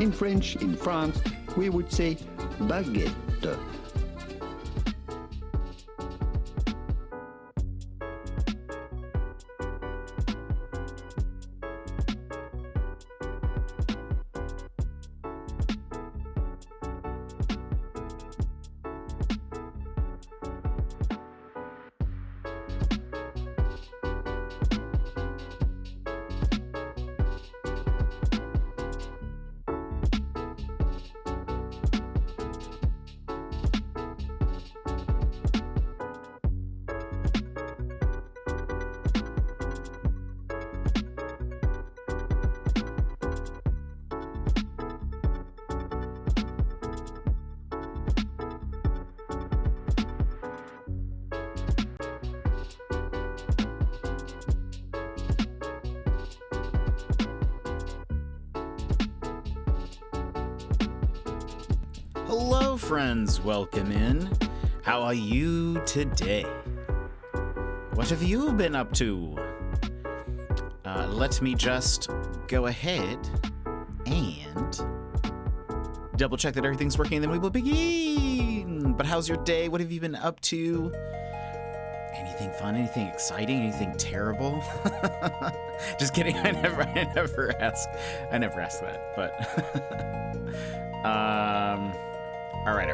In French, in France, we would say baguette. Hello, friends. Welcome in. How are you today? What have you been up to? Let me just go ahead and double check that everything's working, and then we will begin. But how's your day? What have you been up to? Anything fun? Anything exciting? Anything terrible? Just kidding. I never ask that. But All right.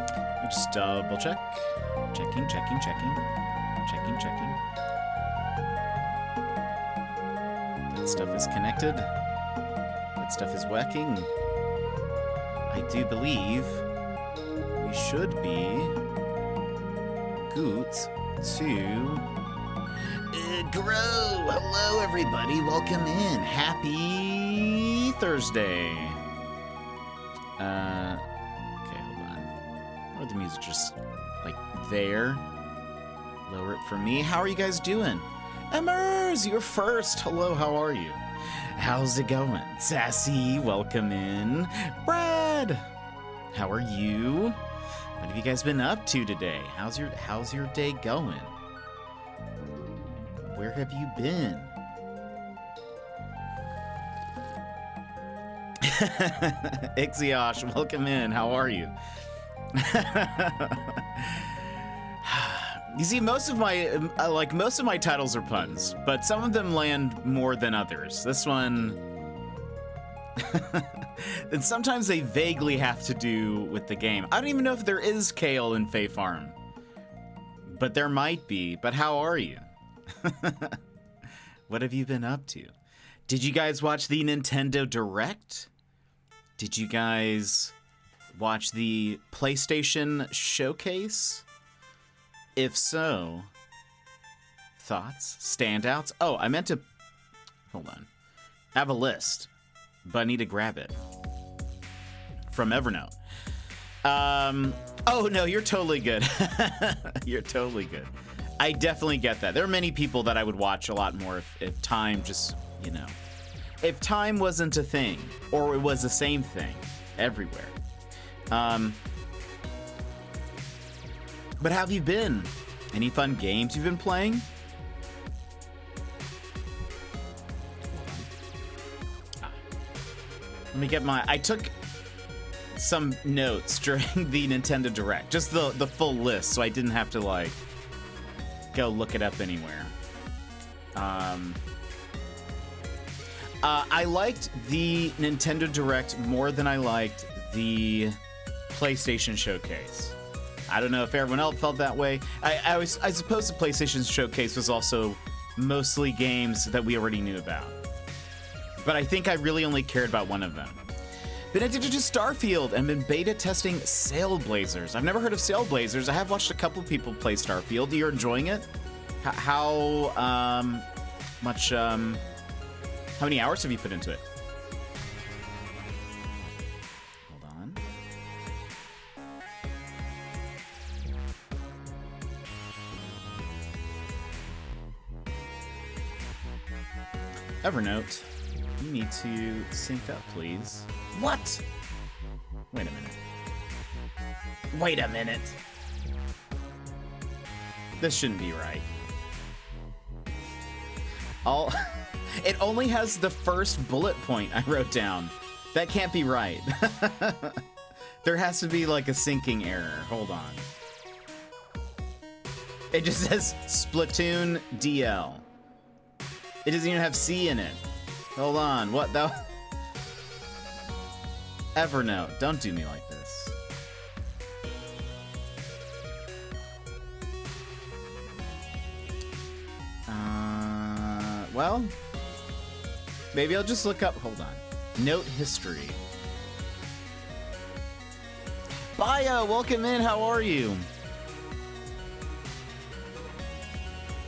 Let me just double check. Checking. That stuff is connected. That stuff is working. I do believe we should be good to grow. Hello, everybody. Welcome in. Happy Thursday. Okay, hold on. Or the music just like there. Lower it for me. How are you guys doing? Emmers, you're first. Hello, how are you? How's it going? Sassy, welcome in. Brad, how are you? What have you guys been up to today? How's your day going? Where have you been? Ixiosh, welcome in. How are you? You see, most of my titles are puns, but some of them land more than others. This one, and sometimes they vaguely have to do with the game. I don't even know if there is kale in Fae Farm, but there might be. But how are you? What have you been up to? Did you guys watch the Nintendo Direct? Did you guys watch the PlayStation Showcase? If so, thoughts, standouts? Oh, I meant to, hold on. I have a list, but I need to grab it from Evernote. Oh no, you're totally good. You're totally good. I definitely get that. There are many people that I would watch a lot more if time just, if time wasn't a thing, or it was the same thing everywhere. But how have you been? Any fun games you've been playing? Let me get I took some notes during the Nintendo Direct, just the full list, so I didn't have to go look it up anywhere. I liked the Nintendo Direct more than I liked the PlayStation Showcase. I don't know if everyone else felt that way. I suppose the PlayStation Showcase was also mostly games that we already knew about. But I think I really only cared about one of them. Been addicted to Starfield and been beta testing Sailblazers. I've never heard of Sailblazers. I have watched a couple people play Starfield. You're enjoying it? How many hours have you put into it? Hold on. Evernote, you need to sync up, please. What? Wait a minute. This shouldn't be right. All it only has the first bullet point I wrote down. That can't be right. There has to be like a syncing error. Hold on. It just says Splatoon DL. It doesn't even have C in it. Hold on. What the? Evernote. Don't do me like this. Well, maybe I'll just look up. Hold on. Note history. Bio, welcome in. How are you?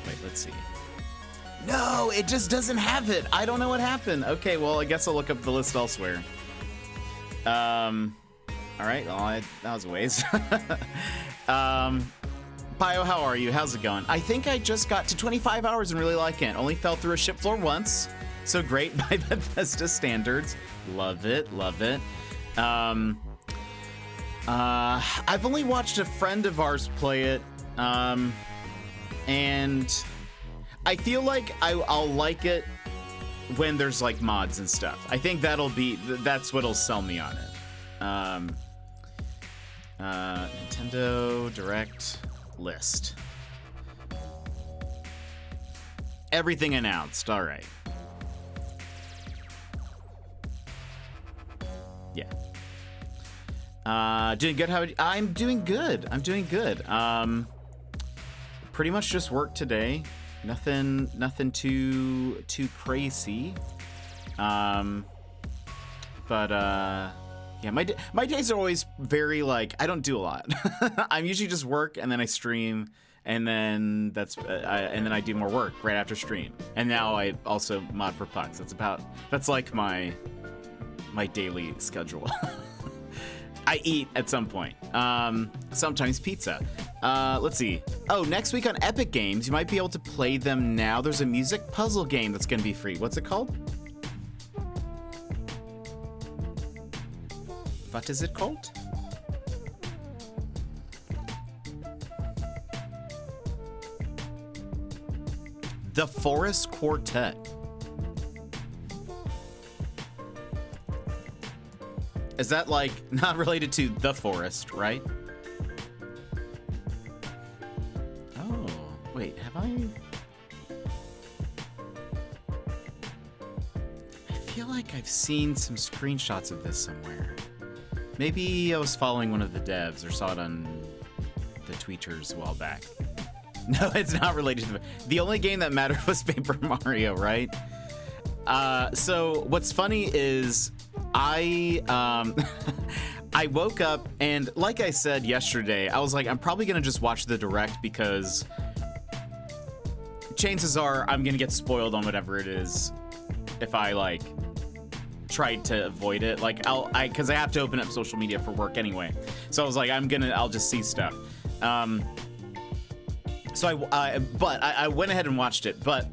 Wait, let's see. No, it just doesn't have it. I don't know what happened. Okay, well, I guess I'll look up the list elsewhere. All right. Well, that was a waste. Bio, how are you? How's it going? I think I just got to 25 hours and really like it. Only fell through a ship floor once. So great by Bethesda standards. Love it, love it. I've only watched a friend of ours play it. And I feel like I'll like it when there's like mods and stuff. I think that's what'll sell me on it. Nintendo Direct list. Everything announced. All right. Yeah. Doing good. I'm doing good. I'm doing good. Pretty much just work today. Nothing too crazy. Yeah, my days are always very like I don't do a lot. I'm usually just work and then I stream and then and then I do more work right after stream. And now I also mod for pucks. That's like my daily schedule. I eat at some point. Sometimes pizza. Let's see. Oh, next week on Epic Games, you might be able to play them now. There's a music puzzle game that's going to be free. What's it called? What is it called? The Forest Quartet. Is that like not related to the forest, right? Oh, wait, have I feel like I've seen some screenshots of this somewhere. Maybe I was following one of the devs or saw it on the tweeters a while back. No, it's not related to the only game that mattered was Paper Mario, right? So what's funny is I woke up and like I said yesterday, I was like, I'm probably gonna just watch the direct because chances are I'm gonna get spoiled on whatever it is if I like tried to avoid it. Like because I have to open up social media for work anyway. So I was like, I'll just see stuff. So I went ahead and watched it. But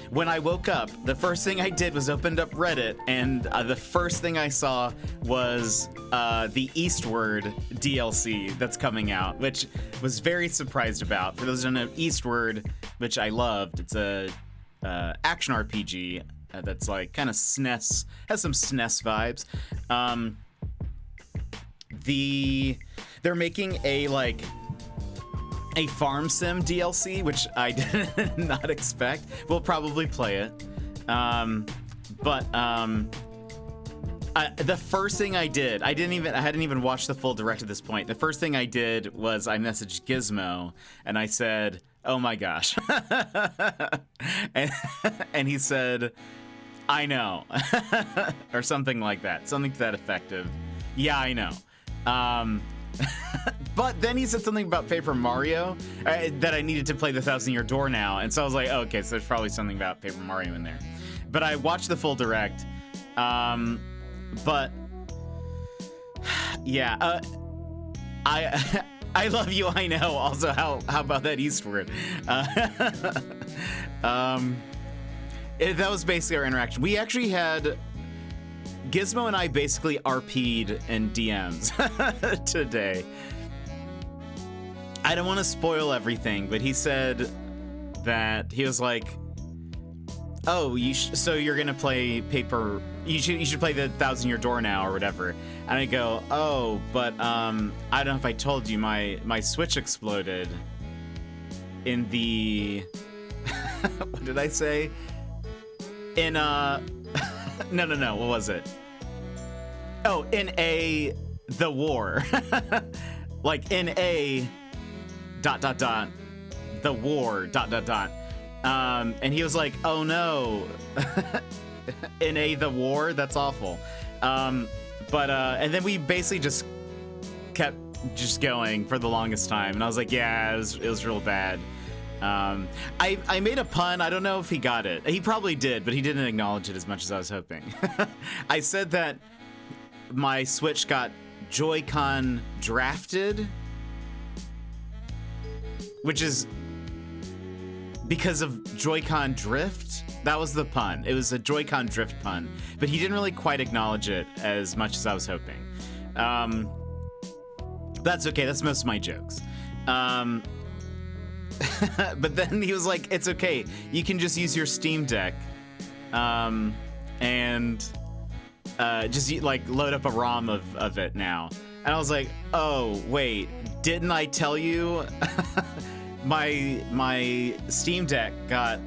when I woke up, the first thing I did was opened up Reddit, and the first thing I saw was the Eastward DLC that's coming out, which was very surprised about. For those who don't know, Eastward, which I loved, it's a action RPG that's like kind of SNES, has some SNES vibes. They're making a farm sim DLC, which I did not expect. We'll probably play it. The first thing I did, I hadn't even watched the full direct at this point. The first thing I did was I messaged Gizmo and I said, "Oh my gosh." and he said, "I know." or something like that. Something to that effective. Yeah, I know. But then he said something about Paper Mario that I needed to play the 1,000-Year Door now, and so I was like, oh, okay, so there's probably something about Paper Mario in there. But I watched the full direct, but yeah, I love you, I know. Also, how about that Eastward? That was basically our interaction. We actually had Gizmo and I basically RP'd in DMs today. I don't want to spoil everything, but he said that he was like, oh, so you're gonna play paper. You should play the 1,000-Year Door now or whatever. And I go, oh, but I don't know if I told you, my Switch exploded in the what did I say? In no, what was it? Oh, in the war. Like in the war, and he was like, oh no. In the war, that's awful. And then we basically just kept going for the longest time, and I was like, yeah, it was real bad. I made a pun. I don't know if he got it. He probably did, but he didn't acknowledge it as much as I was hoping. I said that my Switch got Joy-Con drafted, which is because of Joy-Con drift. That was the pun. It was a Joy-Con drift pun, but he didn't really quite acknowledge it as much as I was hoping. That's okay. That's most of my jokes. But then he was like, it's okay. You can just use your Steam Deck and just like load up a ROM of it now. And I was like, oh, wait, didn't I tell you? my Steam Deck got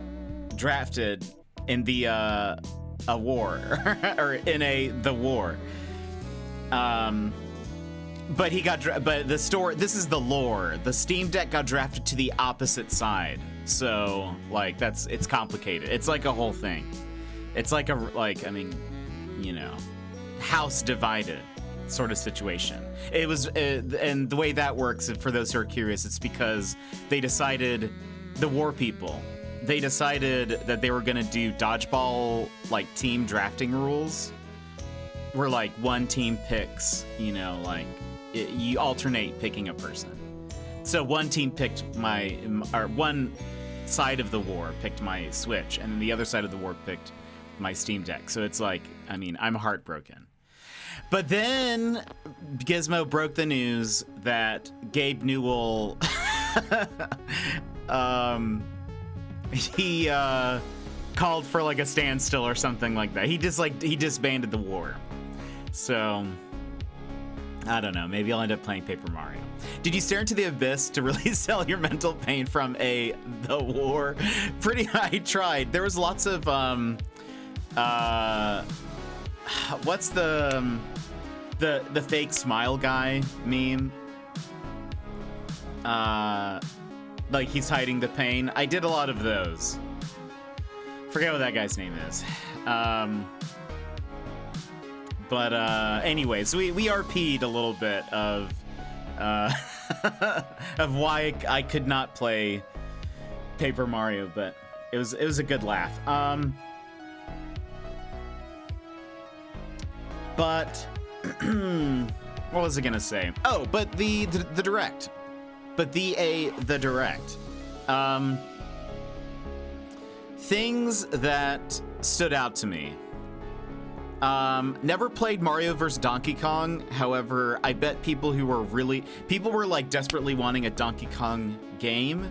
drafted in the a war or in the war. But he got but the story, this is the lore. The Steam Deck got drafted to the opposite side. So like it's complicated. It's like a whole thing. It's like I mean, you know, house divided sort of situation. It was and the way that works, for those who are curious, it's because they decided, the war people, they decided that they were going to do dodgeball like team drafting rules where like one team picks, you know, like you alternate picking a person. So one team picked one side of the war picked my Switch, and then the other side of the war picked my Steam Deck. So it's like, I mean, I'm heartbroken. But then Gizmo broke the news that Gabe Newell he called for like a standstill or something like that. He disbanded the war. So I don't know, maybe I'll end up playing Paper Mario. Did you stare into the abyss to really sell your mental pain from the war? I tried. There was lots of what's the fake smile guy meme? Like he's hiding the pain. I did a lot of those. Forget what that guy's name is. But anyways, we RP'd a little bit of of why I could not play Paper Mario, but it was a good laugh. But what was I gonna say? Oh, but the direct. But the direct. Things that stood out to me. Never played Mario vs. Donkey Kong. However, I bet people were like desperately wanting a Donkey Kong game.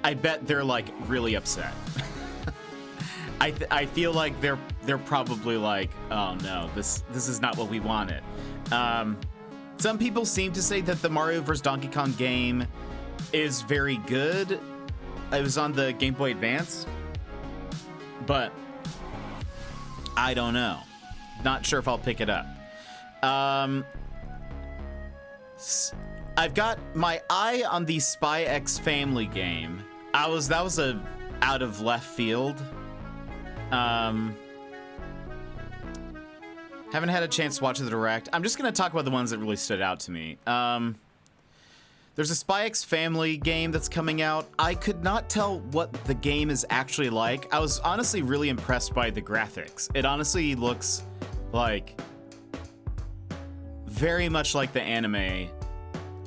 I bet they're like really upset. I feel like they're probably like, oh no, this is not what we wanted. Some people seem to say that the Mario vs. Donkey Kong game is very good. It was on the Game Boy Advance, but I don't know. Not sure if I'll pick it up. I've got my eye on the Spy X Family game. That was a out of left field. Haven't had a chance to watch the direct. I'm just gonna talk about the ones that really stood out to me. There's a Spy X Family game that's coming out. I could not tell what the game is actually like. I was honestly really impressed by the graphics. It honestly looks like very much like the anime,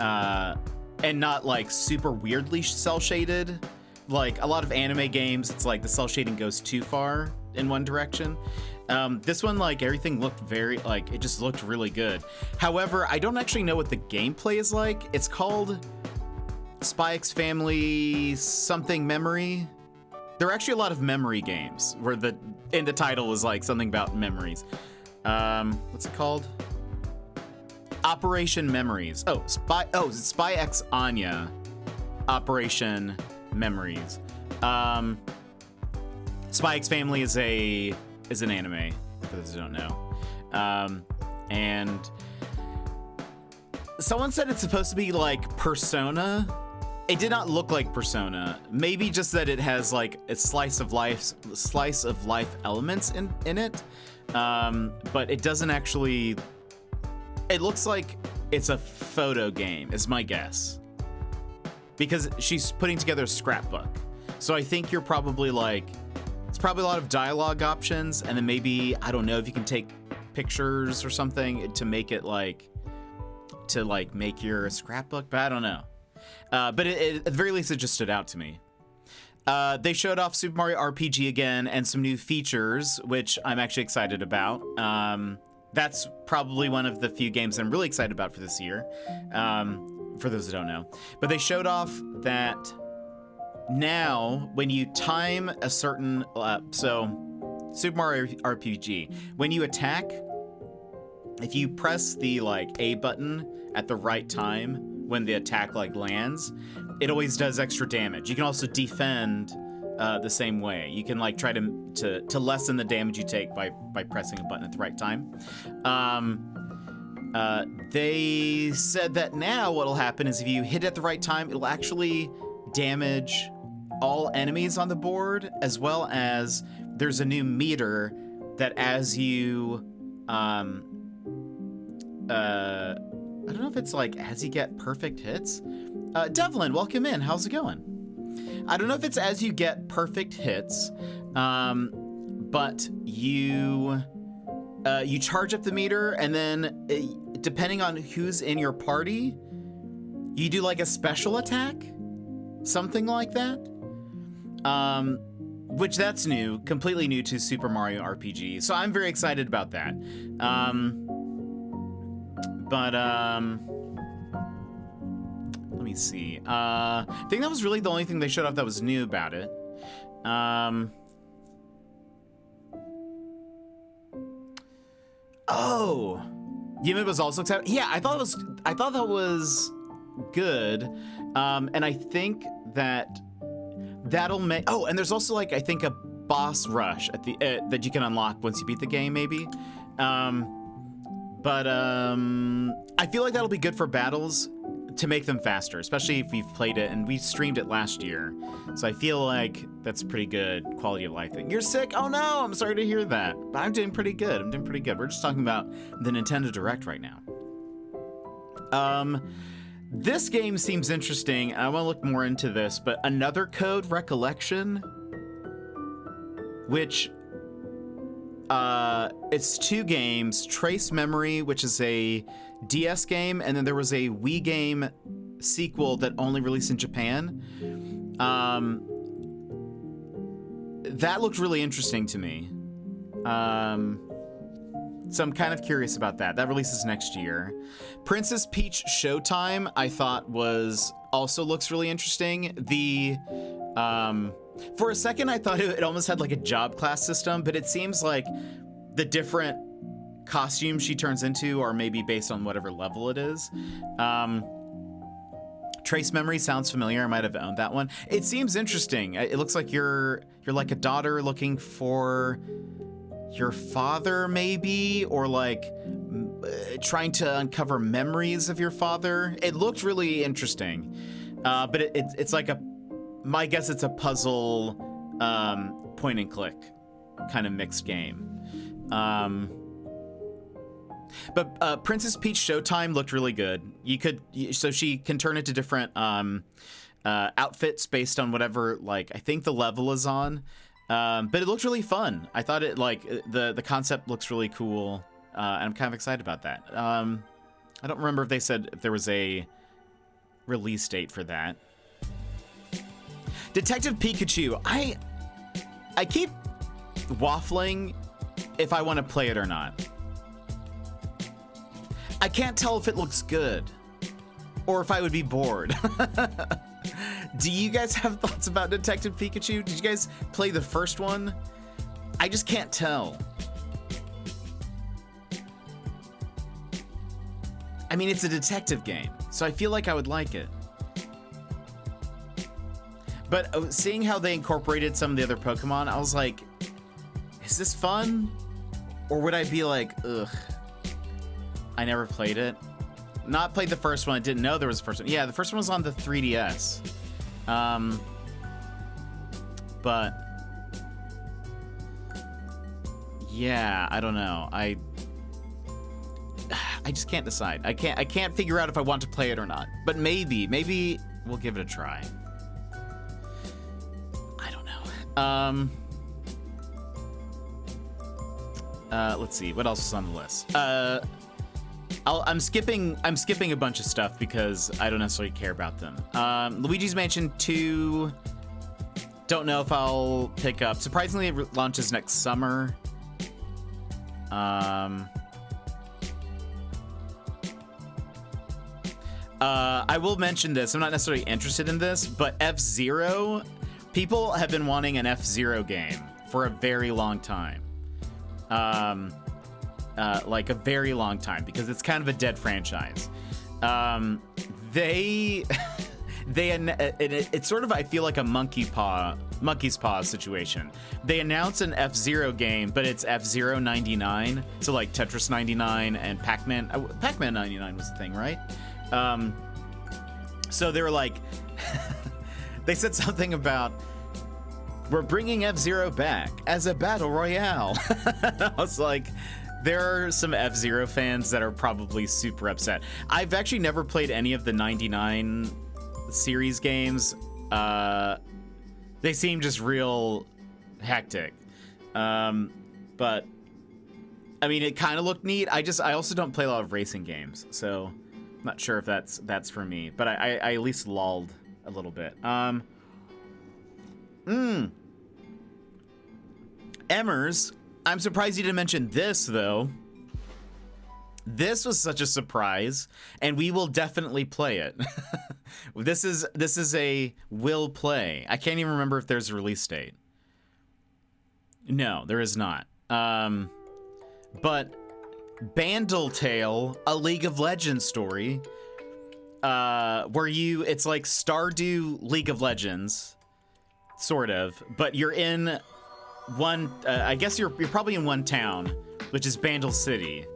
and not like super weirdly cel shaded. Like a lot of anime games, it's like the cel shading goes too far in one direction. This one, like, everything looked it just looked really good. However, I don't actually know what the gameplay is like. It's called Spy X Family something memory. There are actually a lot of memory games where in the title is like something about memories. What's it called? Operation Memories. Oh, Spy X Anya. Operation Memories. Spy X Family is an anime, for those who don't know. And someone said it's supposed to be like Persona. It did not look like Persona. Maybe just that it has like a slice of life elements in it. But it doesn't actually. It looks like it's a photo game, is my guess. Because she's putting together a scrapbook. So I think you're probably like, it's probably a lot of dialogue options, and then maybe, I don't know if you can take pictures or something to make it like, make your scrapbook, but I don't know. But at the very least, it just stood out to me. They showed off Super Mario RPG again and some new features, which I'm actually excited about. That's probably one of the few games I'm really excited about for this year, for those who don't know. But they showed off that now, when you time a certain... so, Super Mario RPG, when you attack, if you press the, A button at the right time when the attack, lands, it always does extra damage. You can also defend the same way. You can try to lessen the damage you take by pressing a button at the right time. They said that now what'll happen is if you hit it at the right time, it'll actually damage all enemies on the board, as well as there's a new meter that as you I don't know if it's as you get perfect hits. Devlin, welcome in. How's it going? I don't know if it's as you get perfect hits, but you charge up the meter, and then depending on who's in your party, you do a special attack, something like that. Which that's new, completely new to Super Mario RPG. So I'm very excited about that. Let me see. I think that was really the only thing they showed off that was new about it. Oh, Yimid was also excited. Yeah, I thought that was good. And I think that'll make. Oh, and there's also I think a boss rush at the that you can unlock once you beat the game, maybe. But I feel like that'll be good for battles to make them faster, especially if we've played it and we streamed it last year. So I feel like that's a pretty good quality of life thing. You're sick? Oh no, I'm sorry to hear that. But I'm doing pretty good. We're just talking about the Nintendo Direct right now. This game seems interesting. I want to look more into this, but Another Code Recollection, which it's two games, Trace Memory, which is a DS game, and then there was a Wii game sequel that only released in Japan. That looked really interesting to me. So I'm kind of curious about that. That releases next year. Princess Peach Showtime, I thought also looks really interesting. For a second, I thought it almost had a job class system, but it seems like the different costumes she turns into are maybe based on whatever level it is. Trace Memory sounds familiar. I might have owned that one. It seems interesting. It looks like you're like a daughter looking for your father, maybe, or trying to uncover memories of your father. It looked really interesting, but it's my guess it's a puzzle, point and click kind of mixed game. But Princess Peach Showtime looked really good. So she can turn into different outfits based on whatever I think the level is on. But it looked really fun. I thought it the concept looks really cool, and I'm kind of excited about that. I don't remember if they said if there was a release date for that. Detective Pikachu. I keep waffling if I want to play it or not. I can't tell if it looks good or if I would be bored. Do you guys have thoughts about Detective Pikachu? Did you guys play the first one? I just can't tell. I mean, it's a detective game, so I feel like I would like it. But seeing how they incorporated some of the other Pokemon, I was like, is this fun? Or would I be like, ugh, I never played it? Not played the first one. I didn't know there was a first one. Yeah, the first one was on the 3DS. But yeah, I don't know. I just can't decide. I can't figure out if I want to play it or not. But maybe we'll give it a try. I don't know. Let's see. What else is on the list? I'm skipping a bunch of stuff because I don't necessarily care about them. Luigi's Mansion 2. Don't know if I'll pick up. Surprisingly, it launches next summer. I will mention this. I'm not necessarily interested in this, but F-Zero. People have been wanting an F-Zero game for a very long time. Like a very long time, because it's kind of a dead franchise. It's sort of, I feel like a monkey's paw situation. They announced an F-Zero game, but it's F-Zero 99. So like Tetris 99 and Pac-Man 99 was the thing, right? So they were like, they said something about, we're bringing F-Zero back as a battle royale. I was like, there are some F-Zero fans that are probably super upset. I've actually never played any of the 99 series games. They seem just real hectic. But I mean, it kind of looked neat. I also don't play a lot of racing games, so I'm not sure if that's for me. But I at least lulled a little bit. Emmers, I'm surprised you didn't mention this, though. This was such a surprise, and we will definitely play it. This is a will play. I can't even remember if there's a release date. No, there is not. But Bandletale, a League of Legends story, where it's like Stardew League of Legends, sort of, but you're in one, I guess you're probably in one town, which is Bandle City.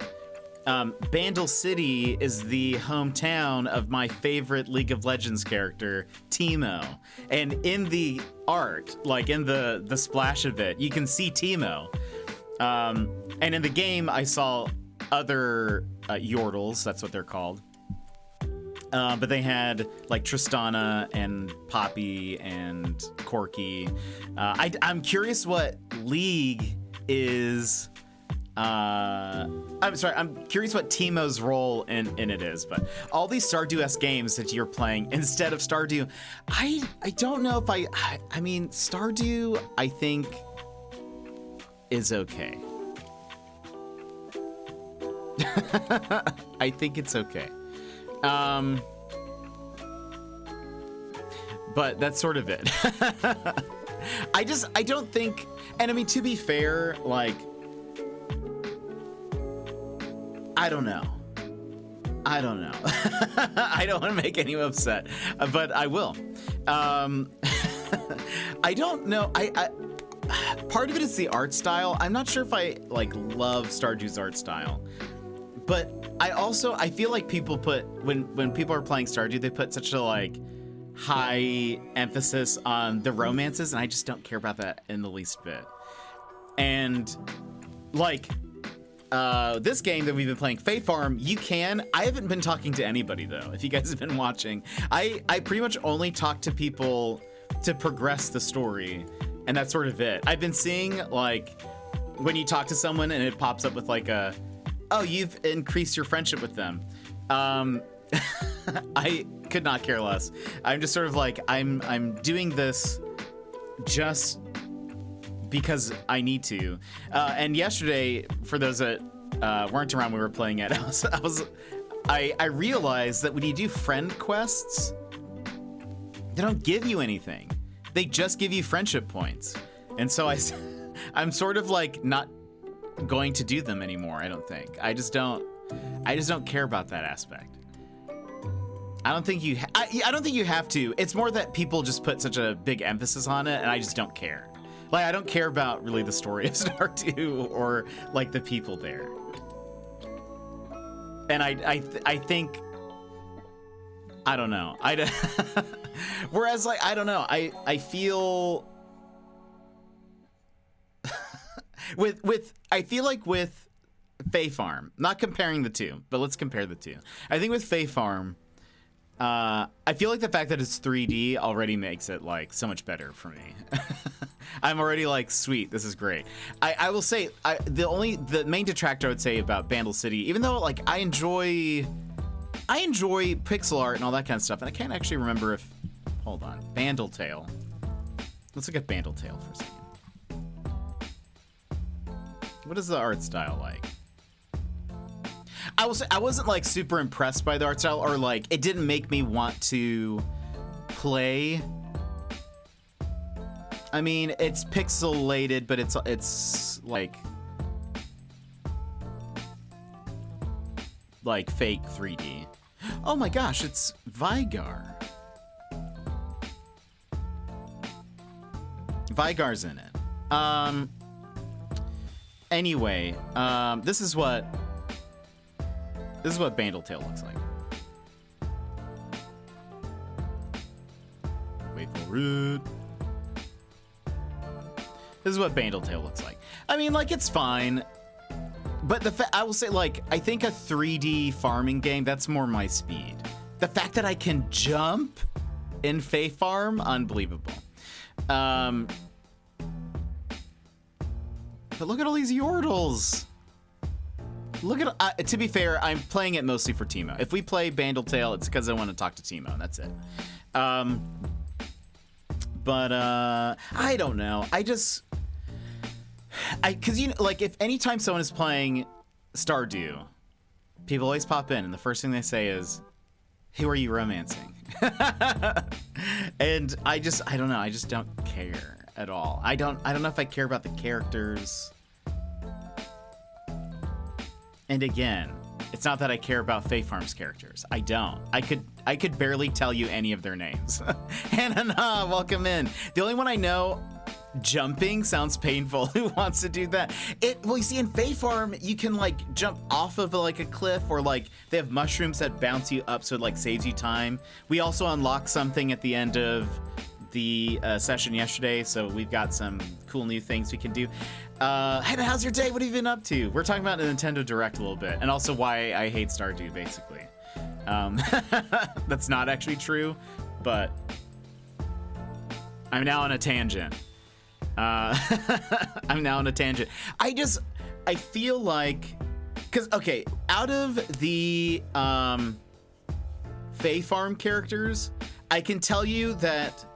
Bandle City is the hometown of my favorite League of Legends character, Teemo. And in the art, like in the splash of it, you can see Teemo. And in the game, I saw other Yordles, that's what they're called. But they had like Tristana and Poppy and Corky. I'm curious what League is. I'm sorry, I'm curious what Teemo's role in it is, but all these Stardew-esque games that you're playing instead of Stardew, I don't know if I mean, Stardew, I think, is okay. I think it's okay. But that's sort of it. I don't think, and I mean, to be fair, like, I don't know. I don't want to make anyone upset, but I will. I don't know. I part of it is the art style. I'm not sure if I like love Stardew's art style, but I feel like people put when people are playing Stardew, they put such a like high emphasis on the romances, and I just don't care about that in the least bit. And like this game that we've been playing, Fae Farm, I haven't been talking to anybody though, if you guys have been watching. I pretty much only talk to people to progress the story, and that's sort of it. I've been seeing like when you talk to someone and it pops up with like oh, you've increased your friendship with them. I could not care less. I'm just sort of like, I'm doing this just because I need to. And yesterday, for those that weren't around when we were playing it, I realized that when you do friend quests, They don't give you anything. They just give you friendship points. And so I'm sort of like not going to do them anymore, I don't think. I just don't care about that aspect. I don't think you have to. It's more that people just put such a big emphasis on it, and I just don't care. Like, I don't care about really the story of Stardew or like the people there. And I think, I don't know. Whereas, like, I don't know. I feel I feel like with Fae Farm, not comparing the two, but let's compare the two. I think with Fae Farm, I feel like the fact that it's 3D already makes it like so much better for me. I'm already like, sweet, this is great. I will say, the main detractor I would say about Bandle City, even though like I enjoy pixel art and all that kind of stuff, and I can't actually remember if, hold on, Bandletale. Let's look at Bandletale for a second. What is the art style like? I will say I wasn't like super impressed by the art style, or like it didn't make me want to play. I mean, it's pixelated, but it's like fake 3D. Oh my gosh, it's Vigar. Vigar's in it. Anyway, this is what Bandletale looks like. Wait for it. This is what Bandletale looks like. I mean, like, it's fine. But I will say, like, I think a 3D farming game, that's more my speed. The fact that I can jump in Fae Farm, unbelievable. But look at all these Yordles. Look at, to be fair, I'm playing it mostly for Timo. If we play Bandletale, it's because I want to talk to Timo, and that's it. But I don't know. Because, you know, like, if anytime someone is playing Stardew, people always pop in, and the first thing they say is, who are you romancing? And I don't know. I just don't care at all. I don't know if I care about the characters. And again, it's not that I care about Fae Farm's characters. I don't. I could barely tell you any of their names. Hannah, welcome in. The only one I know, jumping sounds painful. Who wants to do that? Well, you see, in Fae Farm, you can like jump off of like a cliff, or like they have mushrooms that bounce you up, so it like saves you time. We also unlocked something at the end of the session yesterday, so we've got some cool new things we can do. Hannah, how's your day? What have you been up to? We're talking about the Nintendo Direct a little bit, and also why I hate Stardew, basically. That's not actually true, but I'm now on a tangent. I'm now on a tangent. I feel like, because, okay, out of the Fae Farm characters, I can tell you that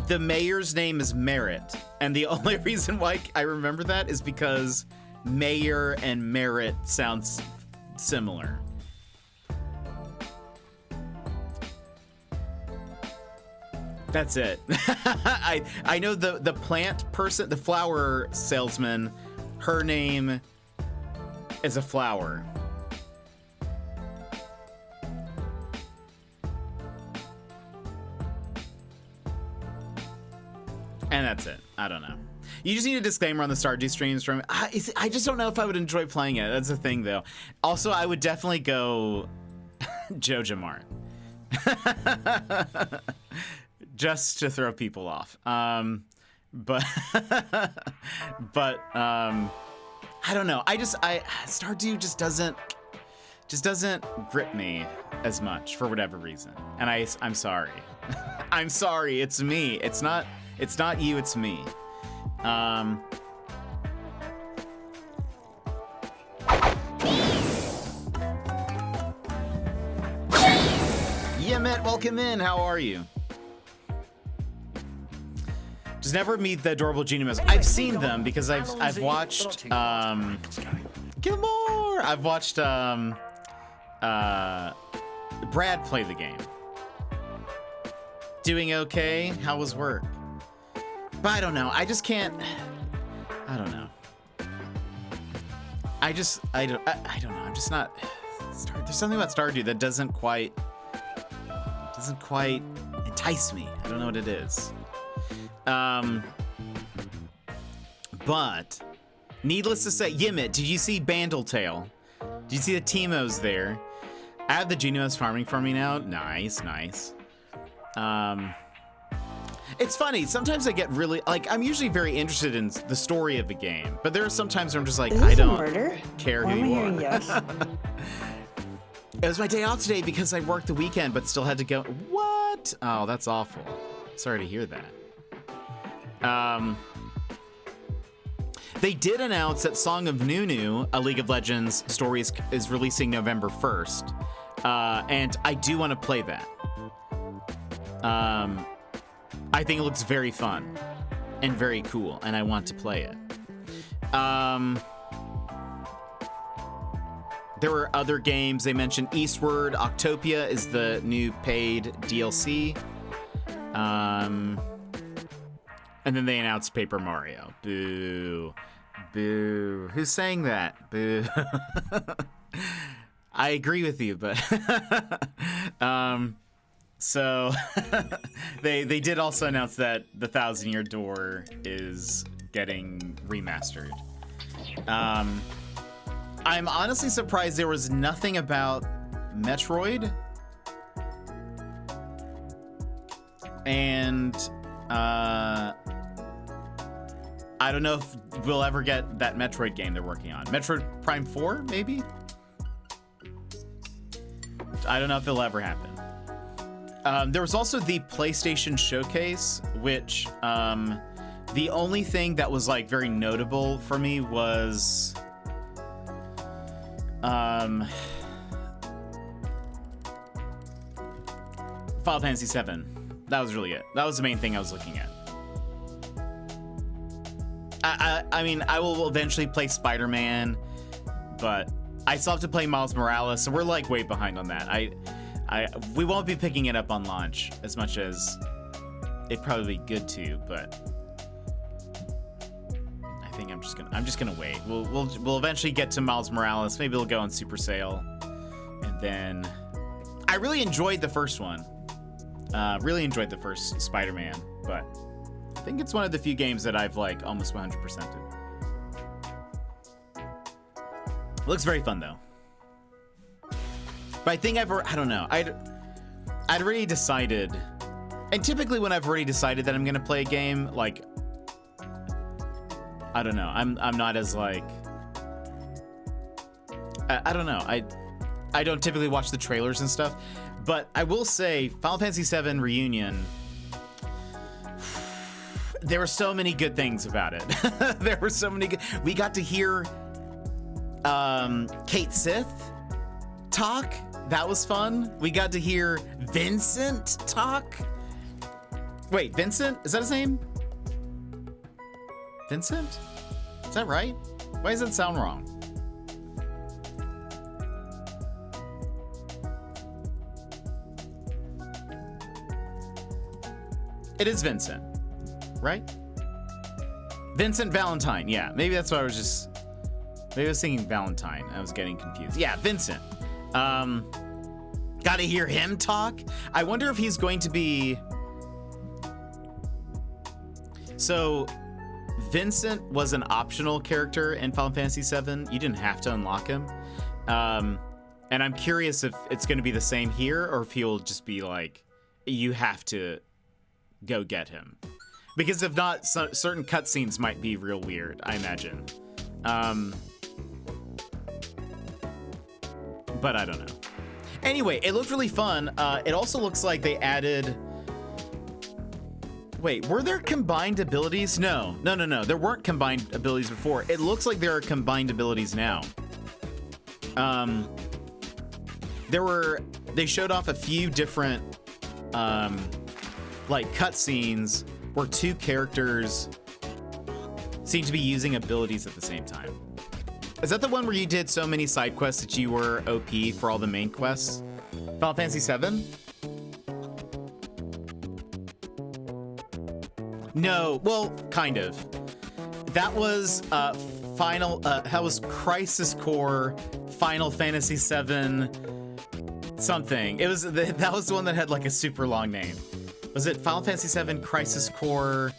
the mayor's name is Merritt, and the only reason why I remember that is because mayor and Merritt sounds similar. That's it. I know the plant person, the flower salesman, her name is a flower. And that's it. I don't know. You just need a disclaimer on the Stardew streams from. I just don't know if I would enjoy playing it. That's the thing, though. Also, I would definitely go Joja Mart. Just to throw people off. But I don't know. Stardew just doesn't grip me as much for whatever reason. And I'm sorry. I'm sorry. It's me. It's not you, it's me. Yeah, Matt, welcome in. How are you? Just never meet the adorable Genie Mouse. I've seen them because I've watched Gilmore. I've watched Brad play the game. Doing okay. How was work? But I don't know. I just can't. I don't know. I don't know. I'm just not. There's something about Stardew that doesn't quite entice me. I don't know what it is. But needless to say, Yimit, did you see Bandletail? Did you see the Teemos there? I have the Genios farming for me now. Nice, nice. It's funny. Sometimes I get really, like, I'm usually very interested in the story of the game, but there are some times where I'm just like, I don't care who you are. Yes. It was my day off today because I worked the weekend, but still had to go. What? Oh, that's awful. Sorry to hear that. They did announce that Song of Nunu, a League of Legends story, is releasing November 1st. And I do want to play that. I think it looks very fun and very cool, and I want to play it. There were other games. They mentioned Eastward. Octopia is the new paid DLC. And then they announced Paper Mario. Boo. Boo. Who's saying that? Boo. I agree with you, but so they did also announce that the Thousand Year Door is getting remastered. I'm honestly surprised there was nothing about Metroid. And I don't know if we'll ever get that Metroid game they're working on. Metroid Prime 4, maybe? I don't know if it'll ever happen. There was also the PlayStation Showcase, which the only thing that was like very notable for me was Final Fantasy VII. That was really it. That was the main thing I was looking at. I mean, I will eventually play Spider-Man, but I still have to play Miles Morales, so we're like way behind on that. We won't be picking it up on launch as much as it'd probably be good to, but I think I'm just gonna wait. We'll eventually get to Miles Morales. Maybe it'll go on Super Sale, and then I really enjoyed the first one. Really enjoyed the first Spider-Man, but I think it's one of the few games that I've like almost 100%ed. Looks very fun though. But I think I don't know. I'd already decided, and typically when I've already decided that I'm gonna play a game, like I don't know. I'm not as like I don't know. I don't typically watch the trailers and stuff, but I will say Final Fantasy VII Reunion, there were so many good things about it. There were so many good. We got to hear Kate Sith talk. That was fun. We got to hear Vincent talk. Wait, Vincent? Is that his name? Vincent? Is that right? Why does that sound wrong? It is Vincent, right? Vincent Valentine. Yeah, maybe that's why I was thinking Valentine. I was getting confused. Yeah, Vincent. Gotta hear him talk. I wonder if he's going to be... So, Vincent was an optional character in Final Fantasy VII. You didn't have to unlock him. And I'm curious if it's going to be the same here, or if he'll just be like, you have to go get him. Because if not, certain cutscenes might be real weird, I imagine. But I don't know. Anyway, it looked really fun. It also looks like they added... Wait, were there combined abilities? No. There weren't combined abilities before. It looks like there are combined abilities now. They showed off a few different, like cutscenes where two characters seem to be using abilities at the same time. Is that the one where you did so many side quests that you were OP for all the main quests? Final Fantasy VII? No, well, kind of. That was that was Crisis Core Final Fantasy VII something. It was that was the one that had like a super long name. Was it Final Fantasy VII Crisis Core?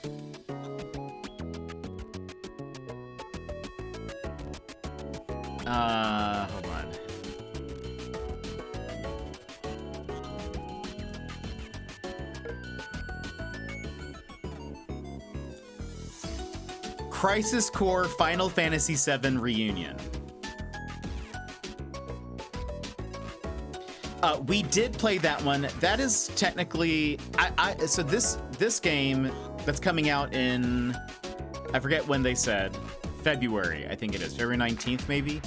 Hold on. Crisis Core Final Fantasy VII Reunion. We did play that one. That is technically, so this game that's coming out in, I forget when they said, February, I think it is, February 19th maybe.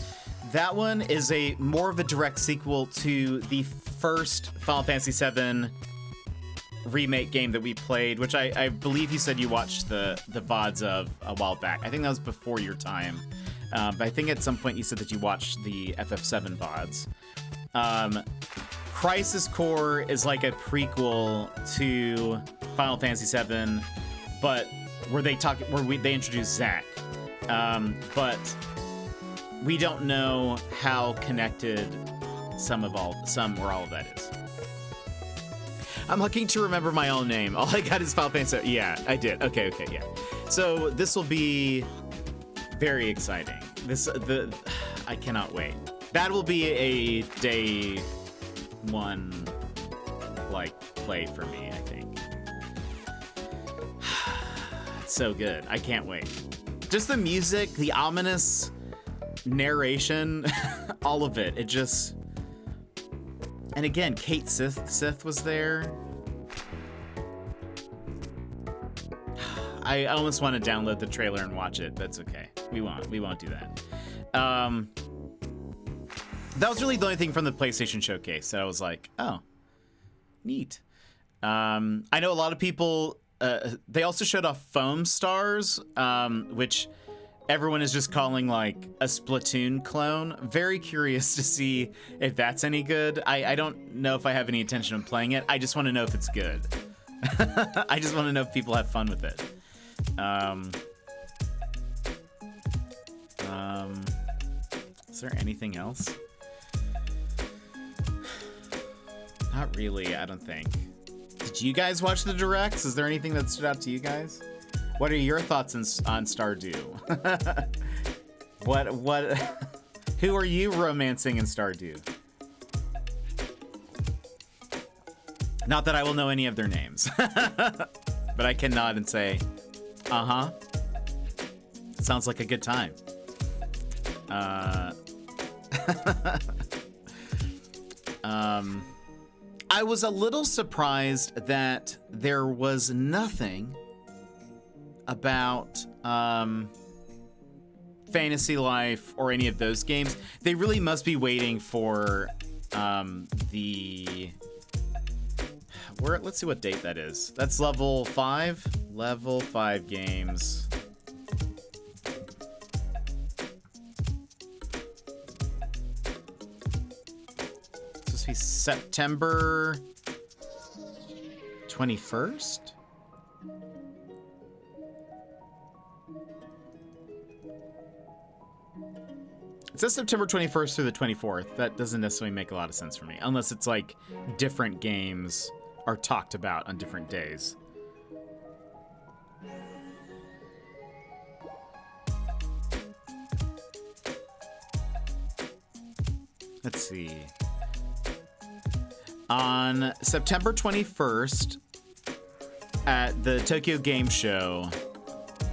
That one is a more of a direct sequel to the first Final Fantasy VII remake game that we played, which I believe you said you watched the VODs of a while back. I think that was before your time. But I think at some point you said that you watched the FF7 VODs. Crisis Core is like a prequel to Final Fantasy VII, but where they introduce Zack. But we don't know how connected some or all of that is. I'm looking to remember my own name. All I got is Final Fantasy. Yeah, I did. Okay, yeah. So this will be very exciting. I cannot wait. That will be a day one play for me, I think. It's so good. I can't wait. Just the music, the ominous narration, all of it. It just... And again, Kate Sith was there. I almost want to download the trailer and watch it. That's okay. We won't do that. That was really the only thing from the PlayStation Showcase that I was like, oh, neat. I know a lot of people, they also showed off Foam Stars, which everyone is just calling like a Splatoon clone. Very curious to see if that's any good. I don't know if I have any intention of playing it. I just want to know if it's good. I just want to know if people have fun with it. Is there anything else? Not really, I don't think. Did you guys watch the directs? Is there anything that stood out to you guys? What are your thoughts on Stardew? Who are you romancing in Stardew? Not that I will know any of their names, but I can nod and say, uh-huh. Sounds like a good time. I was a little surprised that there was nothing about Fantasy Life or any of those games. They really must be waiting for let's see what date that is. That's level 5. Level 5 games. It's supposed to be September 21st? It says September 21st through the 24th. That doesn't necessarily make a lot of sense for me, unless it's like different games are talked about on different days. Let's see. On September 21st at the Tokyo Game Show,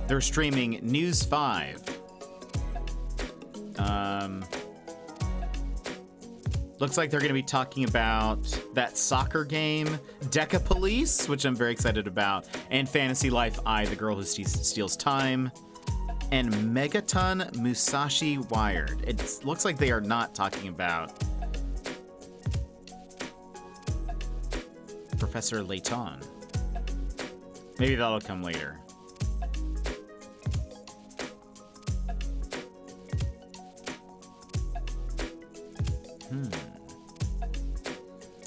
they're streaming News 5. Looks like they're going to be talking about that soccer game, Deca Police, which I'm very excited about, and Fantasy Life I, the Girl Who Steals Time, and Megaton Musashi Wired. It looks like they are not talking about Professor Layton. Maybe that'll come later.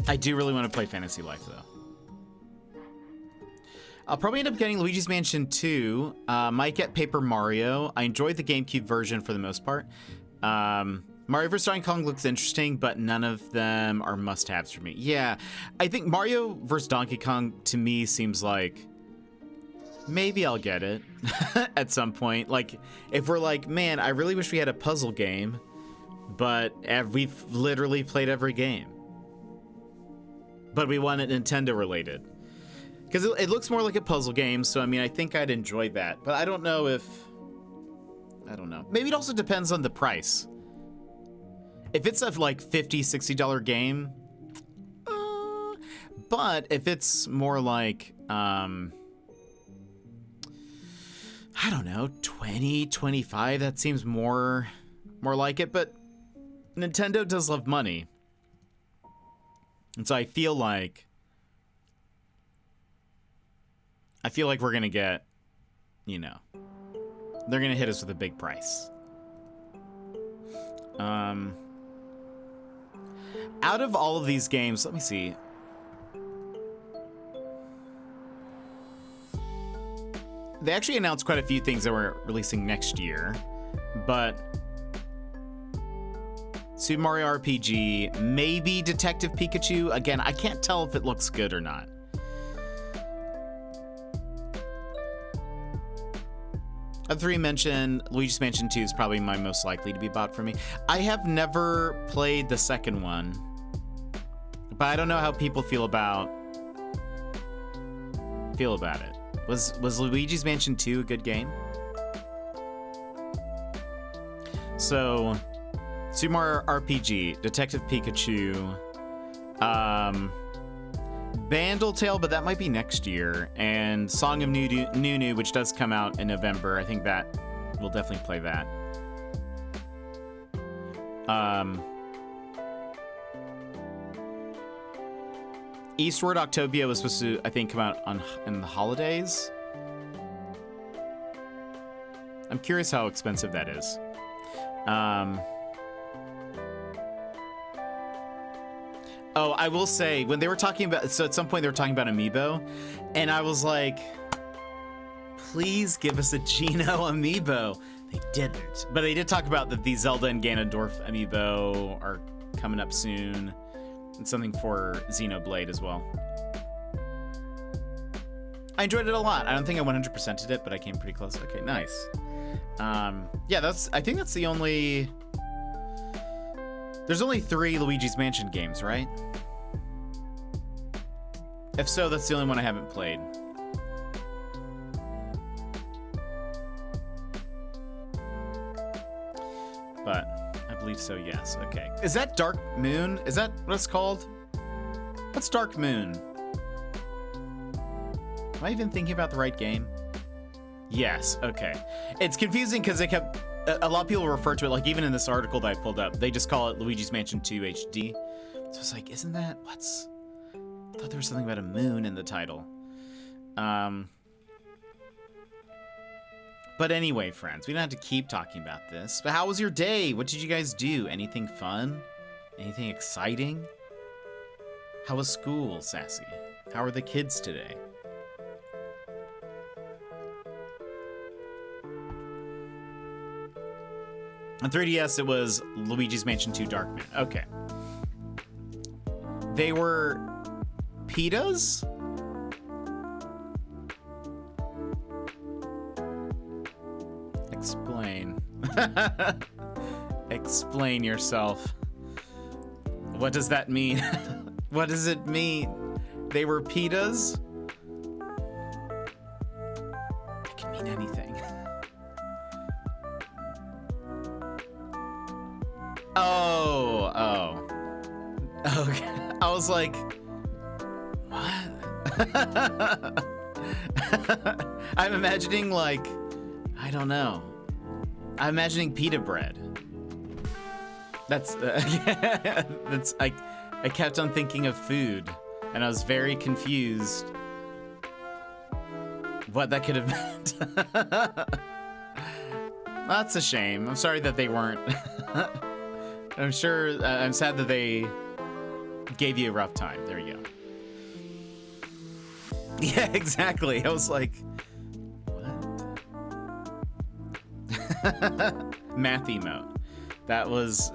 I do really want to play Fantasy Life, though. I'll probably end up getting Luigi's Mansion 2. Might get Paper Mario. I enjoyed the GameCube version for the most part. Mario vs. Donkey Kong looks interesting, but none of them are must-haves for me. Yeah, I think Mario vs. Donkey Kong to me seems like maybe I'll get it at some point. Like, if we're like, man, I really wish we had a puzzle game, but we've literally played every game. But we want it Nintendo related. Because it looks more like a puzzle game, so I mean, I think I'd enjoy that. But I don't know if... I don't know. Maybe it also depends on the price. If it's a like $50, $60 game... but if it's more like... I don't know, 20, 25, that seems more like it. But Nintendo does love money. And so I feel like we're going to get, you know, they're going to hit us with a big price. Out of all of these games, let me see. They actually announced quite a few things that were releasing next year, but Super Mario RPG, maybe Detective Pikachu. Again, I can't tell if it looks good or not. Of three mentioned, Luigi's Mansion 2 is probably my most likely to be bought for me. I have never played the second one, but I don't know how people feel about it. Was Luigi's Mansion 2 a good game? So, Super Mario RPG, Detective Pikachu, Bandle Tale, but that might be next year, and Song of Nunu, which does come out in November. I think that we'll definitely play that. Eastward Octobia was supposed to, I think, come out in the holidays. I'm curious how expensive that is. Oh, I will say, when they were talking about, so at some point they were talking about Amiibo, and I was like, please give us a Geno Amiibo. They didn't. But they did talk about that the Zelda and Ganondorf Amiibo are coming up soon. And something for Xenoblade as well. I enjoyed it a lot. I don't think I 100%ed it, but I came pretty close. Okay, nice. Yeah, I think that's the only... There's only 3 Luigi's Mansion games, right? If so, that's the only one I haven't played. But I believe so, yes. Okay. Is that Dark Moon? Is that what it's called? What's Dark Moon? Am I even thinking about the right game? Yes, okay. It's confusing because they kept... A lot of people refer to it, like even in this article that I pulled up, they just call it Luigi's Mansion 2 HD. So it's like, isn't that... I thought there was something about a moon in the title. But anyway, friends, we don't have to keep talking about this. But how was your day? What did you guys do? Anything fun? Anything exciting? How was school, Sassy? How are the kids today? On 3DS, it was Luigi's Mansion 2 Dark Moon. Okay. They were pitas? Explain. Explain yourself. What does that mean? What does it mean? They were pitas? It can mean anything. Oh. Okay. I was like, what? I'm imagining like, I don't know. I'm imagining pita bread. That's I kept on thinking of food, and I was very confused what that could have meant. That's a shame. I'm sorry that they weren't. I'm sad that they gave you a rough time. There you go. Yeah, exactly. I was like, what? Math emote. That was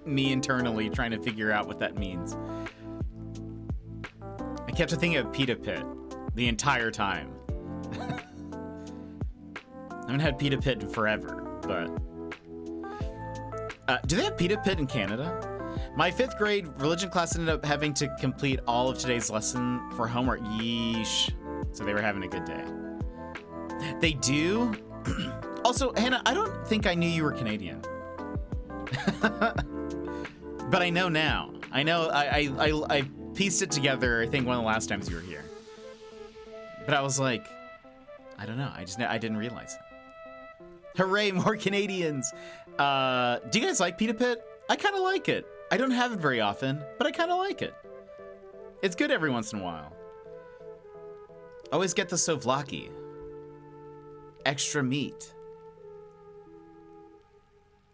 me internally trying to figure out what that means. I kept thinking of Pita Pit the entire time. I haven't had Pita Pit in forever, but... do they have Pita Pit in Canada? My 5th grade religion class ended up having to complete all of today's lesson for homework. Yeesh. So they were having a good day. They do? Also, Hannah, I don't think I knew you were Canadian. But I know now. I know I pieced it together, I think, one of the last times you were here. But I was like, I don't know. I didn't realize it. Hooray, more Canadians. Do you guys like Pita Pit? I kind of like it. I don't have it very often, but I kind of like it. It's good every once in a while. Always get the souvlaki. Extra meat.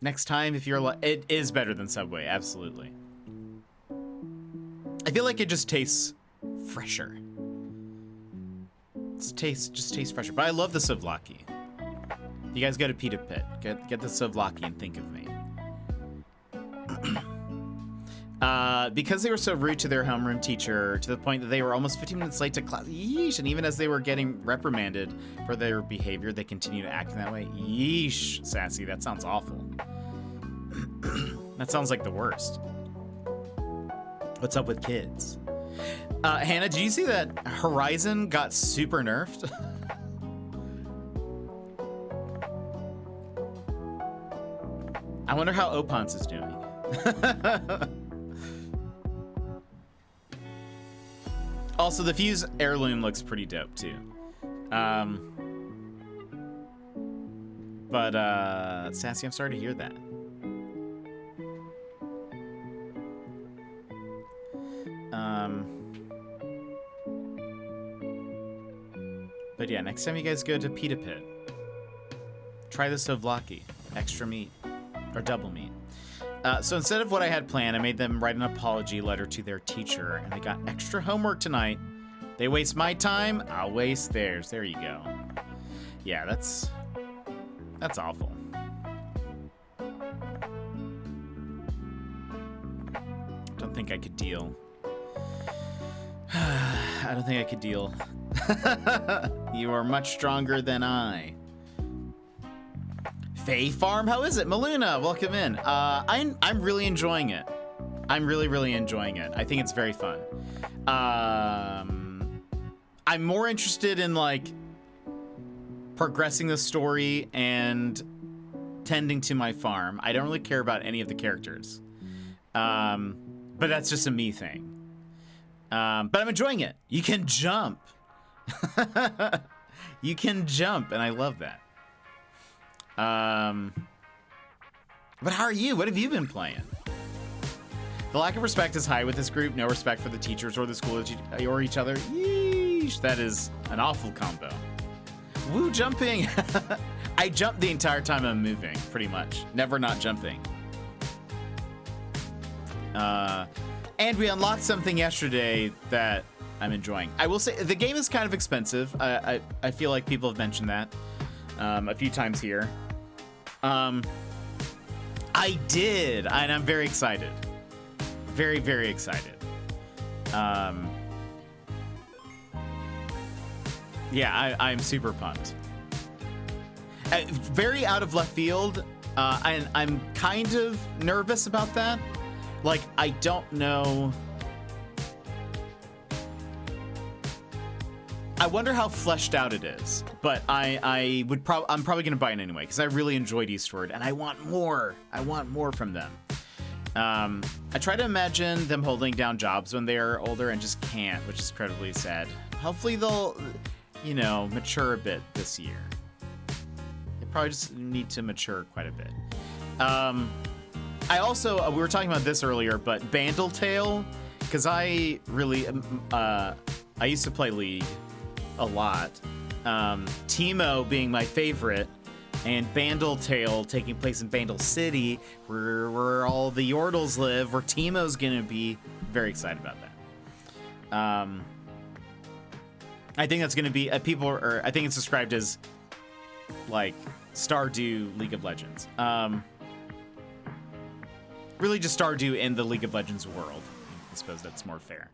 Next time, if you're like, it is better than Subway, absolutely. I feel like it just tastes fresher. It just tastes fresher, but I love the souvlaki. If you guys go to Pita Pit, get the souvlaki and think of me. Because they were so rude to their homeroom teacher, to the point that they were almost 15 minutes late to class. Yeesh. And even as they were getting reprimanded for their behavior, they continued to act in that way. Yeesh, Sassy, that sounds awful. That sounds like the worst. What's up with kids? Hannah, did you see that Horizon got super nerfed? I wonder how Opons is doing. Also, the Fuse heirloom looks pretty dope too. But Sassy, I'm sorry to hear that. But yeah, next time you guys go to Pita Pit, try the souvlaki, extra meat, or double meat. So instead of what I had planned, I made them write an apology letter to their teacher, and they got extra homework tonight. They waste my time, I'll waste theirs. There you go. Yeah, that's awful. Don't think I could deal. I don't think I could deal. You are much stronger than I. Fae Farm, how is it? Maluna, welcome in. I'm really enjoying it. I'm really enjoying it. I think it's very fun. I'm more interested in like progressing the story and tending to my farm. I don't really care about any of the characters. But that's just a me thing. But I'm enjoying it. You can jump. You can jump, and I love that. But how are you? What have you been playing? The lack of respect is high with this group. No respect for the teachers or the school or each other. Yeesh, that is an awful combo. Woo, jumping. I jump the entire time I'm moving, pretty much. Never not jumping. And we unlocked something yesterday that I'm enjoying. I will say the game is kind of expensive. I feel like people have mentioned that a few times here. I did, and I'm very excited. Very excited. Yeah, I'm super pumped. Very out of left field. I'm kind of nervous about that. Like, I don't know. I wonder how fleshed out it is, but I'm probably gonna buy it anyway because I really enjoyed Eastward and I want more. I want more from them. I try to imagine them holding down jobs when they are older and just can't, which is incredibly sad. Hopefully they'll, you know, mature a bit this year. They probably just need to mature quite a bit. I also, we were talking about this earlier, but Bandletale, because I really, I used to play League a lot. Teemo being my favorite, and Bandletale taking place in Bandle City, where all the Yordles live, where Teemo's gonna be. Very excited about that. I think that's going to be I think it's described as like Stardew League of Legends. Really just Stardew in the League of Legends world. I suppose that's more fair.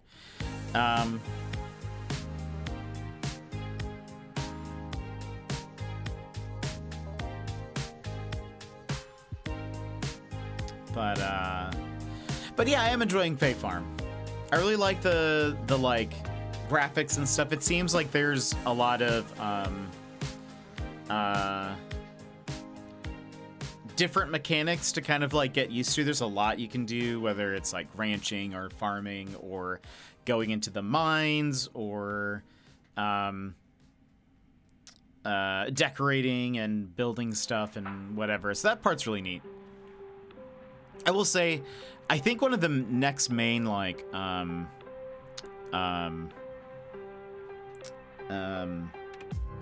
But yeah, I am enjoying Fae Farm. I really like the like graphics and stuff. It seems like there's a lot of different mechanics to kind of like get used to. There's a lot you can do, whether it's like ranching or farming or going into the mines or decorating and building stuff and whatever. So that part's really neat. I will say, I think one of the next main like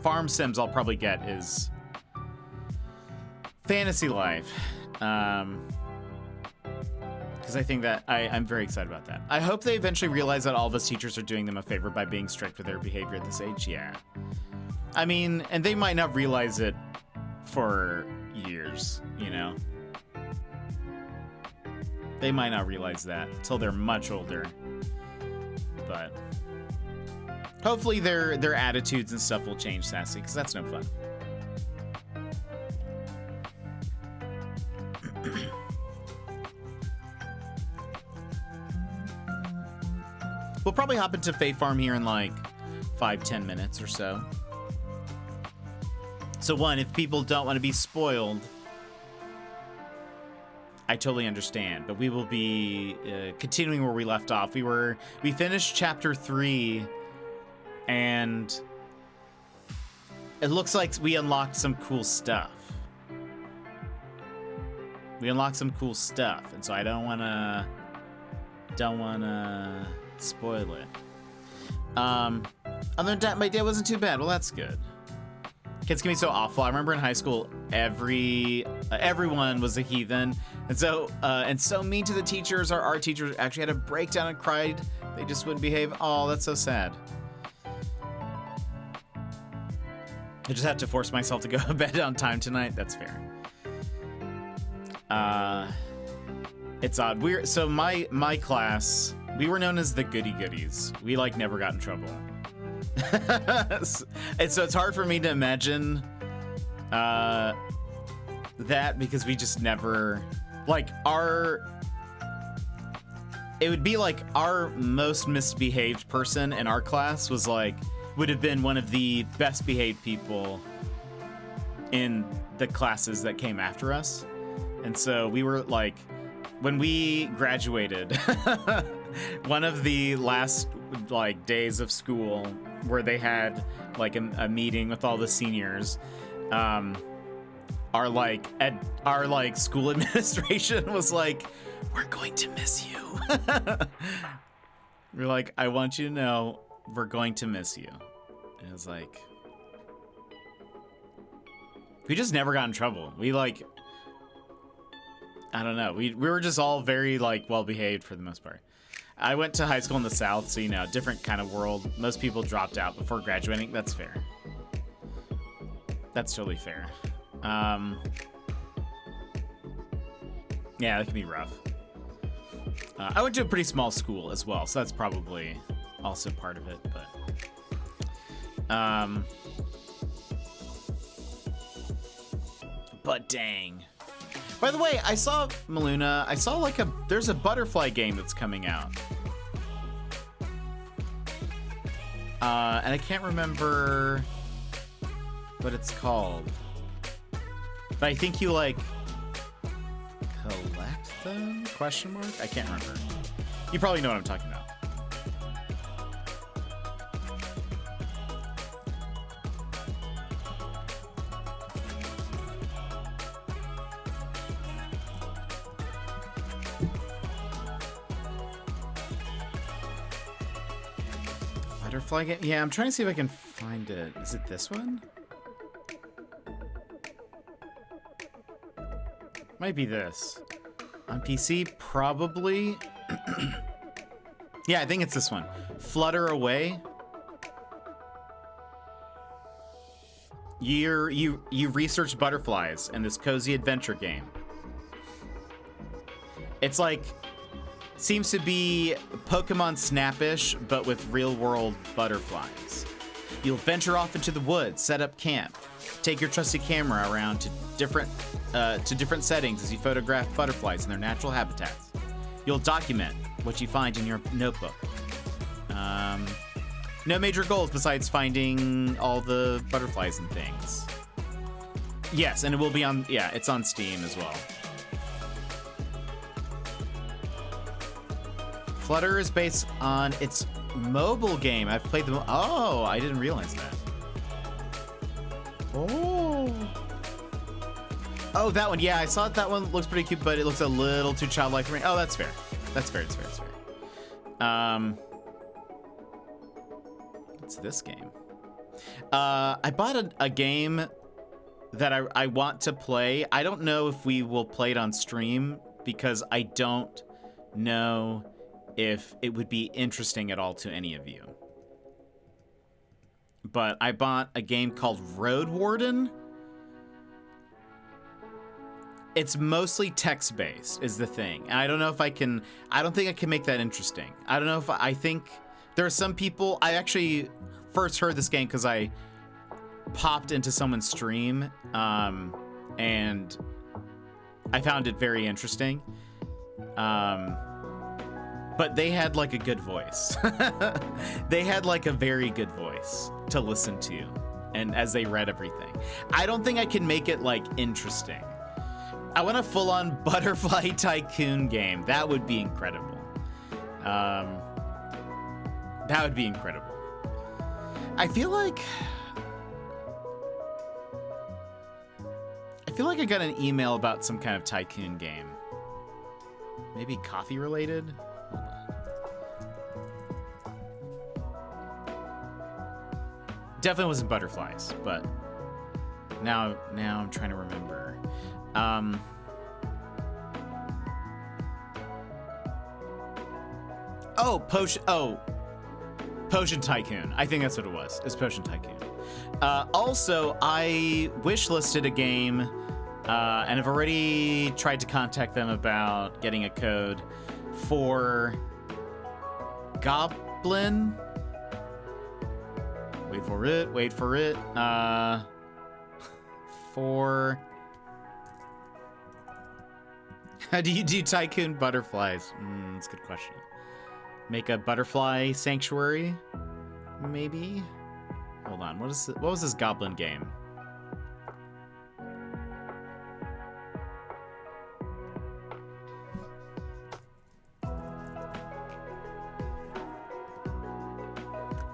farm sims I'll probably get is Fantasy Life, because I think that I'm very excited about that. I hope they eventually realize that all of us teachers are doing them a favor by being strict with their behavior at this age. Yeah, I mean, and they might not realize it for years, you know. They might not realize that until they're much older, but hopefully their attitudes and stuff will change, Sassy, because that's no fun. We'll probably hop into Fae Farm here in like 5-10 minutes or so. So one, if people don't want to be spoiled, I totally understand, but we will be continuing where we left off. We finished chapter 3, and it looks like we unlocked some cool stuff. And so I don't wanna spoil it. Other than that, my day wasn't too bad. Well, that's good. Kids can be so awful. I remember in high school, everyone was a heathen, and so mean to the teachers. Our art teachers actually had a breakdown and cried. They just wouldn't behave. Oh, that's so sad. I just have to force myself to go to bed on time tonight. That's fair. It's odd. My class, we were known as the goody goodies. We like never got in trouble. And so it's hard for me to imagine that, because we just never, like, it would be like our most misbehaved person in our class would have been one of the best behaved people in the classes that came after us. And so we were like, when we graduated, one of the last like days of school where they had like a meeting with all the seniors, our school administration was like, we're going to miss you. We're like, I want you to know we're going to miss you. And it was like, we just never got in trouble. We like, I don't know. We were just all very like well behaved for the most part. I went to high school in the South, so, you know, different kind of world. Most people dropped out before graduating. That's fair. That's totally fair. Yeah, that can be rough. I went to a pretty small school as well, so that's probably also part of it, but dang. By the way, I saw Maluna. I saw like there's a butterfly game that's coming out. And I can't remember what it's called. But I think you like collect them? Question mark? I can't remember. You probably know what I'm talking about. Butterfly game? Yeah, I'm trying to see if I can find it. Is it this one? Might be this. On PC, probably. Yeah, I think it's this one. Flutter Away. You research butterflies in this cozy adventure game. It's like, seems to be Pokemon Snappish, but with real-world butterflies. You'll venture off into the woods, set up camp, take your trusty camera around to different settings as you photograph butterflies in their natural habitats. You'll document what you find in your notebook. No major goals besides finding all the butterflies and things. Yes, and it will be on, yeah, it's on Steam as well. Flutter is based on its mobile game. I've played the, oh, I didn't realize that. Oh, that one, yeah, I saw that one looks pretty cute, but it looks a little too childlike for me. Oh, that's fair. That's fair, it's fair, it's fair. What's this game? I bought a game that I want to play. I don't know if we will play it on stream because I don't know if it would be interesting at all to any of you. But I bought a game called Road Warden. It's mostly text-based is the thing. And I don't know if I can, I don't think I can make that interesting. I don't know if I think there are some people, I actually first heard this game because I popped into someone's stream and I found it very interesting. But they had like a good voice. They had like a very good voice to listen to and as they read everything. I don't think I can make it like interesting. I want a full-on Butterfly Tycoon game. That would be incredible. That would be incredible. I feel like I got an email about some kind of tycoon game. Maybe coffee related? Hold on. Definitely wasn't butterflies, but now I'm trying to remember. Potion Tycoon. I think that's what it was. It's Potion Tycoon. Also, I wishlisted a game, and I've already tried to contact them about getting a code for Goblin. Wait for it. For... How do you do tycoon butterflies? That's a good question. Make a butterfly sanctuary, maybe? Hold on, what was this goblin game?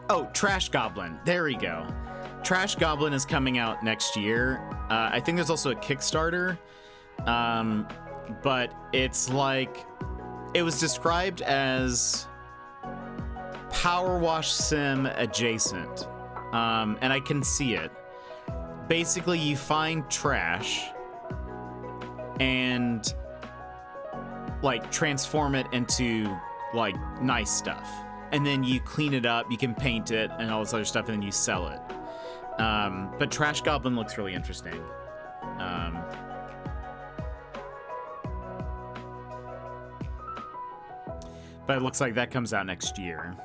Oh, Trash Goblin. There we go. Trash Goblin is coming out next year. I think there's also a Kickstarter. But it's like, it was described as Power Wash Sim adjacent. And I can see it. Basically, you find trash and like transform it into like nice stuff. And then you clean it up, you can paint it and all this other stuff, and then you sell it. But Trash Goblin looks really interesting. But it looks like that comes out next year.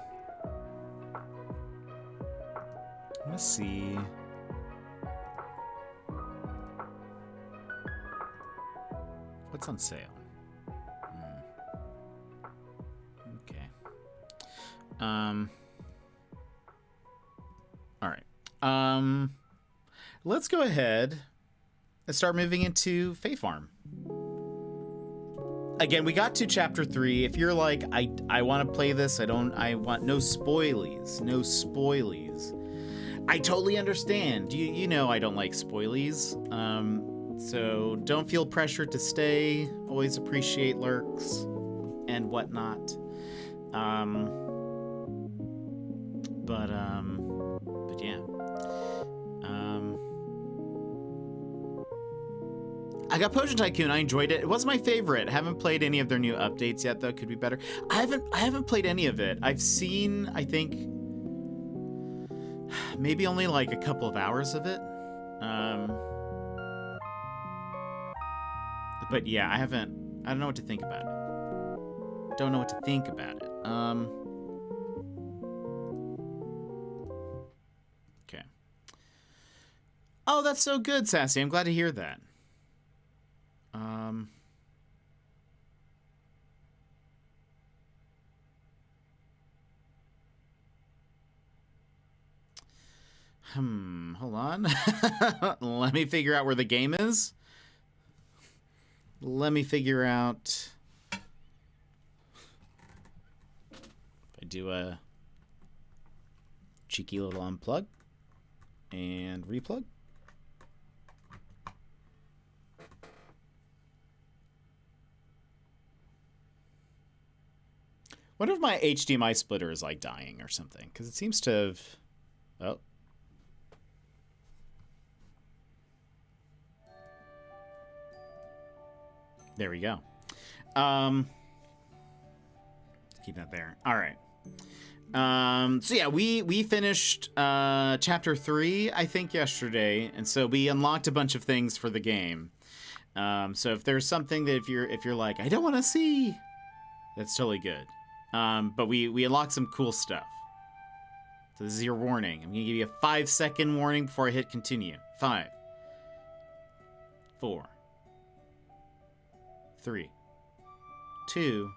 Let's see. What's on sale? Okay. All right. Let's go ahead and start moving into Fae Farm. Again, we got to chapter 3. If you're like, I want to play this, I want no spoilies, no spoilies. I totally understand. You know I don't like spoilies. So don't feel pressured to stay. Always appreciate lurks and whatnot. But yeah. I got Potion Tycoon. I enjoyed it. It was my favorite. Haven't played any of their new updates yet, though. Could be better. I haven't played any of it. I've seen, I think, maybe only like a couple of hours of it. But yeah, I don't know what to think about it. Don't know what to think about it. Okay. Oh, that's so good, Sassy. I'm glad to hear that. Hold on. Let me figure out where the game is. Let me figure out. I do a cheeky little unplug and replug. Wonder if my HDMI splitter is like dying or something, because it seems to have. Oh. There we go. Keep that there. All right. So yeah, we finished chapter 3, I think, yesterday, and so we unlocked a bunch of things for the game. So if there's something that if you're like, I don't want to see, that's totally good. But we unlocked some cool stuff. So this is your warning. I'm gonna give you a 5-second warning before I hit continue. 5, 4, 3, 2,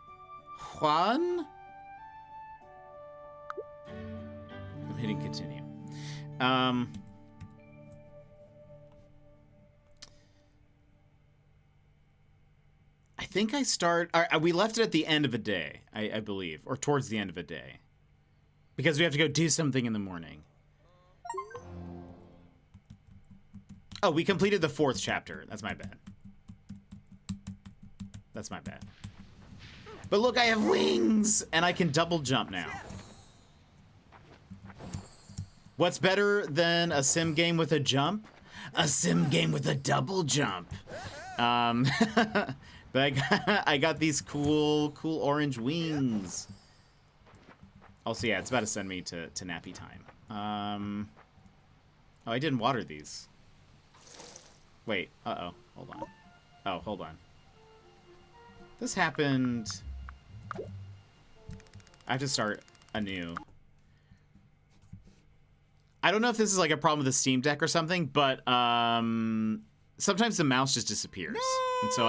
1. I'm hitting continue. I think I start. We left it at the end of a day, I believe, or towards the end of a day, because we have to go do something in the morning. Oh, we completed the 4th chapter. That's my bad. That's my bad. But look, I have wings, and I can double jump now. What's better than a sim game with a jump? A sim game with a double jump. But I got these cool orange wings. Also, yeah, it's about to send me to nappy time. Oh, I didn't water these. Wait, uh-oh, hold on. Oh, hold on. This happened. I have to start anew. I don't know if this is like a problem with the Steam Deck or something, but sometimes the mouse just disappears. No! And so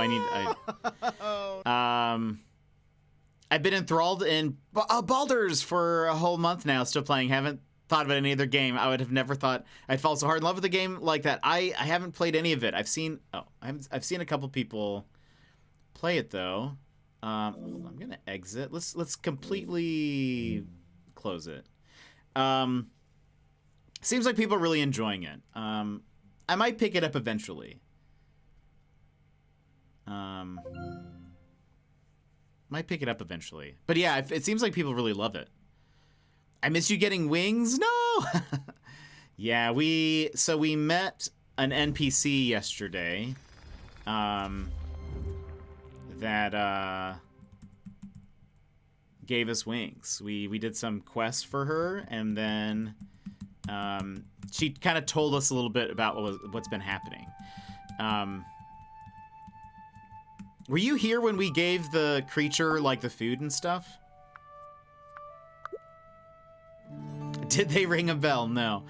I've been enthralled in Baldur's for a whole month now, still playing. Haven't thought about any other game. I would have never thought I'd fall so hard in love with a game like that. I haven't played any of it. I've seen a couple people play it though. Hold on, I'm gonna exit. Let's completely close it. Seems like people are really enjoying it. I might pick it up eventually. Might pick it up eventually. But yeah, it seems like people really love it. I miss you getting wings? No! Yeah, we met an NPC yesterday. That gave us wings. We did some quests for her, and then she kind of told us a little bit about what's been happening. Were you here when we gave the creature like the food and stuff? Did they ring a bell? No.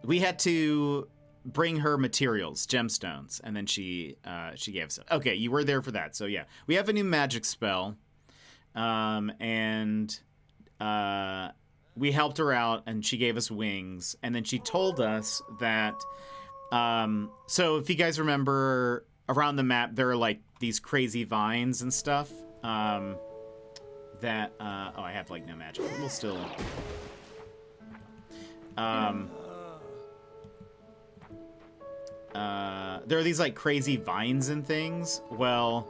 We had to bring her materials, gemstones, and then she gave us it. Okay, you were there for that. So yeah, we have a new magic spell, and we helped her out, and she gave us wings, and then she told us that. So if you guys remember, around the map there are like these crazy vines and stuff. I have like no magic. We'll still. There are these like crazy vines and things. Well,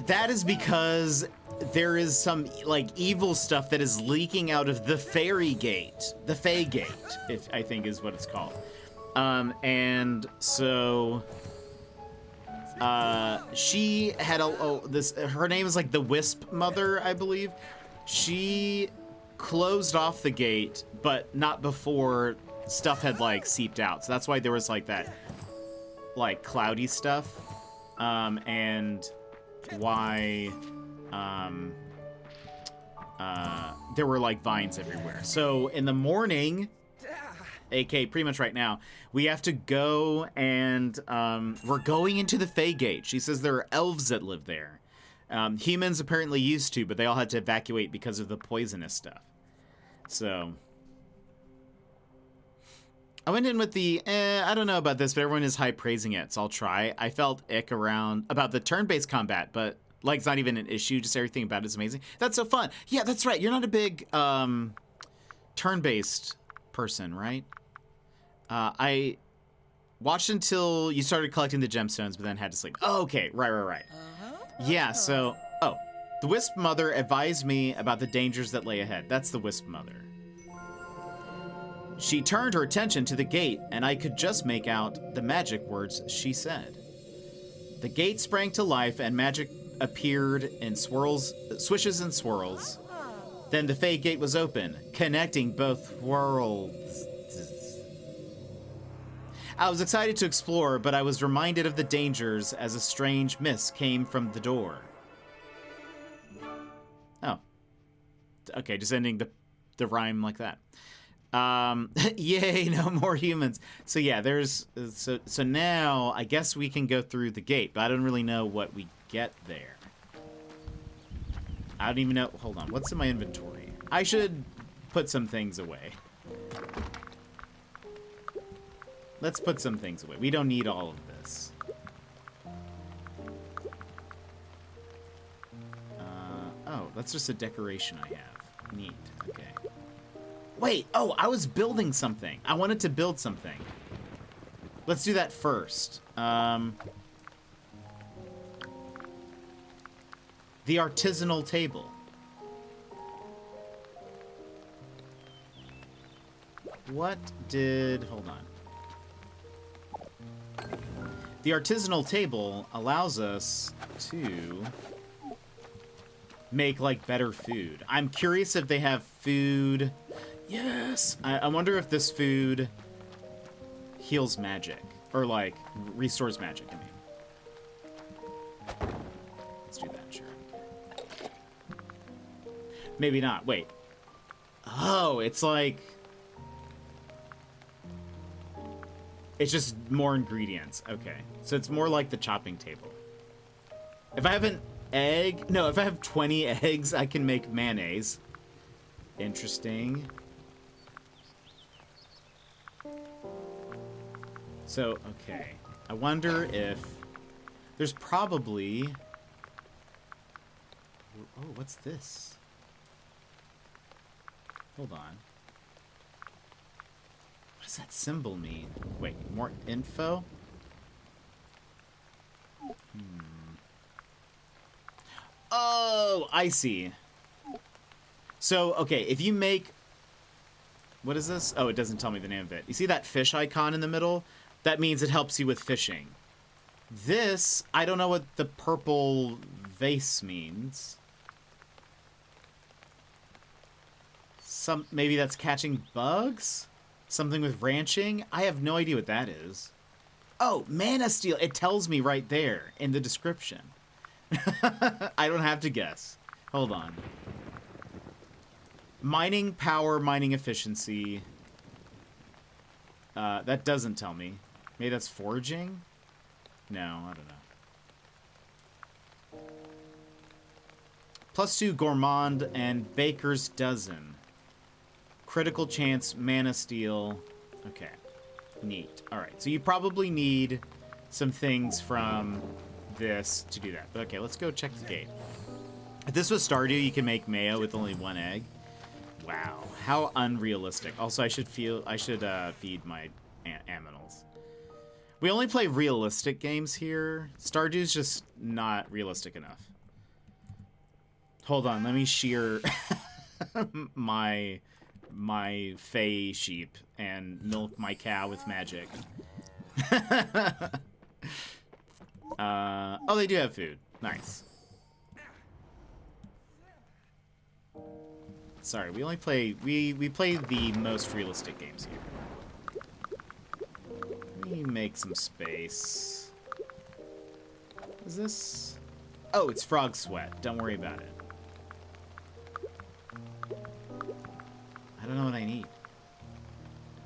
that is because there is some like evil stuff that is leaking out of the fairy gate, the Fae gate, I think is what it's called. And so she had her name is like the Wisp Mother, I believe. She closed off the gate, but not before stuff had like seeped out. So that's why there was like that like cloudy stuff, and why there were like vines everywhere. So in the morning, aka pretty much right now, we have to go and we're going into the Fae Gate. She says there are elves that live there. Humans apparently used to, but they all had to evacuate because of the poisonous stuff. So I went in with the, I don't know about this, but everyone is high praising it, so I'll try. I felt ick about the turn-based combat, but like it's not even an issue, just everything about it is amazing. That's so fun. Yeah, that's right. You're not a big turn-based person, right? I watched until you started collecting the gemstones, but then had to sleep. Oh, okay. Right. Yeah, so... Oh, the Wisp Mother advised me about the dangers that lay ahead. That's the Wisp Mother. She turned her attention to the gate, and I could just make out the magic words she said. The gate sprang to life, and magic appeared in swishes and swirls. Then the Fae Gate was open, connecting both worlds. I was excited to explore, but I was reminded of the dangers as a strange mist came from the door. Oh. Okay, just ending the rhyme like that. Yay, no more humans. So yeah, so now I guess we can go through the gate, but I don't really know what we get there. I don't even know. Hold on, what's in my inventory? I should put some things away. Let's put some things away. We don't need all of this. Oh, that's just a decoration I have. Neat. Okay. Wait, oh, I was building something. I wanted to build something. Let's do that first. The artisanal table. What did... Hold on. The artisanal table allows us to make, like, better food. I'm curious if they have food... Yes! I wonder if this food heals magic. Or, like, restores magic, I mean. Let's do that, sure. Maybe not. Wait. Oh, it's like... It's just more ingredients. Okay. So it's more like the chopping table. If I have an egg... No, if I have 20 eggs, I can make mayonnaise. Interesting. So, okay. I wonder if... There's probably... Oh, what's this? Hold on. What does that symbol mean? Wait, more info? Oh, I see. So, okay, if you make... What is this? Oh, it doesn't tell me the name of it. You see that fish icon in the middle? That means it helps you with fishing. This, I don't know what the purple vase means. Maybe that's catching bugs? Something with ranching? I have no idea what that is. Oh, mana steel. It tells me right there in the description. I don't have to guess. Hold on. Mining power, mining efficiency. That doesn't tell me. Maybe that's foraging? No, I don't know. +2 gourmand and baker's dozen. Critical chance, mana steel. Okay. Neat. Alright, so you probably need some things from this to do that. But okay, let's go check the gate. If this was Stardew, you can make mayo with only 1 egg. Wow, how unrealistic. Also, I should feed my aminals. We only play realistic games here. Stardew's just not realistic enough. Hold on, let me shear my Fae sheep and milk my cow with magic. Oh, they do have food. Nice. Sorry, we only play we play the most realistic games here. Let me make some space. What is this? Oh, it's frog sweat. Don't worry about it. I don't know what I need.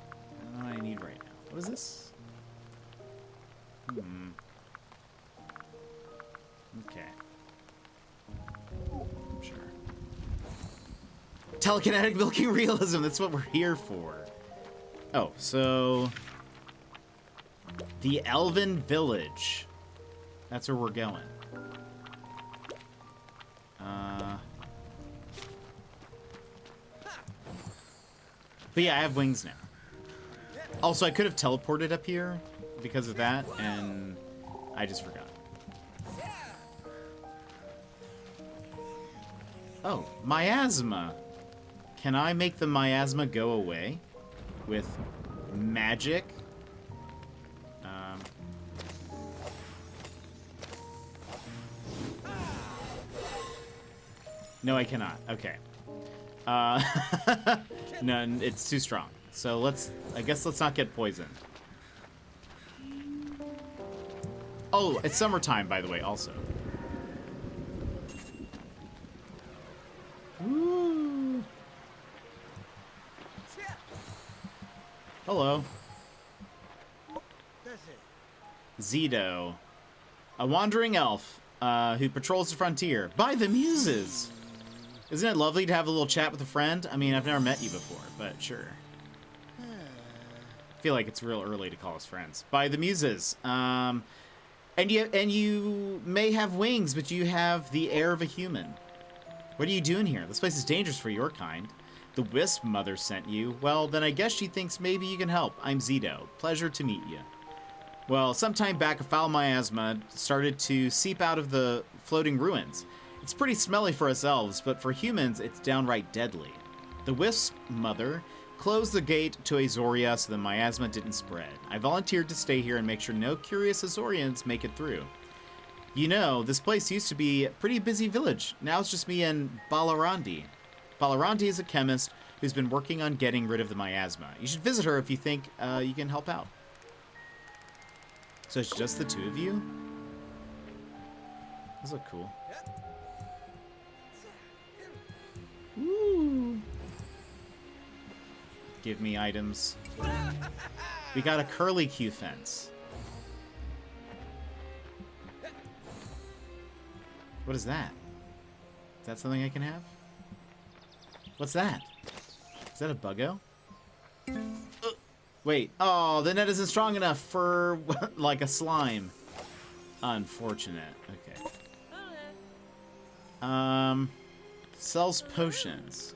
I don't know what I need right now. What is this? Okay. I'm sure. Telekinetic milking realism. That's what we're here for. Oh, so the Elven Village. That's where we're going. But yeah, I have wings now. Also, I could have teleported up here because of that, and I just forgot. Oh, miasma. Can I make the miasma go away with magic? No, I cannot. Okay. No, it's too strong. So I guess let's not get poisoned. Oh, it's summertime, by the way, also. Woo. Hello. Zito. A wandering elf who patrols the frontier. By the Muses! Isn't it lovely to have a little chat with a friend? I mean, I've never met you before, but sure. I feel like it's real early to call us friends. By the Muses. And you may have wings, but you have the air of a human. What are you doing here? This place is dangerous for your kind. The Wisp Mother sent you. Well, then I guess she thinks maybe you can help. I'm Zito. Pleasure to meet you. Well, sometime back, a foul miasma started to seep out of the floating ruins. It's pretty smelly for us elves, but for humans, it's downright deadly. The Wisp Mother closed the gate to Azoria so the miasma didn't spread. I volunteered to stay here and make sure no curious Azorians make it through. You know, this place used to be a pretty busy village. Now it's just me and Balarandi. Balarandi is a chemist who's been working on getting rid of the miasma. You should visit her if you think you can help out. So it's just the two of you? Those look cool. Woo! Give me items. We got a curly-Q fence. What is that? Is that something I can have? What's that? Is that a buggo? Wait. Oh, the net isn't strong enough for, like, a slime. Unfortunate. Okay. Sells potions.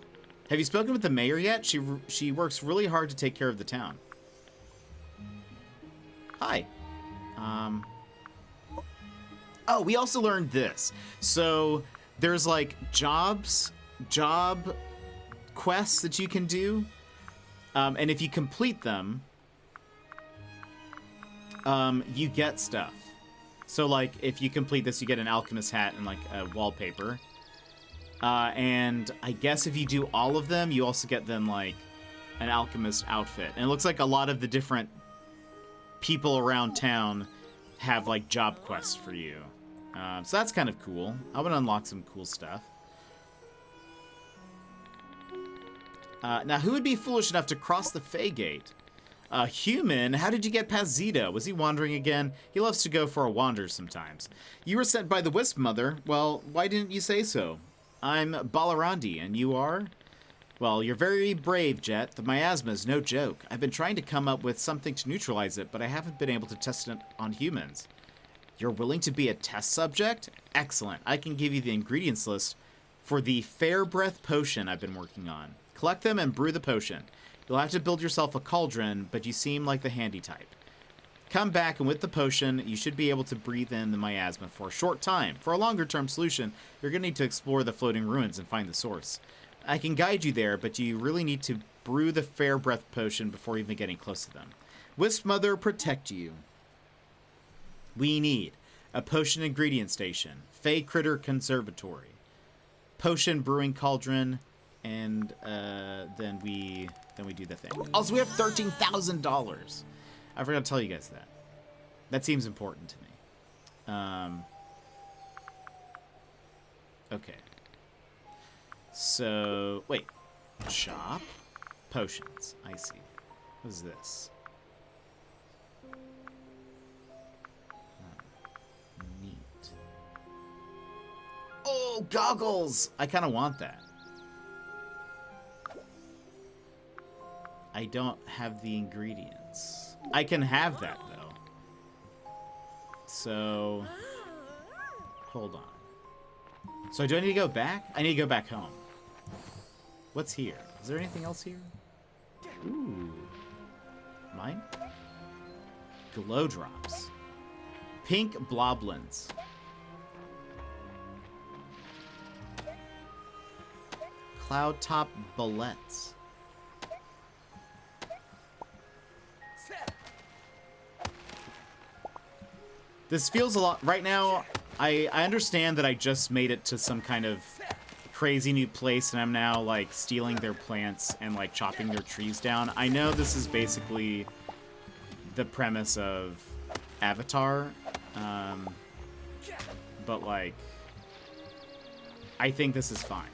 Have you spoken with the mayor yet? She works really hard to take care of the town. Hi. Oh, we also learned this. So there's like job quests that you can do. And if you complete them, you get stuff. So like if you complete this, you get an alchemist hat and like a wallpaper. And I guess if you do all of them, you also get them like an alchemist outfit. And it looks like a lot of the different people around town have like job quests for you. So that's kind of cool. I want to unlock some cool stuff. Now, who would be foolish enough to cross the Fae Gate? A human? How did you get past Zito? Was he wandering again? He loves to go for a wander sometimes. You were sent by the Wisp Mother. Well, why didn't you say so? I'm Balarandi, and you are? Well, you're very brave, Jet. The miasma is no joke. I've been trying to come up with something to neutralize it, but I haven't been able to test it on humans. You're willing to be a test subject? Excellent. I can give you the ingredients list for the Fair Breath potion I've been working on. Collect them and brew the potion. You'll have to build yourself a cauldron, but you seem like the handy type. Come back, and with the potion, you should be able to breathe in the miasma for a short time. For a longer-term solution, you're going to need to explore the floating ruins and find the source. I can guide you there, but you really need to brew the Fair Breath potion before even getting close to them. Wisp Mother, protect you. We need a potion ingredient station, Fae Critter Conservatory, potion brewing cauldron, and then we do the thing. Also, we have $13,000. I forgot to tell you guys that. That seems important to me. Okay. So, wait. Shop? Potions. I see. What is this? Neat. Oh, goggles! I kind of want that. I don't have the ingredients. I can have that, though. So, hold on. So do I need to go back? I need to go back home. What's here? Is there anything else here? Ooh. Mine? Glow drops. Pink bloblins. Cloud top bullets. This feels a lot... Right now, I understand that I just made it to some kind of crazy new place, and I'm now, like, stealing their plants and, like, chopping their trees down. I know this is basically the premise of Avatar, but, like, I think this is fine.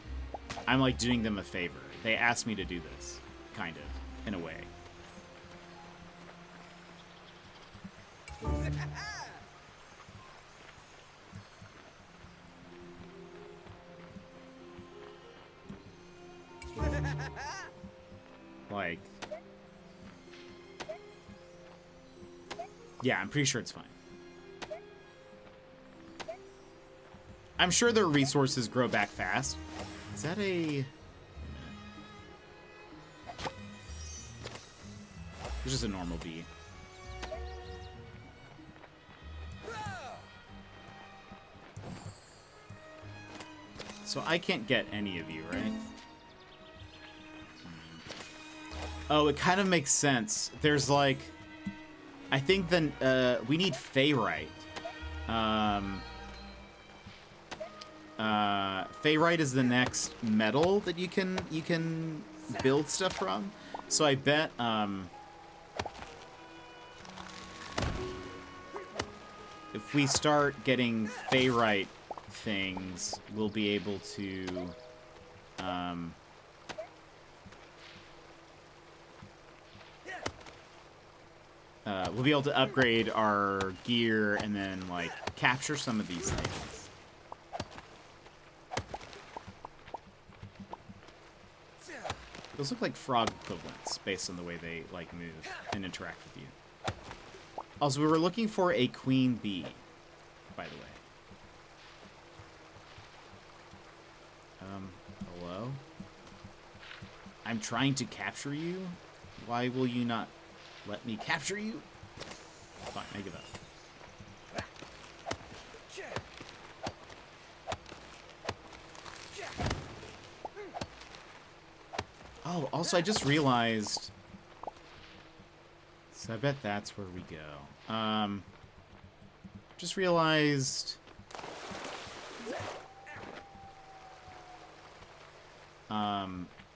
I'm, like, doing them a favor. They asked me to do this, kind of, in a way. Like, yeah, I'm pretty sure it's fine. I'm sure their resources grow back fast. Is that a... It's just a normal bee. So I can't get any of you, right? Oh, it kind of makes sense. There's like... I think then we need Faerite. Faerite is the next metal that you can build stuff from. So I bet if we start getting Faerite things, we'll be able to we'll be able to upgrade our gear and then like capture some of these things. Those look like frog equivalents based on the way they like move and interact with you. Also, we were looking for a queen bee, by the way. Hello? I'm trying to capture you? Why will you not let me capture you? Fine, I give up. Oh, also, I just realized... So I bet that's where we go. Just realized...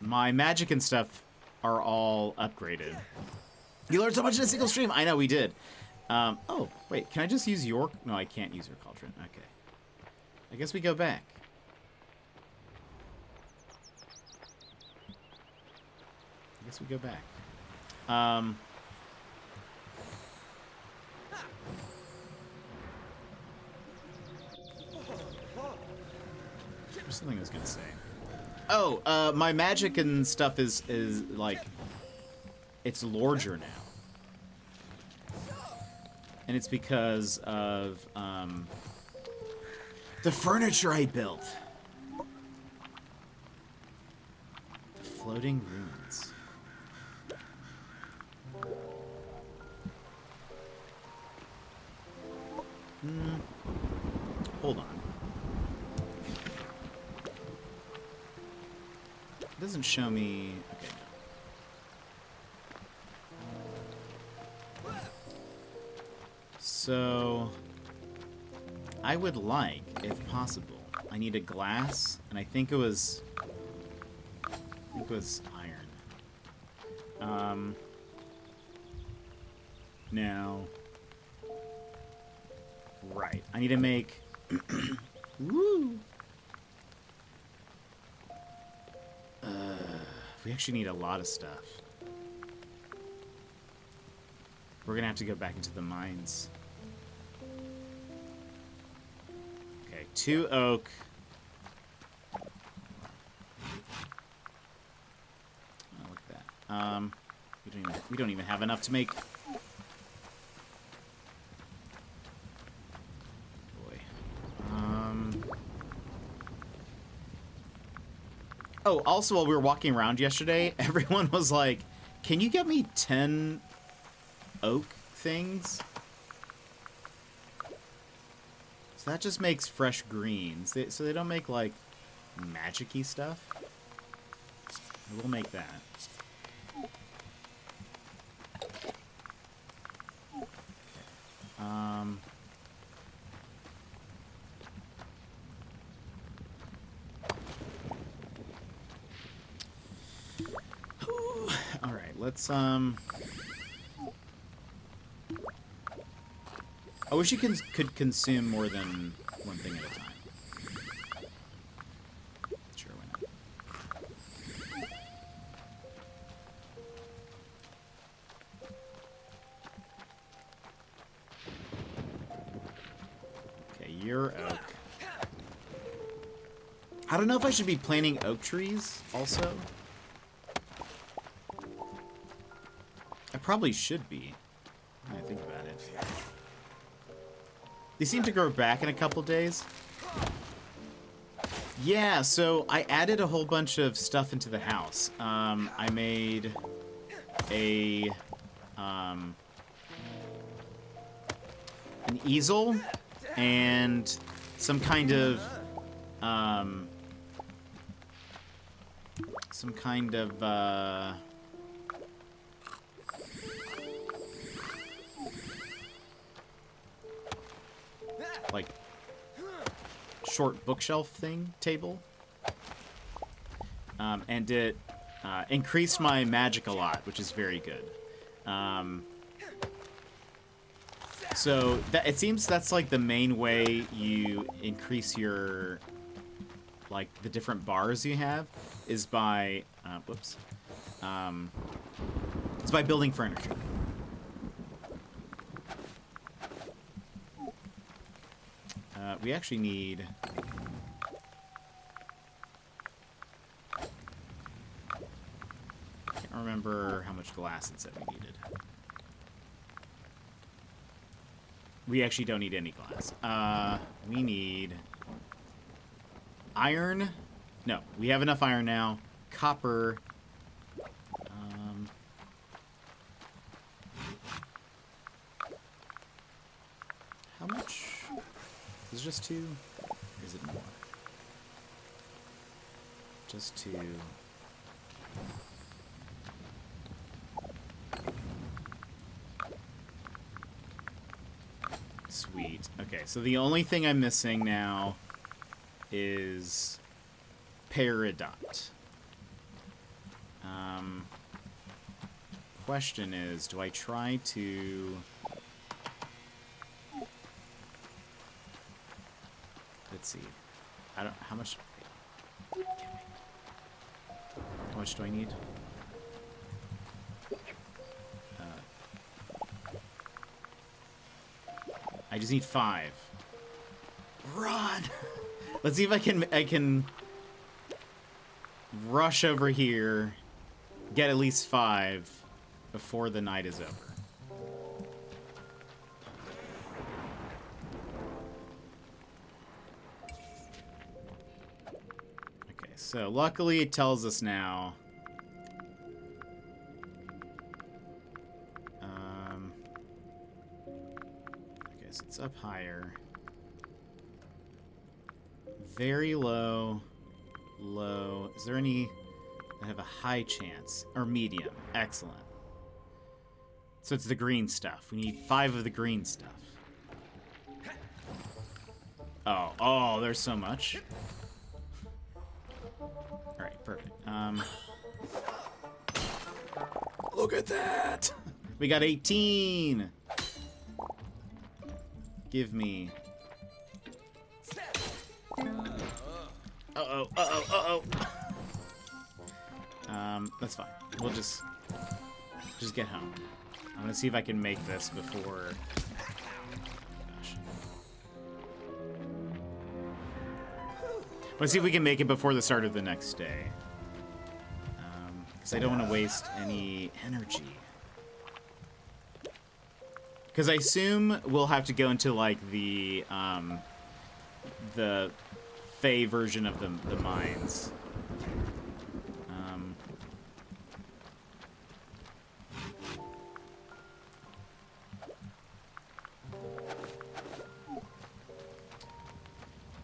my magic and stuff are all upgraded. You learned so much in a single stream! I know, we did. Oh, wait, can I just use your... No, I can't use your cauldron. Okay. I guess we go back. I guess we go back. There's something I was gonna say. Oh, my magic and stuff is like, it's larger now. And it's because of, the furniture I built. The floating ruins. Hold on. It doesn't show me... Okay, no. So... I would like, if possible, I need a glass, and I think it was... think it was iron. Now, right. I need to make. Woo. We actually need a lot of stuff. We're gonna have to go back into the mines. Okay, 2 oak. Oh, look at that. We don't even have enough to make. Boy. Oh, also while we were walking around yesterday, everyone was like, "Can you get me 10 oak things?" So that just makes fresh greens. So they don't make like magic-y stuff. We'll make that. All right, let's I wish you could consume more than one thing at a time. Sure, why not? Okay, you're oak. I don't know if I should be planting oak trees also. I probably should be. When I think about it. They seem to grow back in a couple days. Yeah, so I added a whole bunch of stuff into the house. I made a an easel and some kind of like short bookshelf thing table, and it increased my magic a lot, which is very good. So that it seems that's like the main way you increase your like the different bars you have is by it's by building furniture. We actually need. I can't remember how much glass it said we needed. We actually don't need any glass. We need iron. No, we have enough iron now. Copper. How much? Is it just 2? Or is it more? Just 2. Sweet. Okay, so the only thing I'm missing now is peridot. Question is, do I try to... Let's see. I don't... How much... How much do I need? I just need 5. Run! Let's see if I can rush over here, get at least 5 before the night is over. Okay, so luckily it tells us now. Okay, so it's up higher. Very low. Low. Is there any that have a high chance? Or medium. Excellent. So it's the green stuff. We need 5 of the green stuff. Oh, there's so much. Alright, perfect. Look at that. We got 18. Give me. Uh-oh, uh-oh, uh-oh. That's fine. We'll just get home. I'm gonna see if I can make this before... Gosh. Let's see if we can make it before the start of the next day. Because I don't want to waste any energy. Because I assume we'll have to go into, like, the Fae version of the mines.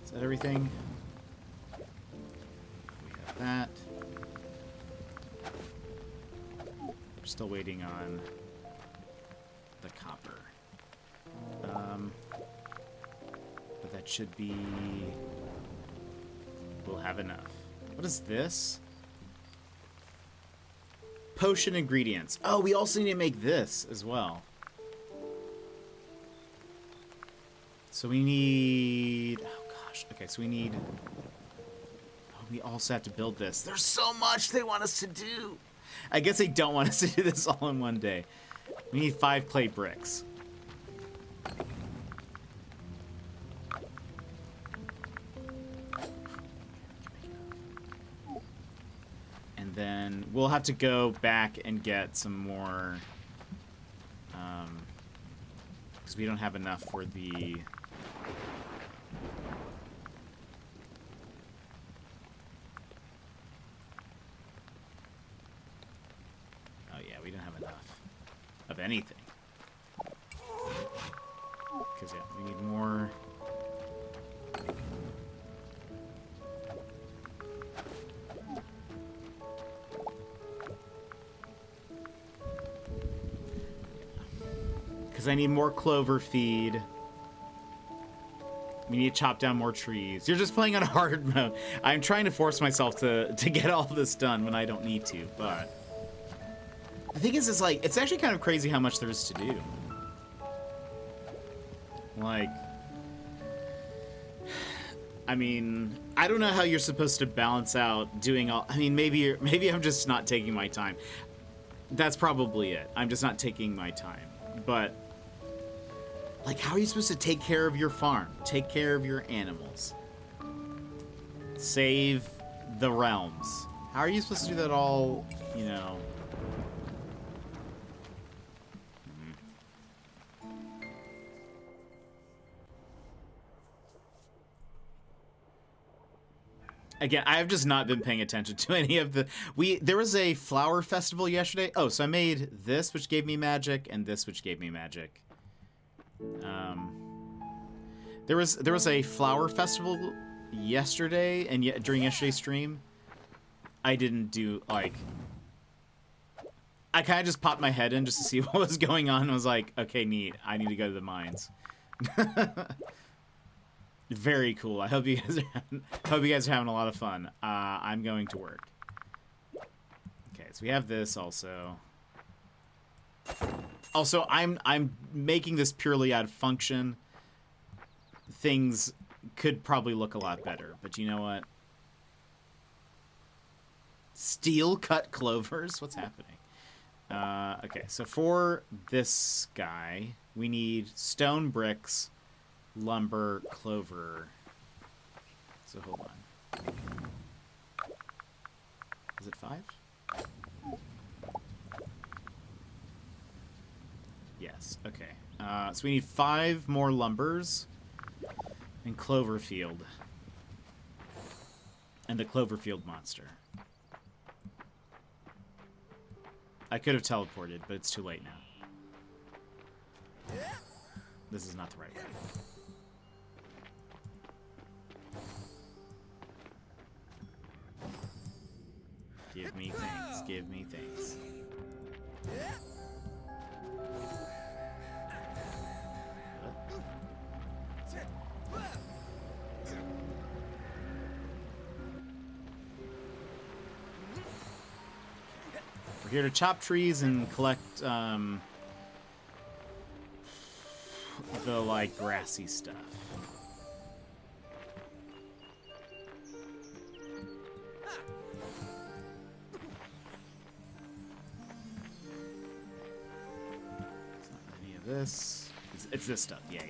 Is that everything? We have that. We're still waiting on the copper. But that should be... We'll have enough. What is this? Potion ingredients. Oh, we also need to make this as well. So we need... Oh, gosh. Okay, so we need... Oh, we also have to build this. There's so much they want us to do. I guess they don't want us to do this all in one day. We need 5 clay bricks. And then we'll have to go back and get some more, because we don't have enough for the... Oh yeah, we don't have enough of anything. Because yeah, we need more... Because I need more clover feed. We need to chop down more trees. You're just playing on hard mode. I'm trying to force myself to get all this done when I don't need to, but... The thing is, it's actually kind of crazy how much there is to do. Like... I mean, I don't know how you're supposed to balance out doing all... I mean, maybe I'm just not taking my time. That's probably it. I'm just not taking my time. But... Like, how are you supposed to take care of your farm? Take care of your animals? Save the realms? How are you supposed to do that all, you know? Again, I've just not been paying attention to any of the... There was a flower festival yesterday. Oh, so I made this, which gave me magic, and this, which gave me magic. There was a flower festival yesterday, and yet during yesterday's stream, I didn't do, like... I kind of just popped my head in just to see what was going on, and was like, okay, neat, I need to go to the mines. Very cool. I hope you guys are having a lot of fun. I'm going to work. Okay, so we have this also. Also, I'm making this purely out of function. Things could probably look a lot better, but you know what? Steel cut clovers? What's happening? Okay, so for this guy, we need stone bricks, lumber, clover. So hold on. Is it 5? Yes, okay. So we need 5 more lumbers and Cloverfield. And the Cloverfield monster. I could have teleported, but it's too late now. This is not the right way. Give me things, give me things. We're here to chop trees and collect the like grassy stuff. This. It's this stuff. Yeah.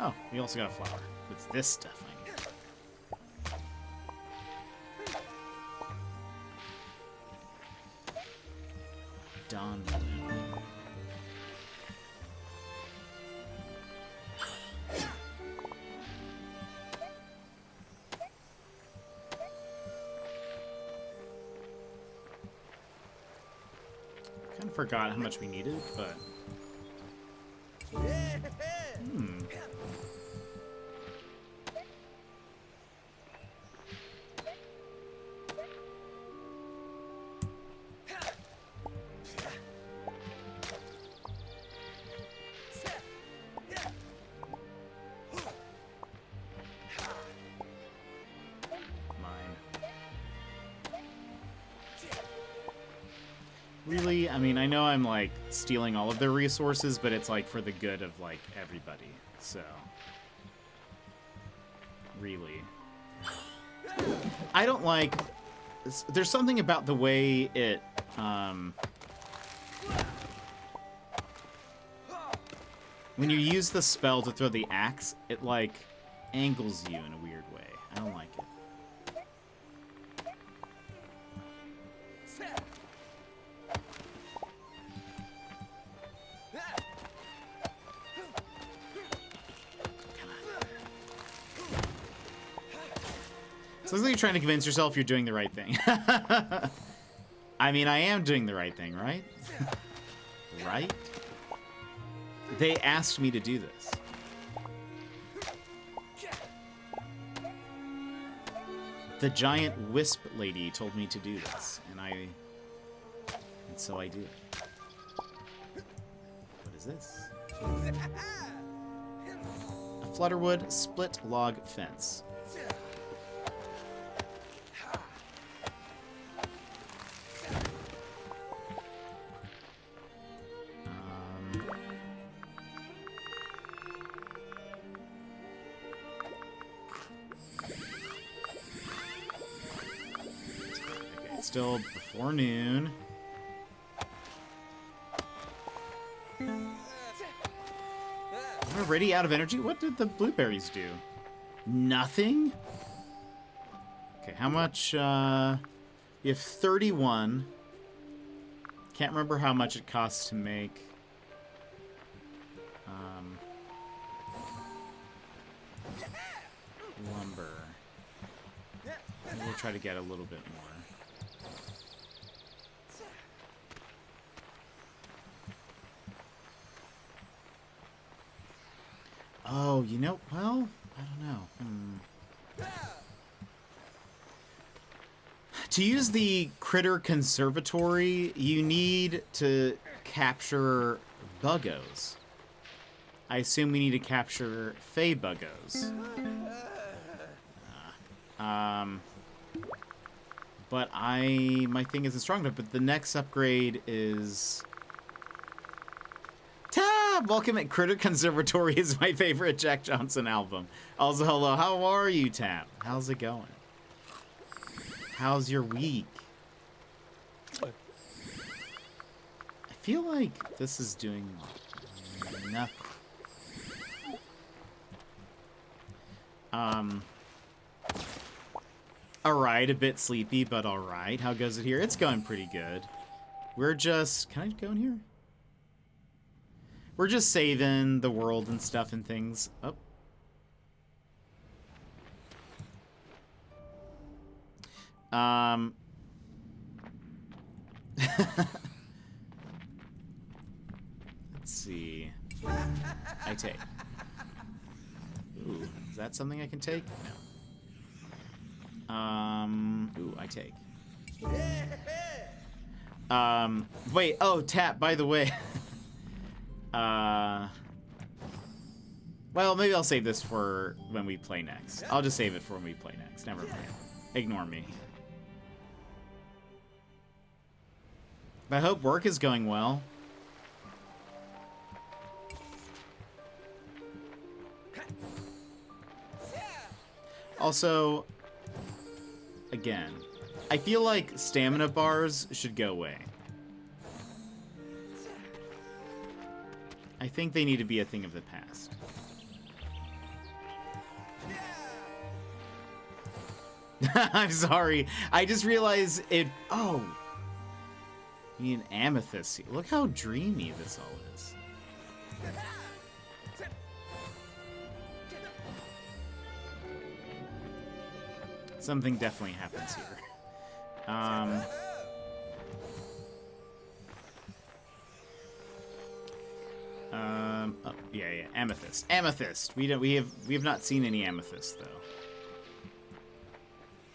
Oh, we also got a flower. It's this stuff I need. Dawn bloom. Kind of forgot how much we needed, but really, I mean, I know I'm like stealing all of their resources, but it's like for the good of like everybody. So, really, I don't like. There's something about the way it. When you use the spell to throw the axe, it like angles you in a weird way. I don't like it. So it's like you're trying to convince yourself you're doing the right thing. I mean, I am doing the right thing, right? Right? They asked me to do this. The giant wisp lady told me to do this, and so I do it. What is this? A Flutterwood split log fence. Still before noon. I'm already out of energy? What did the blueberries do? Nothing? Okay, how much? You have 31. Can't remember how much it costs to make. Lumber. We'll try to get a little bit more. Oh, you know, well, I don't know. To use the Critter Conservatory, you need to capture buggos. I assume we need to capture Fae buggos. But my thing isn't strong enough, but the next upgrade is... Welcome at Critter Conservatory is my favorite Jack Johnson album. Also, hello, how are you, Tap? How's it going? How's your week? I feel like this is doing nothing. Alright, a bit sleepy, but alright. How goes it here? It's going pretty good. We're just... Can I go in here? We're just saving the world and stuff and things. Oh. Let's see. I take. Ooh, is that something I can take? No. Ooh, I take. Wait, oh, Tap, by the way. Well, maybe I'll save this for when we play next. I'll just save it for when we play next. Never mind. Ignore me. I hope work is going well. Also, again, I feel like stamina bars should go away. I think they need to be a thing of the past. I'm sorry. I just realized it... Oh. You need an amethyst. Look how dreamy this all is. Something definitely happens here. Oh, yeah, amethyst. Amethyst. We have not seen any amethyst though.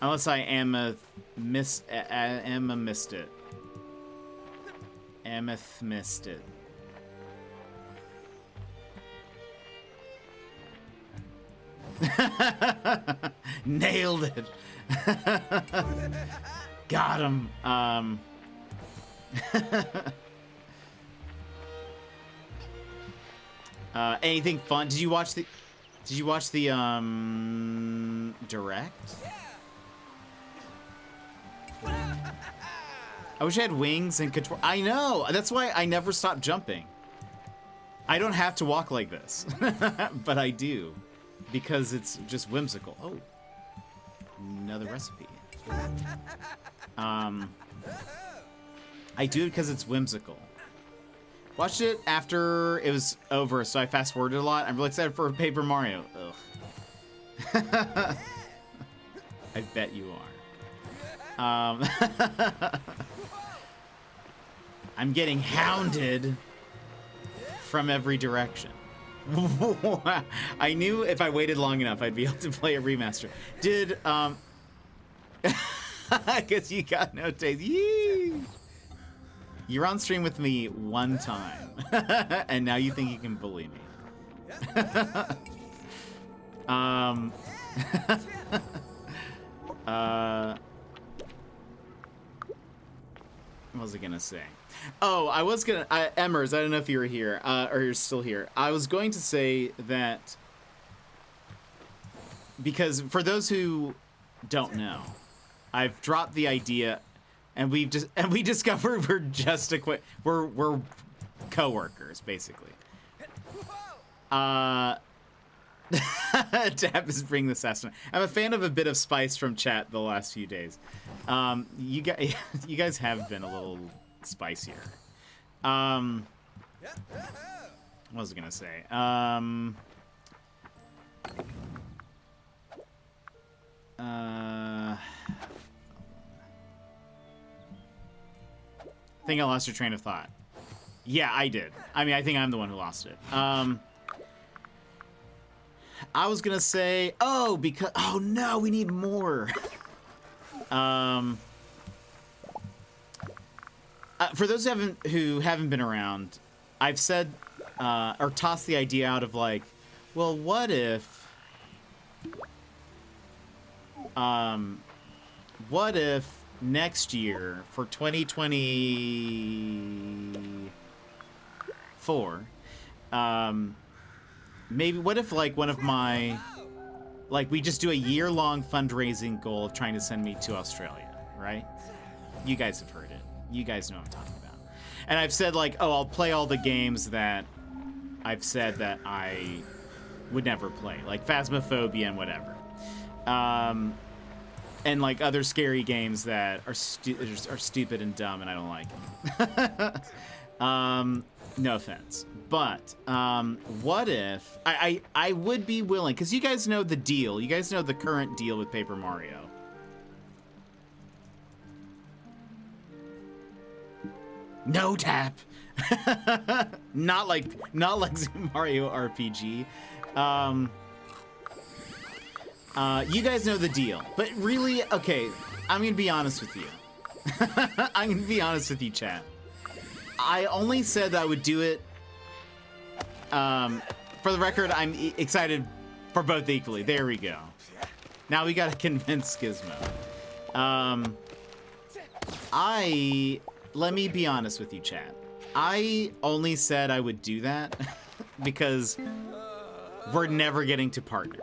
Unless I missed it. Missed it. Nailed it. Got him. Anything fun? Did you watch the direct? I wish I had wings and control. I know. That's why I never stop jumping. I don't have to walk like this, but I do because it's just whimsical. Oh, another recipe. I do it because it's whimsical. Watched it after it was over, so I fast forwarded a lot. I'm really excited for Paper Mario. Ugh. I bet you are. I'm getting hounded from every direction. I knew if I waited long enough, I'd be able to play a remaster. Did, I guess you got no taste. Yee! You're on stream with me one time, and now you think you can bully me. What was I gonna say? Oh, I was gonna, Emmers, I don't know if you were here, or you're still here. I was going to say that, because for those who don't know, I've dropped the idea, and we discovered we're just we're co-workers, basically. Tap is bringing the sass. I'm a fan of a bit of spice from chat the last few days. You guys have been a little spicier. What was I gonna say? I think I lost your train of thought. Yeah, I did. I mean, I think I'm the one who lost it. I was gonna say, oh no, we need more. For those who haven't been around, I've said or tossed the idea out of like, well, what if next year for 2024, maybe what if like one of my, like we just do a year-long fundraising goal of trying to send me to Australia, right? You guys have heard it. You guys know what I'm talking about. And I've said like, oh, I'll play all the games that I've said that I would never play, like Phasmophobia and whatever. And like other scary games that are stupid and dumb and I don't like them. No offense. But what if I would be willing, because you guys know the deal. You guys know the current deal with Paper Mario. No tap. not like Mario RPG. You guys know the deal. But really, okay, I'm gonna be honest with you. I'm gonna be honest with you, chat. I only said that I would do it. For the record, I'm excited for both equally. There we go. Now we gotta convince Gizmo. let me be honest with you, chat. I only said I would do that because we're never getting to partner.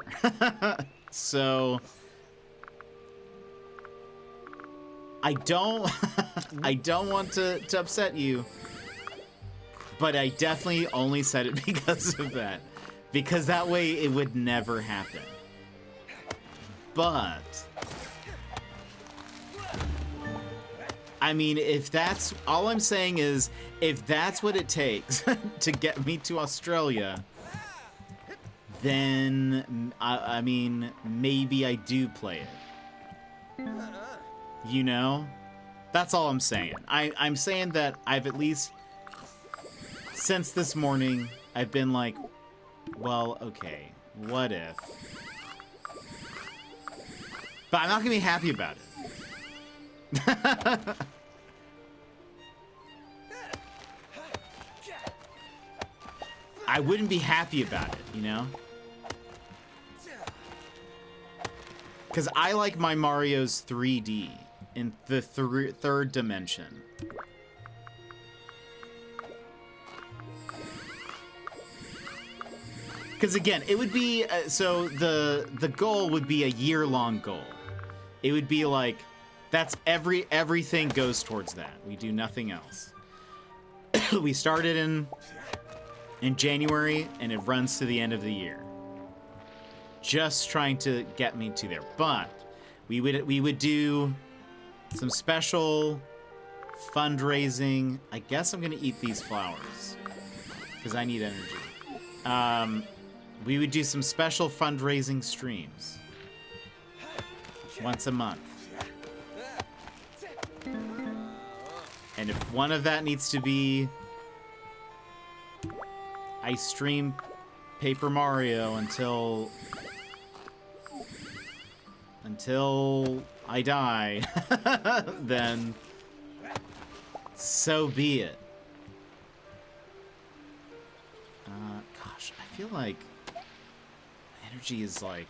So I don't I don't want to upset you, but I definitely only said it because of that. Because that way it would never happen. But I mean, if that's all I'm saying is, if that's what it takes to get me to Australia, then I mean, maybe I do play it. You know? That's all I'm saying. I'm saying that I've at least, since this morning, I've been like, well, okay, what if? But I'm not gonna be happy about it. I wouldn't be happy about it, you know? Because I like my Mario's 3D in the third dimension. Because again, it would be, so the goal would be a year-long goal. It would be like, that's everything goes towards that. We do nothing else. We started in January, and it runs to the end of the year. Just trying to get me to there. But we would do some special fundraising. I guess I'm gonna eat these flowers because I need energy. We would do some special fundraising streams once a month. And if one of that needs to be I stream Paper Mario until I die, then so be it. Gosh, I feel like energy is like,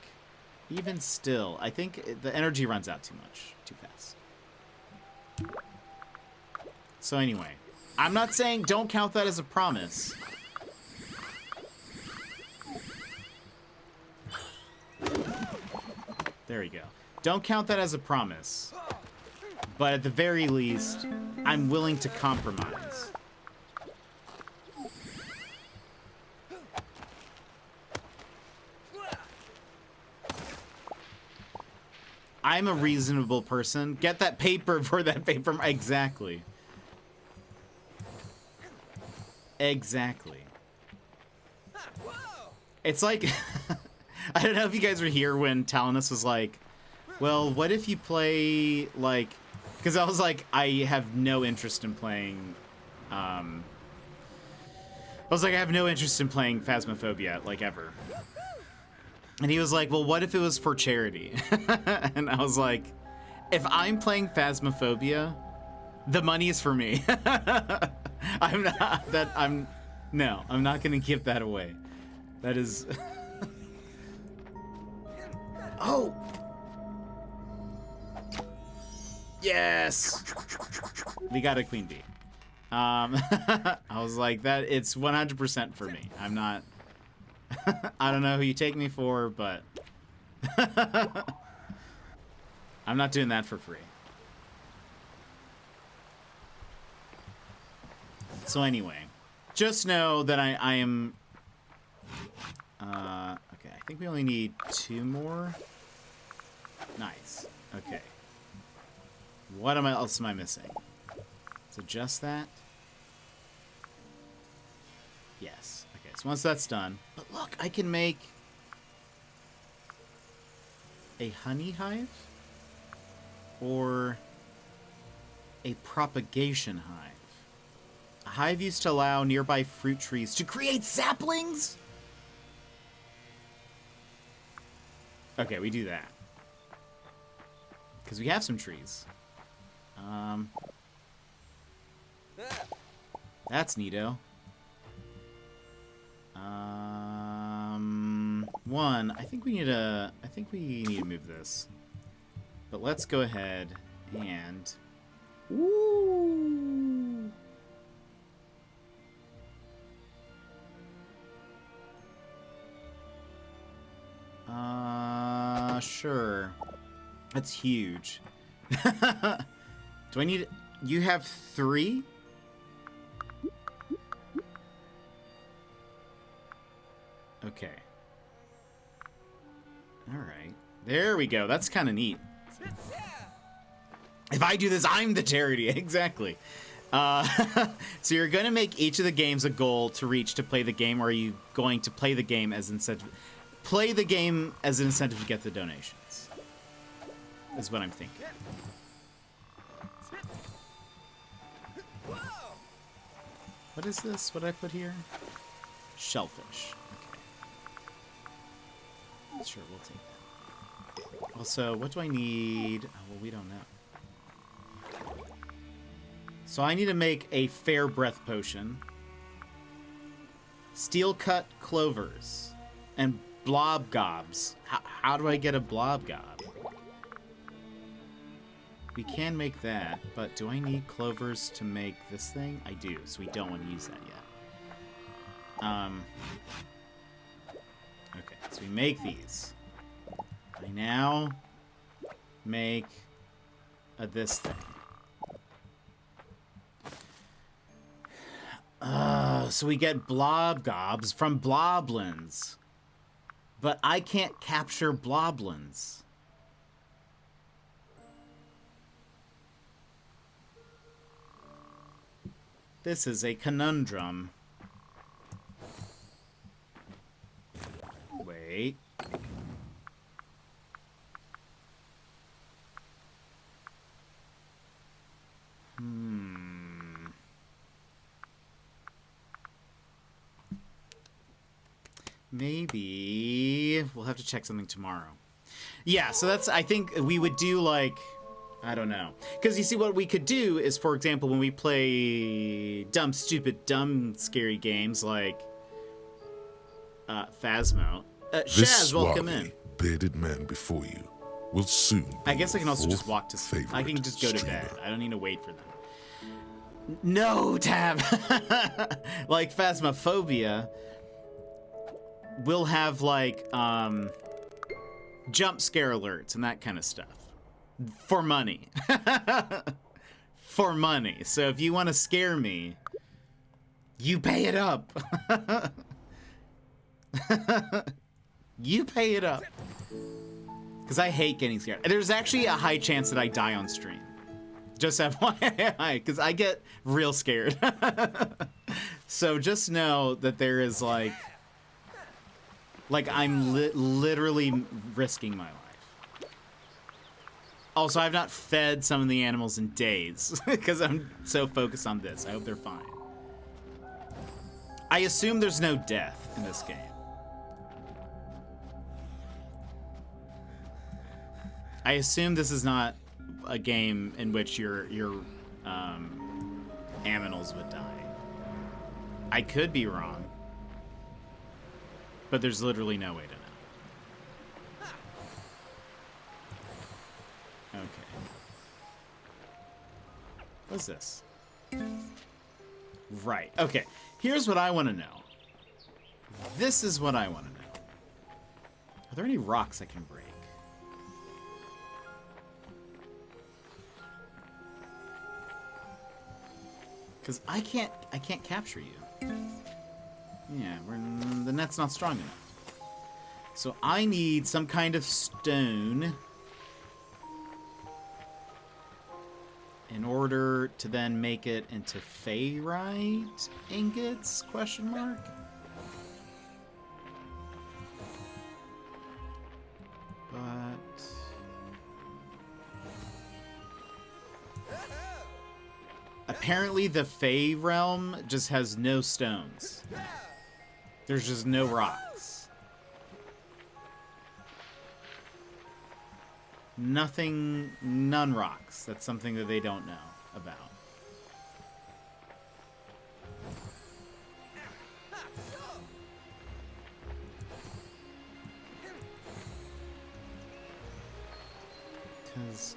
even still, I think the energy runs out too fast. So anyway, I'm not saying don't count that as a promise. There we go. Don't count that as a promise. But at the very least, I'm willing to compromise. I'm a reasonable person. Get that paper for that paper. Exactly. Exactly. It's like... I don't know if you guys were here when Talinus was like, well, what if you play, like... Because I was like, I have no interest in playing... I was like, I have no interest in playing Phasmophobia, like, ever. And he was like, well, what if it was for charity? And I was like, if I'm playing Phasmophobia, the money is for me. I'm not gonna give that away. That is... Oh! Yes! We got a queen bee. I was like, that it's 100% for me. I'm not... I don't know who you take me for, but... I'm not doing that for free. So anyway, just know that I am... okay, I think we only need 2 more. Nice. Okay. What else am I missing? So just that? Yes. Okay, so once that's done... But look, I can make... a honey hive? Or... a propagation hive? A hive used to allow nearby fruit trees to create saplings? Okay, we do that. Because we have some trees. That's neato. One, I think we need to move this. But let's go ahead and... Woo! Sure. That's huge. Do I need... You have 3? Okay. Alright. There we go. That's kind of neat. If I do this, I'm the charity. Exactly. So you're going to make each of the games a goal to reach to play the game, or are you going to play the game as incentive? Play the game as an incentive to get the donations. Is what I'm thinking. What is this? What did I put here? Shellfish. Okay. Sure, we'll take that. Also, what do I need? Oh, well, we don't know. So I need to make a fair breath potion. Steel cut clovers. And blob gobs. How do I get a blob gob? We can make that, but do I need clovers to make this thing? I do, so we don't want to use that yet. Okay, so we make these. I now make this thing. So we get blob gobs from bloblins. But I can't capture bloblins. This is a conundrum. Wait. Maybe we'll have to check something tomorrow. Yeah, so that's, I think we would do like, I don't know. Because you see, what we could do is, for example, when we play dumb, stupid, dumb, scary games like Phasmo. Shaz, welcome in. Bearded man before you will soon. I guess I can also just walk to sleep. I can just go to bed. I don't need to wait for them. No, Tab! Like Phasmophobia will have like jump scare alerts and that kind of stuff. For money. For money. So if you want to scare me, you pay it up. You pay it up. Because I hate getting scared. There's actually a high chance that I die on stream. Just FYI, because I get real scared. So just know that there is like I'm literally risking my life. Also, I've not fed some of the animals in days because I'm so focused on this. I hope they're fine. I assume there's no death in this game. I assume this is not a game in which your aminals would die. I could be wrong, but there's literally no way to know. Okay. What's this? Right. Okay. Here's what I want to know. This is what I want to know. Are there any rocks I can break? Because I can't capture you. Yeah, the net's not strong enough. So I need some kind of stone in order to then make it into Faerite ingots, question mark? But apparently the Fae realm just has no stones. There's just no rocks. Nothing, none rocks. That's something that they don't know about. Because...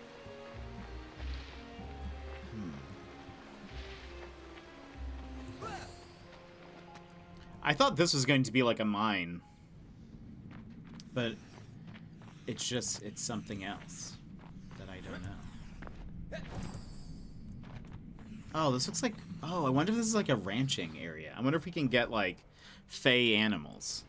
I thought this was going to be like a mine. But It's just, it's something else that I don't know. Oh, this looks like... Oh, I wonder if this is like a ranching area. I wonder if we can get, like, Fae animals.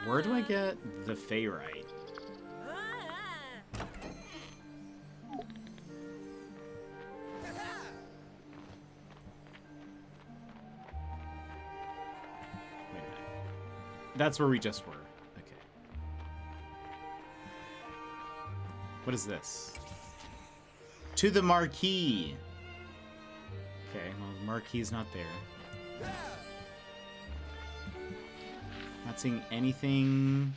Where do I get the Faerite? That's where we just were. Okay. What is this? To the marquee. Okay, well, the marquee is not there. Not seeing anything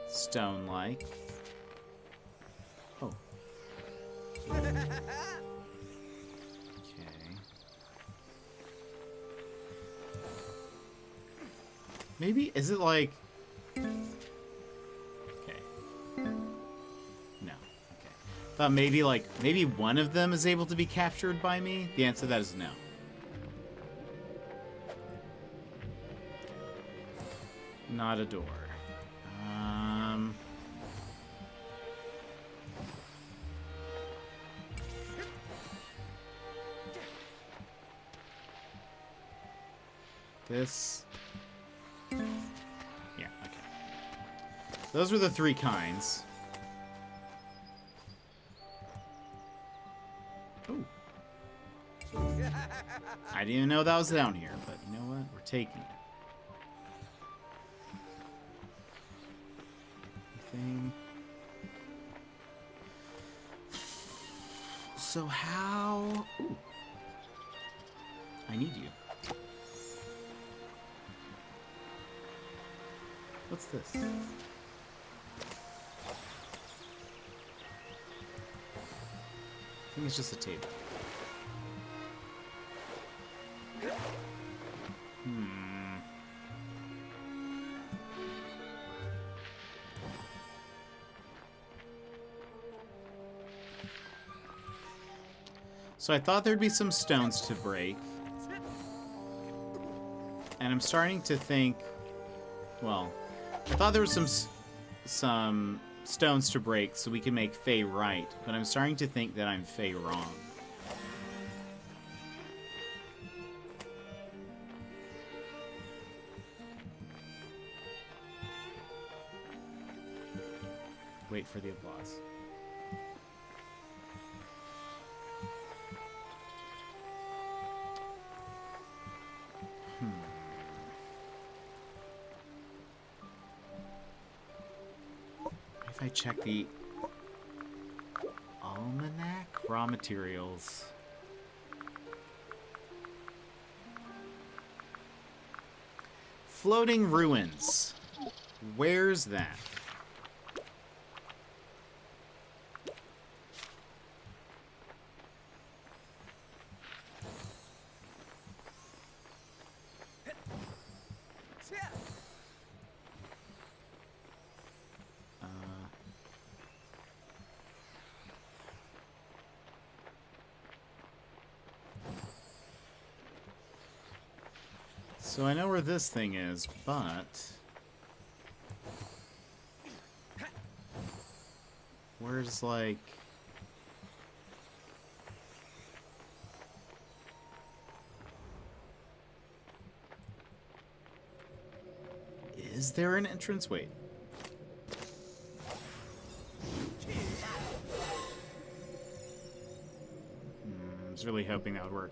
stone-like. Oh. Okay. Maybe, is it like... Okay. No. Okay. Thought maybe, like, maybe one of them is able to be captured by me? The answer to that is no. Not a door. This... Yeah, okay. Those were the three kinds. Ooh. I didn't even know that was down here, but you know what? We're taking it. Thing. So how... Ooh. I need you. What's this? I think it's just a table. So I thought there'd be some stones to break. And I'm starting to think... Well, I thought there was some stones to break so we can make Fae right. But I'm starting to think that I'm Fae wrong. Wait for the applause. If I check the almanac, raw materials. Floating ruins. Where's that? So I know where this thing is, but... Where's, like... Is there an entrance? Wait. I was really hoping that would work.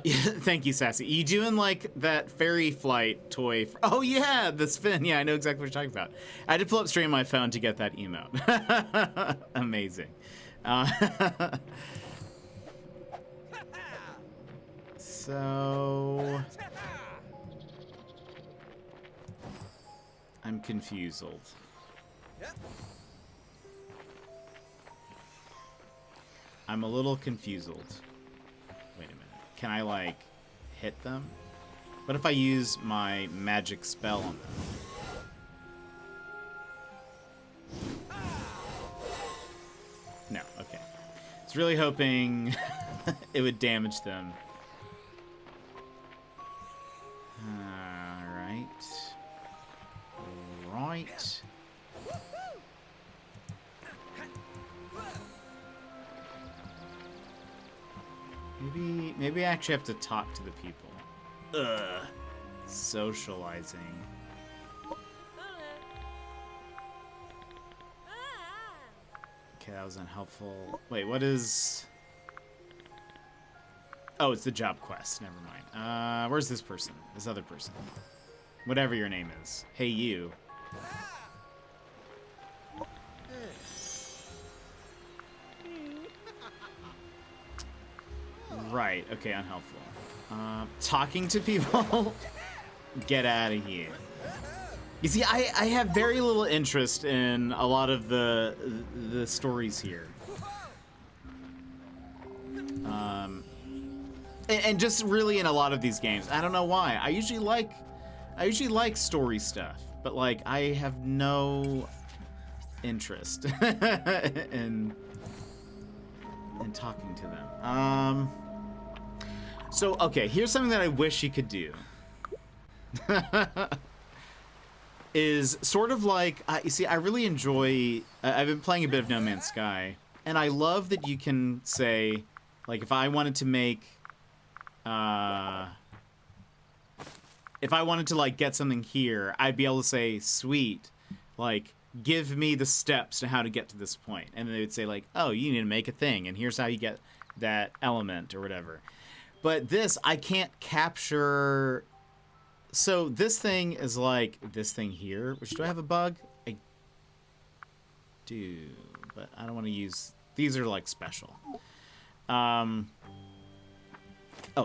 Thank you, Sassy. You doing like that fairy flight toy? Oh yeah, the spin. Yeah, I know exactly what you're talking about. I had to pull up stream on my phone to get that emote. Amazing. So I'm confused. I'm a little confused. Wait a minute. Can I, like, hit them? What if I use my magic spell on them? was really hoping it would damage them. Alright. Right. Maybe I actually have to talk to the people. Ugh. Socializing. Okay, that was unhelpful. Wait, what is... Oh, it's the job quest. Never mind. Where's this person? This other person. Whatever your name is. Hey, you. Right. Okay, unhelpful. Talking to people? Get out of here. You see, I have very little interest in a lot of the stories here. And just really in a lot of these games. I don't know why. I usually like story stuff, but like I have no interest in talking to them. So okay, here's something that I wish you could do. Is sort of like, you see, I really enjoy, I've been playing a bit of No Man's Sky, and I love that you can say, like, if I wanted to make, if I wanted to, like, get something here, I'd be able to say, sweet, like, give me the steps to how to get to this point. And they would say, like, oh, you need to make a thing, and here's how you get that element, or whatever. But this, I can't capture... So this thing is like this thing here, which do I have a bug? I do, but I don't want to use, these are like special. Oh,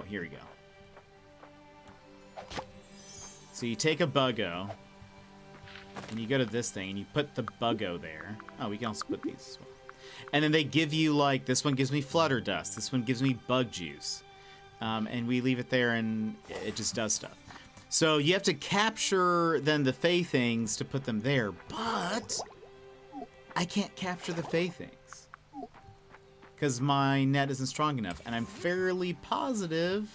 here we go. So you take a buggo and you go to this thing and you put the buggo there. Oh, we can also put these as well. And then they give you like, this one gives me flutter dust. This one gives me bug juice. And we leave it there and it just does stuff. So you have to capture then the Fae things to put them there, but I can't capture the Fae things because my net isn't strong enough, and I'm fairly positive.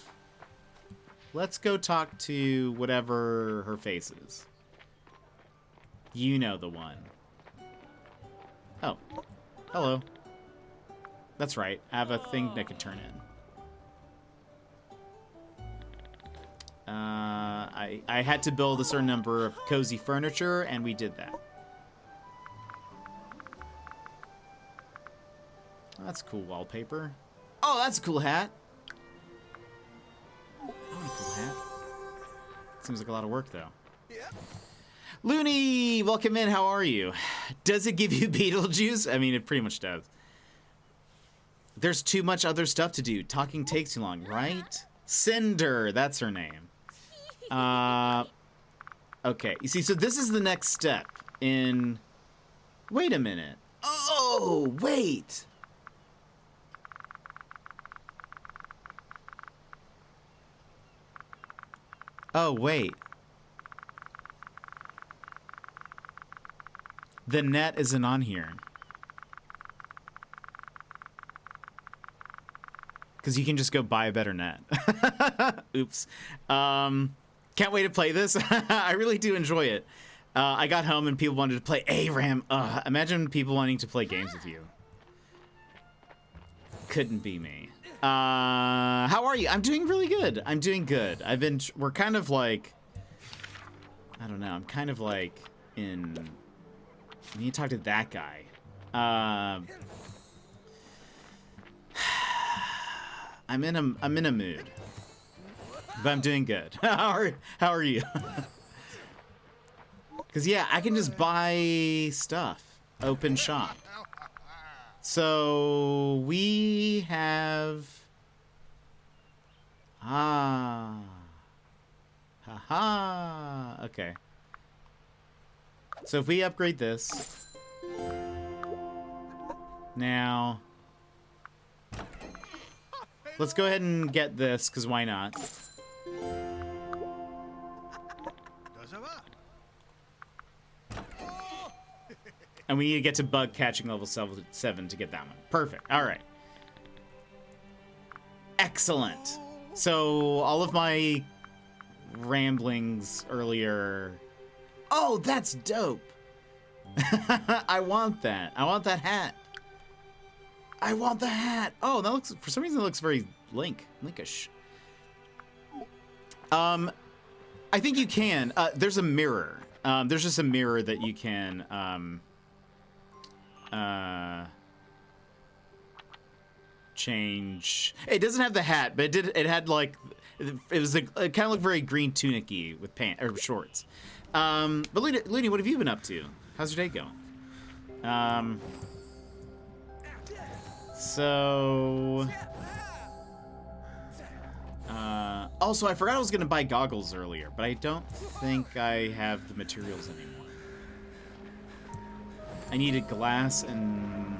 Let's go talk to whatever her face is. You know the one. Oh, hello. That's right. I have a thing that could turn in. I had to build a certain number of cozy furniture, and we did that. Oh, that's cool wallpaper. Oh, that's a cool hat. I want a cool hat. Seems like a lot of work, though. Yeah. Looney, welcome in. How are you? Does it give you Beetlejuice? I mean, it pretty much does. There's too much other stuff to do. Talking takes too long, right? Cinder, that's her name. Okay, you see, so this is the next step in... Wait a minute. Oh, wait! Oh, wait. The net isn't on here. Because you can just go buy a better net. Oops. Can't wait to play this. I really do enjoy it. I got home and people wanted to play ARAM. Imagine people wanting to play games with you. Couldn't be me. How are you? I'm doing really good. I'm doing good. We're kind of like, I don't know. I'm kind of like in, I need to talk to that guy. I'm in a mood. But I'm doing good. How are you? Because, yeah, I can just buy stuff. Open shop. So, we have... Haha. Okay. So, if we upgrade this... Now... Let's go ahead and get this, because why not? And we need to get to bug catching level 7 to get that one. Perfect. All right. Excellent. So all of my ramblings earlier. Oh, that's dope. I want that. I want that hat. I want the hat. Oh, that looks, for some reason it looks very Linkish. I think you can. There's a mirror. There's just a mirror that you can change. It doesn't have the hat, but it had like, it was it kind of looked very green tunic-y with pants or shorts. But Looney, what have you been up to? How's your day going? Also, I forgot I was gonna buy goggles earlier, but I don't think I have the materials anymore. I needed glass and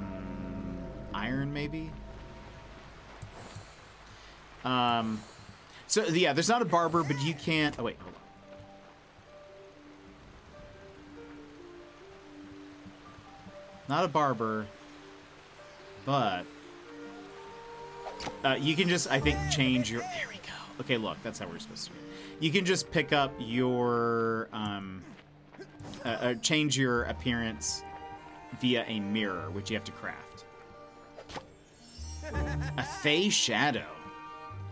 iron, maybe? So yeah, there's not a barber, but you can't, oh wait, hold on. Not a barber, but you can just, I think, change your, there we go. Okay, look, that's how we're supposed to do it. You can just pick up your, change your appearance via a mirror, which you have to craft. A Fae Shadow.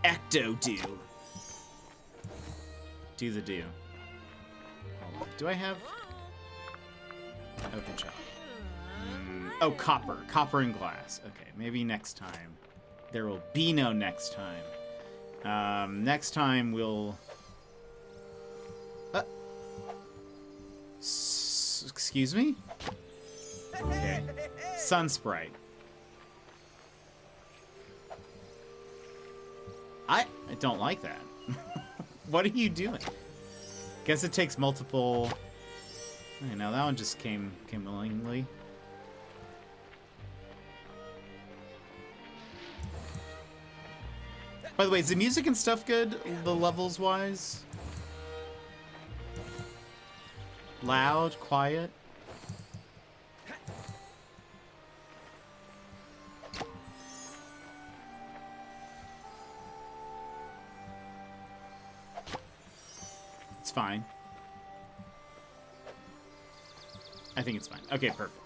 Ecto do. Do the do. Hold on. Do I have open shop? Oh, copper. Copper and glass. Okay, maybe next time. There will be no next time. Next time we'll... excuse me? Okay. Sunsprite. I don't like that. What are you doing? Guess it takes multiple... Okay, now that one just came willingly. By the way, is the music and stuff good, the levels wise? Loud, quiet? It's fine. I think it's fine. Okay, perfect.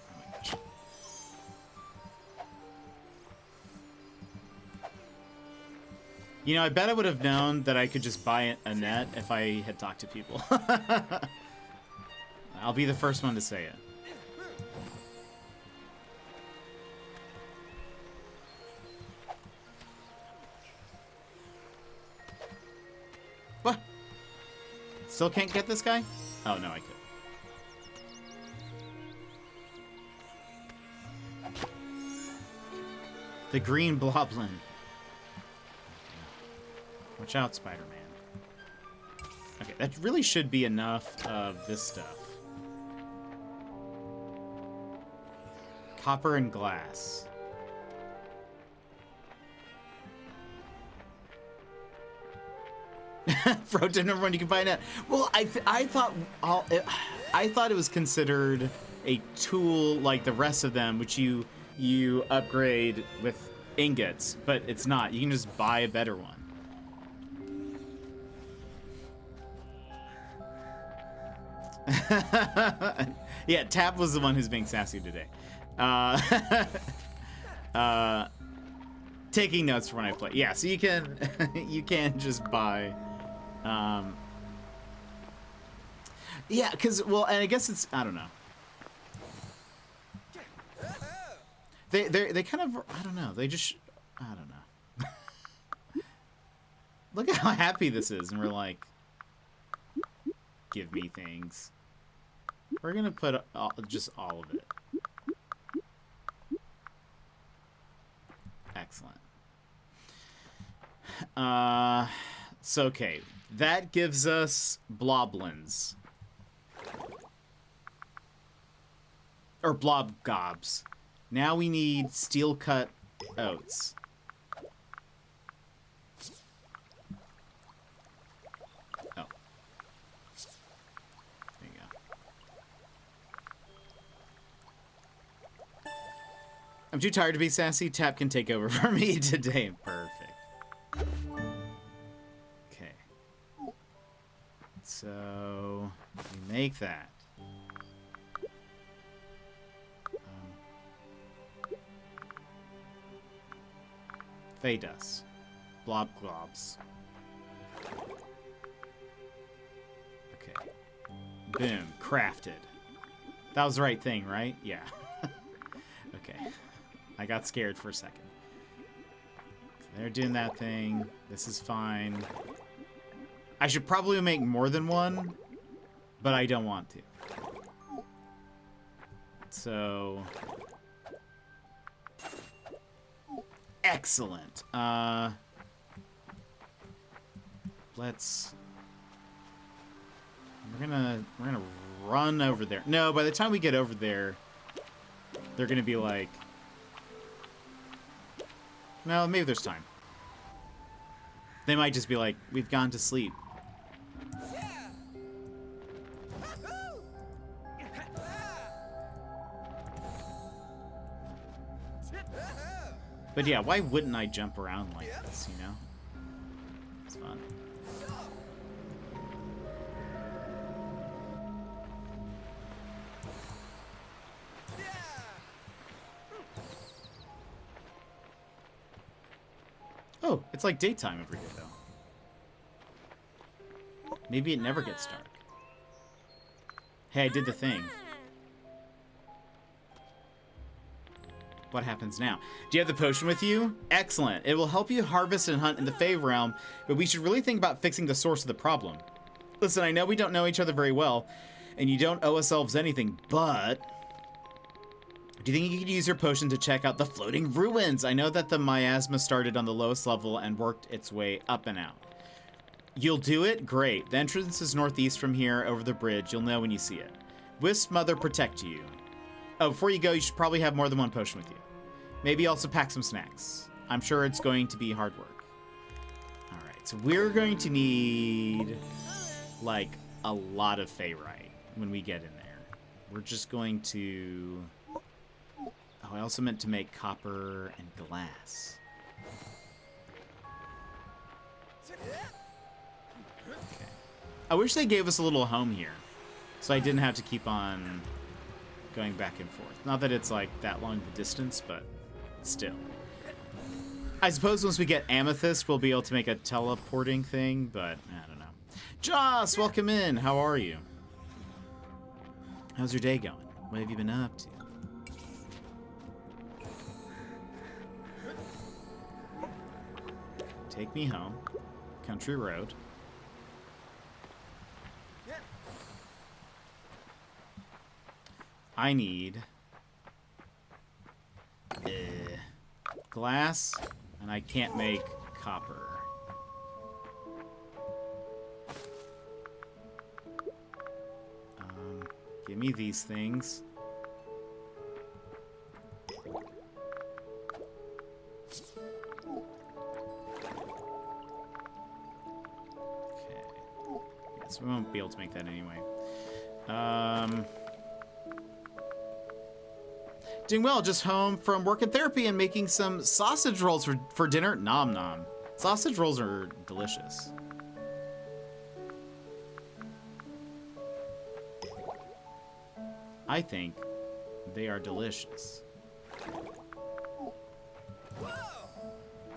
Oh my gosh. You know, I bet I would have known that I could just buy a net if I had talked to people. I'll be the first one to say it. What? Still can't get this guy? Oh, no, I could. The green bloblin. Watch out, Spider-Man. Okay, that really should be enough of this stuff. Copper and glass. Frozen, number one, you can buy that. Well, I thought it was considered a tool like the rest of them, which you upgrade with ingots, but it's not. You can just buy a better one. Yeah, Tap was the one who's being sassy today. Taking notes for when I play. Yeah, so you can you can just buy. Yeah, because, well, and I guess it's, I don't know. They kind of, I don't know. They just, I don't know. Look at how happy this is, and we're like, give me things. We're gonna put just all of it. Excellent. So okay, that gives us bloblins. Or blob gobs. Now we need steel cut oats. Oh. There you go. I'm too tired to be sassy. Tap can take over for me today. Perfect. Okay. So, we make that. Fae dust. Blob globs. Okay. Boom. Crafted. That was the right thing, right? Yeah. Okay. I got scared for a second. They're doing that thing. This is fine. I should probably make more than one, but I don't want to. So... Excellent. Let's... We're gonna run over there. No, by the time we get over there, they're gonna be like... No, maybe there's time. They might just be like, we've gone to sleep. But yeah, why wouldn't I jump around like this, you know? It's fun. Oh, it's like daytime over here, though. Maybe it never gets dark. Hey, I did the thing. What happens now? Do you have the potion with you? Excellent. It will help you harvest and hunt in the Fae realm, but we should really think about fixing the source of the problem. Listen, I know we don't know each other very well, and you don't owe us elves anything, but... Do you think you could use your potion to check out the floating ruins? I know that the miasma started on the lowest level and worked its way up and out. You'll do it? Great. The entrance is northeast from here, over the bridge. You'll know when you see it. Wisp Mother protect you. Oh, before you go, you should probably have more than one potion with you. Maybe also pack some snacks. I'm sure it's going to be hard work. Alright, so we're going to need, like, a lot of Faerite when we get in there. We're just going to... Oh, I also meant to make copper and glass. Okay. I wish they gave us a little home here, so I didn't have to keep on going back and forth. Not that it's like that long of a distance, but still. I suppose once we get amethyst, we'll be able to make a teleporting thing, but I don't know. Joss, welcome in. How are you? How's your day going? What have you been up to? Take me home. Country road. I need glass, and I can't make copper. Give me these things. We won't be able to make that anyway. Doing well, just home from work and therapy and making some sausage rolls for dinner. Nom nom. Sausage rolls are delicious. I think they are delicious.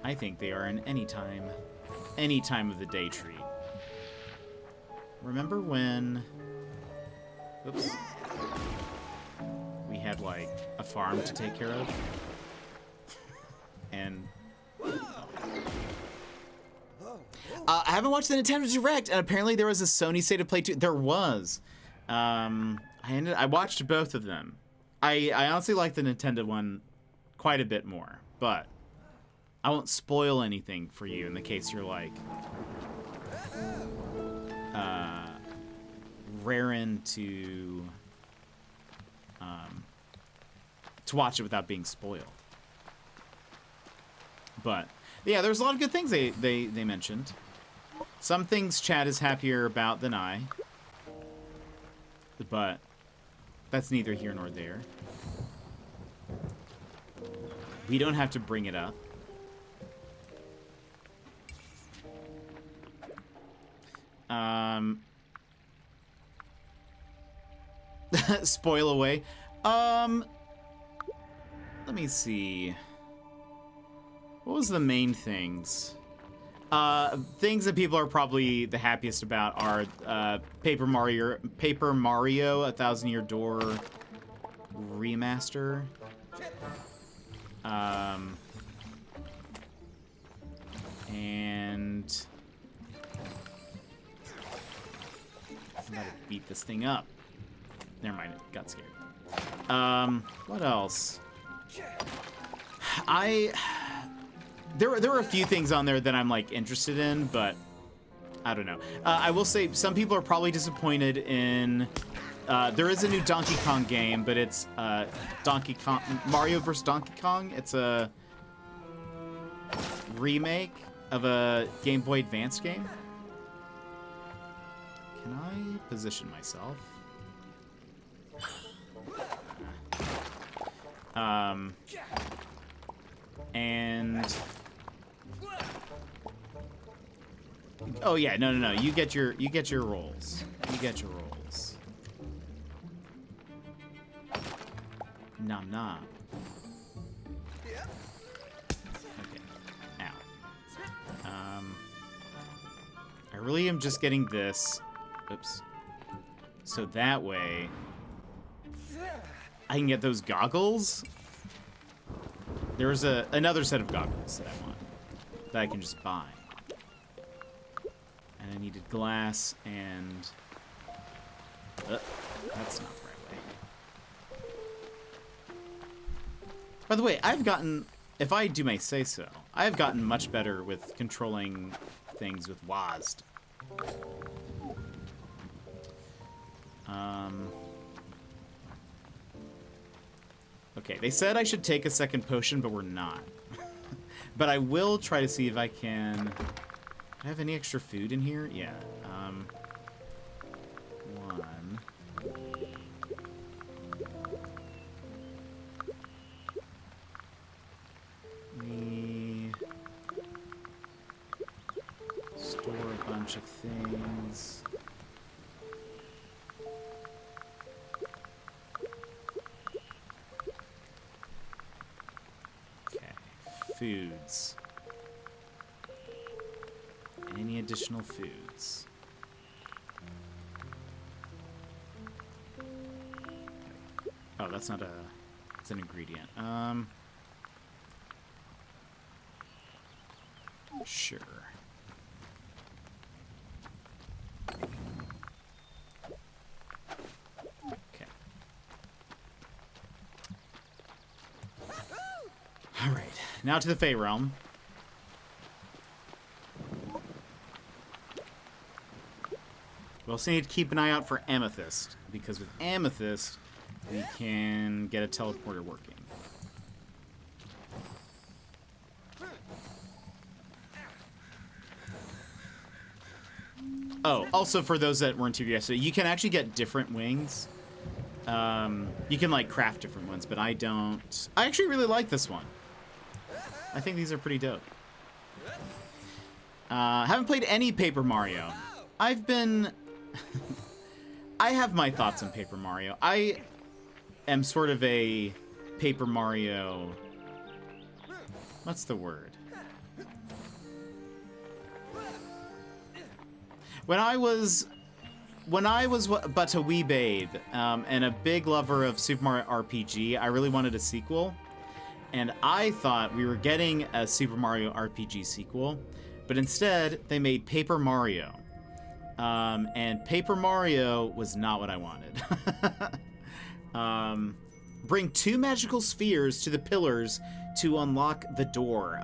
I think they are an any time of the day treat. Remember when... Oops. We had, like, a farm to take care of? And... I haven't watched the Nintendo Direct, and apparently there was a Sony State of Play 2. There was. I watched both of them. I honestly like the Nintendo one quite a bit more, but I won't spoil anything for you in the case you're like... raring to watch it without being spoiled. But yeah, there's a lot of good things they mentioned. Some things Chad is happier about than I, but that's neither here nor there. We don't have to bring it up. Spoil away. Let me see. What was the main things? Things that people are probably the happiest about are Paper Mario, A Thousand Year Door remaster. And I'm about to beat this thing up. Never mind, it got scared. What else? There were a few things on there that I'm like interested in, but I don't know. I will say some people are probably disappointed in. There is a new Donkey Kong game, but it's Donkey Kong Mario vs. Donkey Kong. It's a remake of a Game Boy Advance game. Can I position myself? And oh yeah, no. You get your rolls. You get your rolls. Nom nom. Okay. Ow. I really am just getting this. Oops. So that way I can get those goggles. There's another set of goggles that I want that I can just buy. And I needed glass and that's not the right way. By the way, I've gotten, if I do may say so, I've gotten much better with controlling things with WASD. Okay, they said I should take a second potion, but we're not. But I will try to see if I can... Do I have any extra food in here? Yeah. One. Me... Store a bunch of things. Foods. Any additional foods? Oh, that's not a... It's an ingredient. Sure. Okay. All right. Now to the Fae realm. We also need to keep an eye out for amethyst, because with amethyst, we can get a teleporter working. Oh, also for those that weren't here yesterday, you can actually get different wings. You can like craft different ones, but I don't. I actually really like this one. I think these are pretty dope. Haven't played any Paper Mario. I've been... I have my thoughts on Paper Mario. I am sort of a Paper Mario... What's the word? When I was but a wee babe, and a big lover of Super Mario RPG, I really wanted a sequel. And I thought we were getting a Super Mario RPG sequel, but instead they made Paper Mario. And Paper Mario was not what I wanted. Bring 2 magical spheres to the pillars to unlock the door,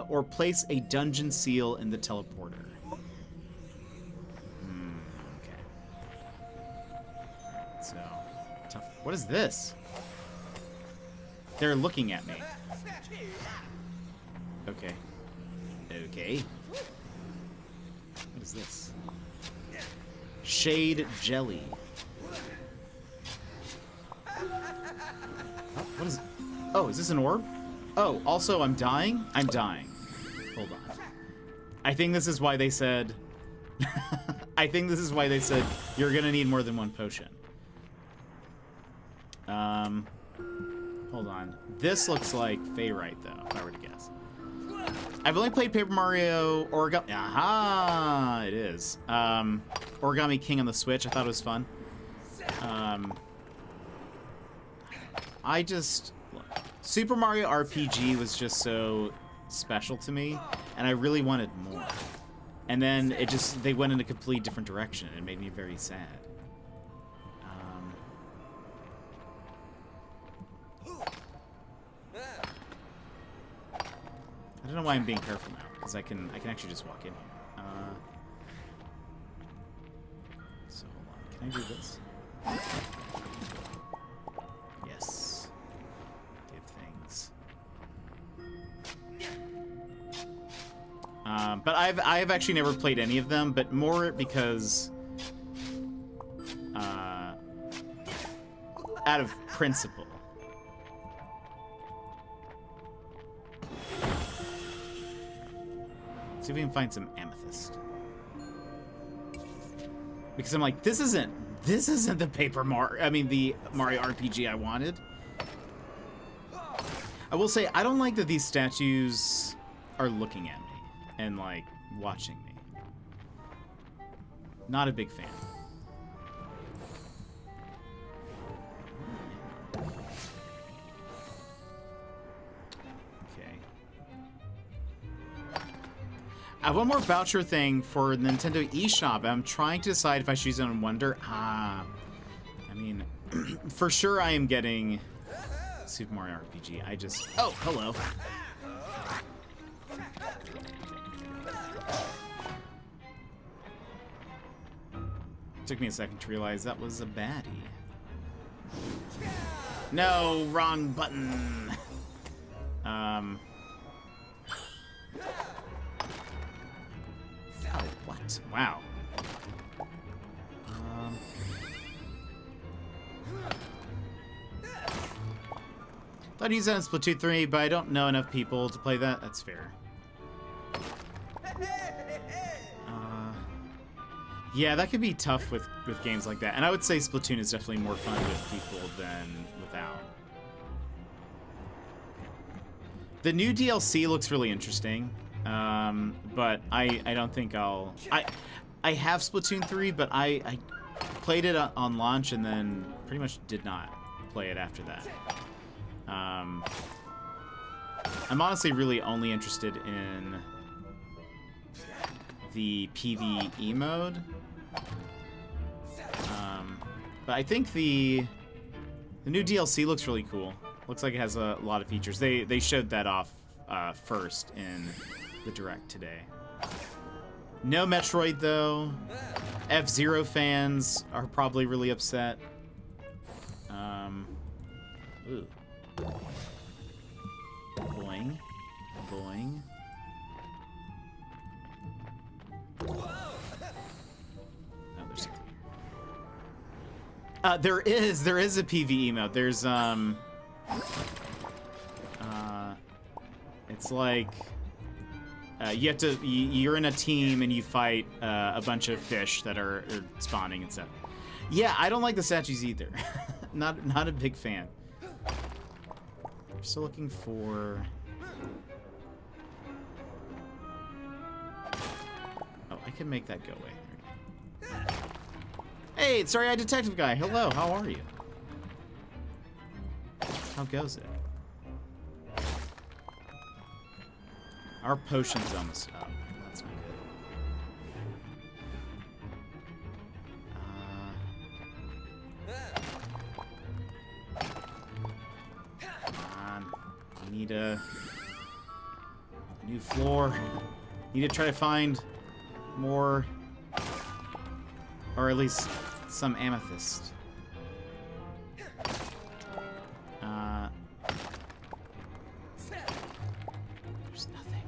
or place a dungeon seal in the teleporter. Okay. So, tough. What is this? They're looking at me. Okay. Okay. What is this? Shade jelly. Oh, what is it? Oh, is this an orb? Oh, also, I'm dying? I'm dying. Hold on. I think this is why they said... I think this is why they said you're gonna need more than one potion. Hold on. This looks like Fae, though, if I were to guess. I've only played Paper Mario Origami... Aha! It is. Origami King on the Switch. I thought it was fun. I just... Look, Super Mario RPG was just so special to me, and I really wanted more. And then it just... They went in a complete different direction. It made me very sad. I don't know why I'm being careful now, because I can actually just walk in here. So hold on, can I do this? Yes. Give things. But I've actually never played any of them, but more because out of principle. See if we can find some amethyst. Because I'm like, this isn't the the Mario RPG I wanted. I will say, I don't like that these statues are looking at me and like watching me. Not a big fan. I have one more voucher thing for Nintendo eShop. I'm trying to decide if I should use it on Wonder. I mean, for sure I am getting Super Mario RPG. I just... Oh, hello. Took me a second to realize that was a baddie. No, wrong button. Oh, what? Wow. Thought I'd use that in Splatoon 3, but I don't know enough people to play that. That's fair. Yeah, that could be tough with games like that. And I would say Splatoon is definitely more fun with people than without. The new DLC looks really interesting. But I don't think I'll... I have Splatoon 3, but I played it on launch and then pretty much did not play it after that. I'm honestly really only interested in the PvE mode. But I think the new DLC looks really cool. Looks like it has a lot of features. They showed that off first in the Direct today. No Metroid, though. F-Zero fans are probably really upset. Ooh. Boing. Boing. Oh, there's something here. There is a PvE mode. There's, it's like... you have to. You're in a team and you fight a bunch of fish that are spawning and stuff. Yeah, I don't like the statues either. not a big fan. We're still looking for. Oh, I can make that go away. There we go. Hey, it's Sorry Eyed Detective Guy. Hello, how are you? How goes it? Our potion's almost up. That's not good. Come on. We need a new floor. Need to try to find more, or at least some amethyst. There's nothing.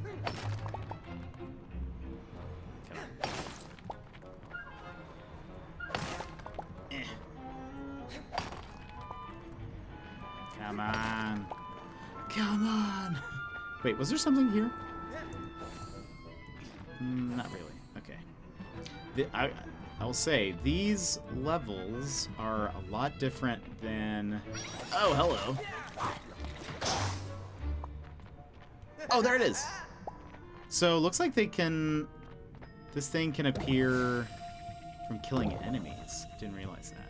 Come on. Come on. Wait, was there something here? Not really. Okay. I will say, these levels are a lot different than... Oh, hello. Oh, there it is. So, looks like they can... This thing can appear from killing enemies. Didn't realize that.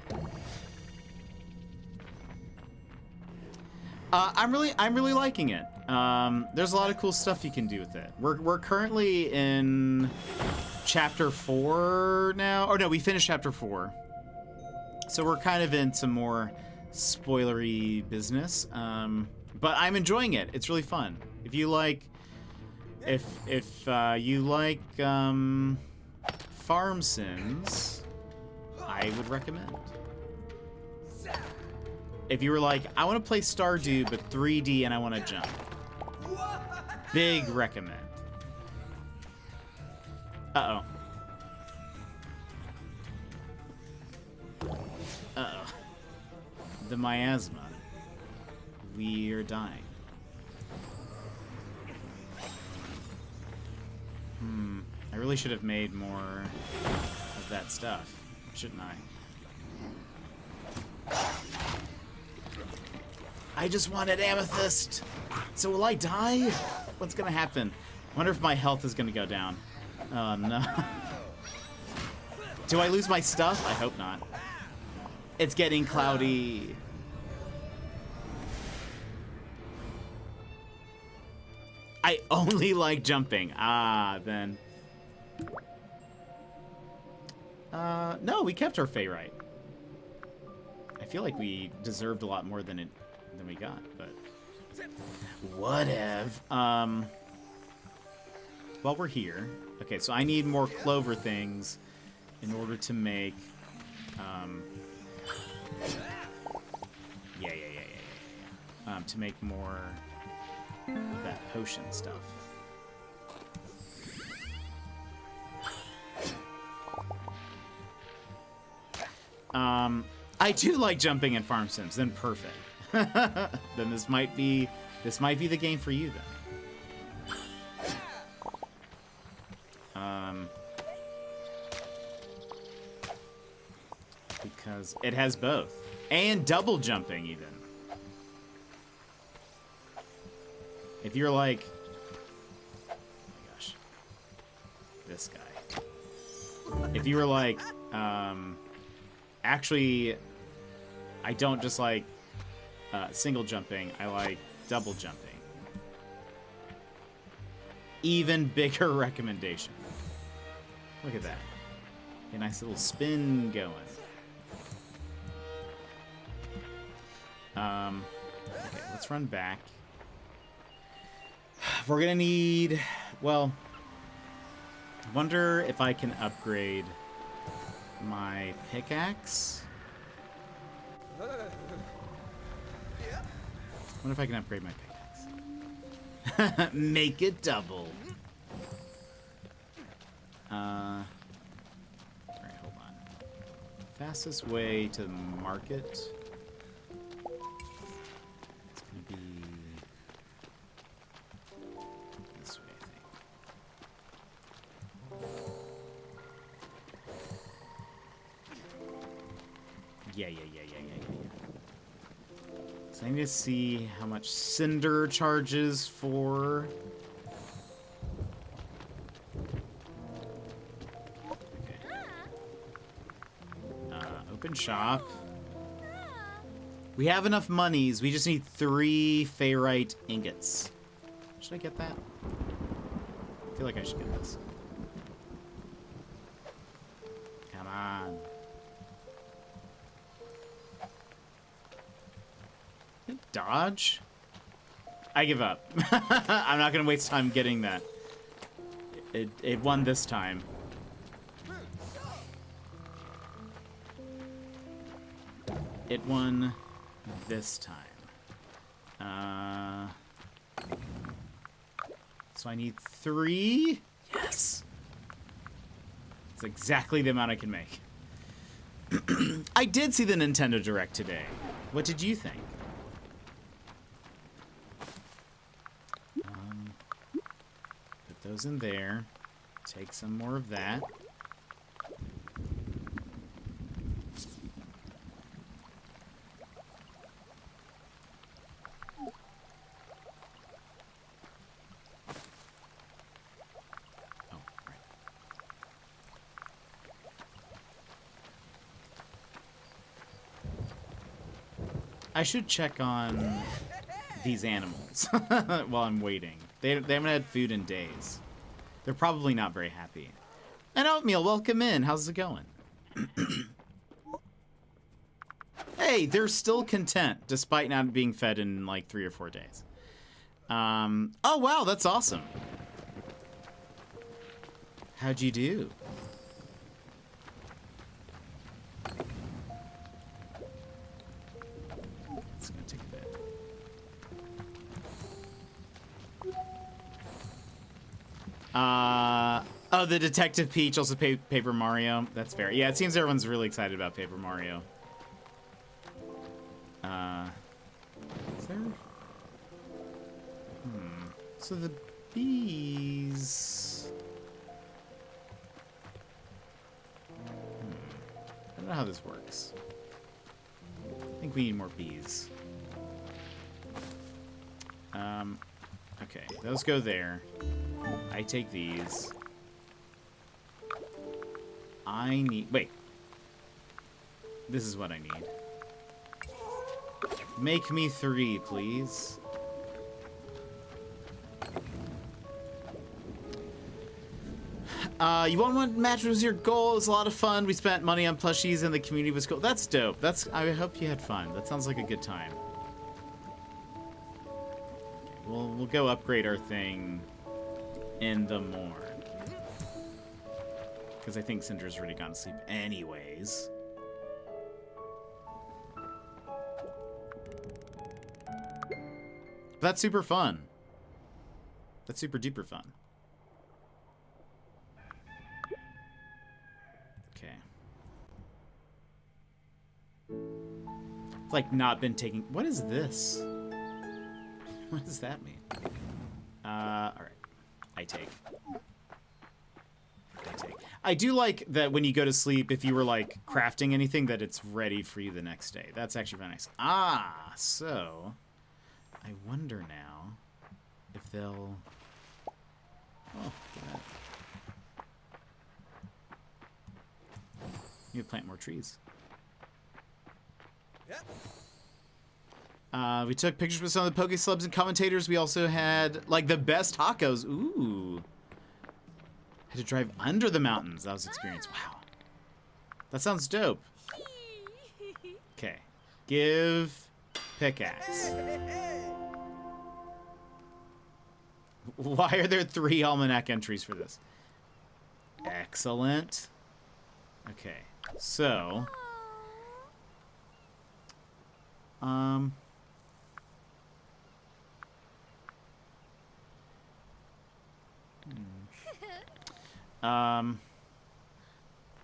I'm really liking it. There's a lot of cool stuff you can do with it. We're currently in chapter 4 now. Or no, we finished chapter 4. So we're kind of in some more spoilery business. But I'm enjoying it. It's really fun. If you like, if you like farm sims, I would recommend. If you were like, I want to play Stardew, but 3D and I want to jump. Big recommend. Uh-oh. Uh-oh. The miasma. We're dying. I really should have made more of that stuff, shouldn't I? I just wanted amethyst. So will I die? What's gonna happen? I wonder if my health is gonna go down. Oh no. Do I lose my stuff? I hope not. It's getting cloudy. I only like jumping. Ah, then. No, we kept our Fae right. I feel like we deserved a lot more than we got, but whatever. While we're here, okay, so I need more clover things in order to make, to make more of that potion stuff. I do like jumping in Farm Sims, then perfect. Then this might be the game for you then. Because it has both. And double jumping even. If you're like, oh my gosh, this guy. If you were like, actually, I don't just like single jumping, I like double jumping. Even bigger recommendation. Look at that. A nice little spin going. Okay, let's run back. We're gonna need, well, I wonder if I can upgrade my pickaxe. I wonder if I can upgrade my pickaxe. Make it double. Alright, hold on. Fastest way to the market. It's gonna be this way, I think. Yeah. So I need to see how much Cinder charges for. Okay. Open shop. We have enough monies. We just need 3 ferrite ingots. Should I get that? I feel like I should get this. Come on. Dodge? I give up. I'm not gonna waste time getting that. It won this time. It won this time. So I need 3. Yes. It's exactly the amount I can make. I did see the Nintendo Direct today. What did you think? goes in there. Take some more of that. I should check on these animals while I'm waiting. They haven't had food in days. They're probably not very happy. And Oatmeal, welcome in. How's it going? Hey, they're still content despite not being fed in like 3 or 4 days. Oh wow, that's awesome. How'd you do? It's gonna take a bit. Oh, the Detective Peach, also Paper Mario. That's fair. Yeah, it seems everyone's really excited about Paper Mario. Is there? So the bees. I don't know how this works. I think we need more bees. Okay, those go there. I take these. I need... Wait. This is what I need. Make me 3, please. You won one match was your goal. It was a lot of fun. We spent money on plushies and the community was cool. That's dope. I hope you had fun. That sounds like a good time. Okay, we'll go upgrade our thing in the morn. Because I think Cinder's already gone to sleep anyways. That's super fun. That's super duper fun. Okay. It's like not been taking... What is this? What does that mean? Alright. I take. I do like that when you go to sleep, if you were like crafting anything, that it's ready for you the next day. That's actually very nice. Ah, so I wonder now if they'll... Oh, look at that. You plant more trees. Yep. We took pictures with some of the Poke Celebs and commentators. We also had, like, the best tacos. Ooh. Had to drive under the mountains. That was experience. Wow. That sounds dope. Okay. Give pickaxe. Why are there 3 almanac entries for this? Excellent. Okay. So.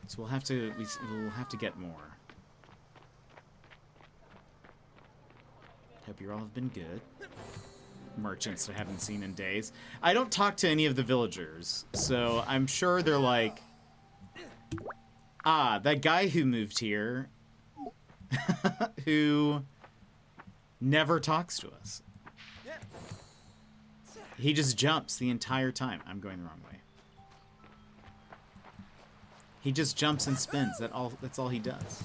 So we'll have to get more. Hope you all have been good. Merchants I haven't seen in days. I don't talk to any of the villagers, so I'm sure they're like, ah, that guy who moved here, who never talks to us. He just jumps the entire time. I'm going the wrong way. He just jumps and spins. That's all he does.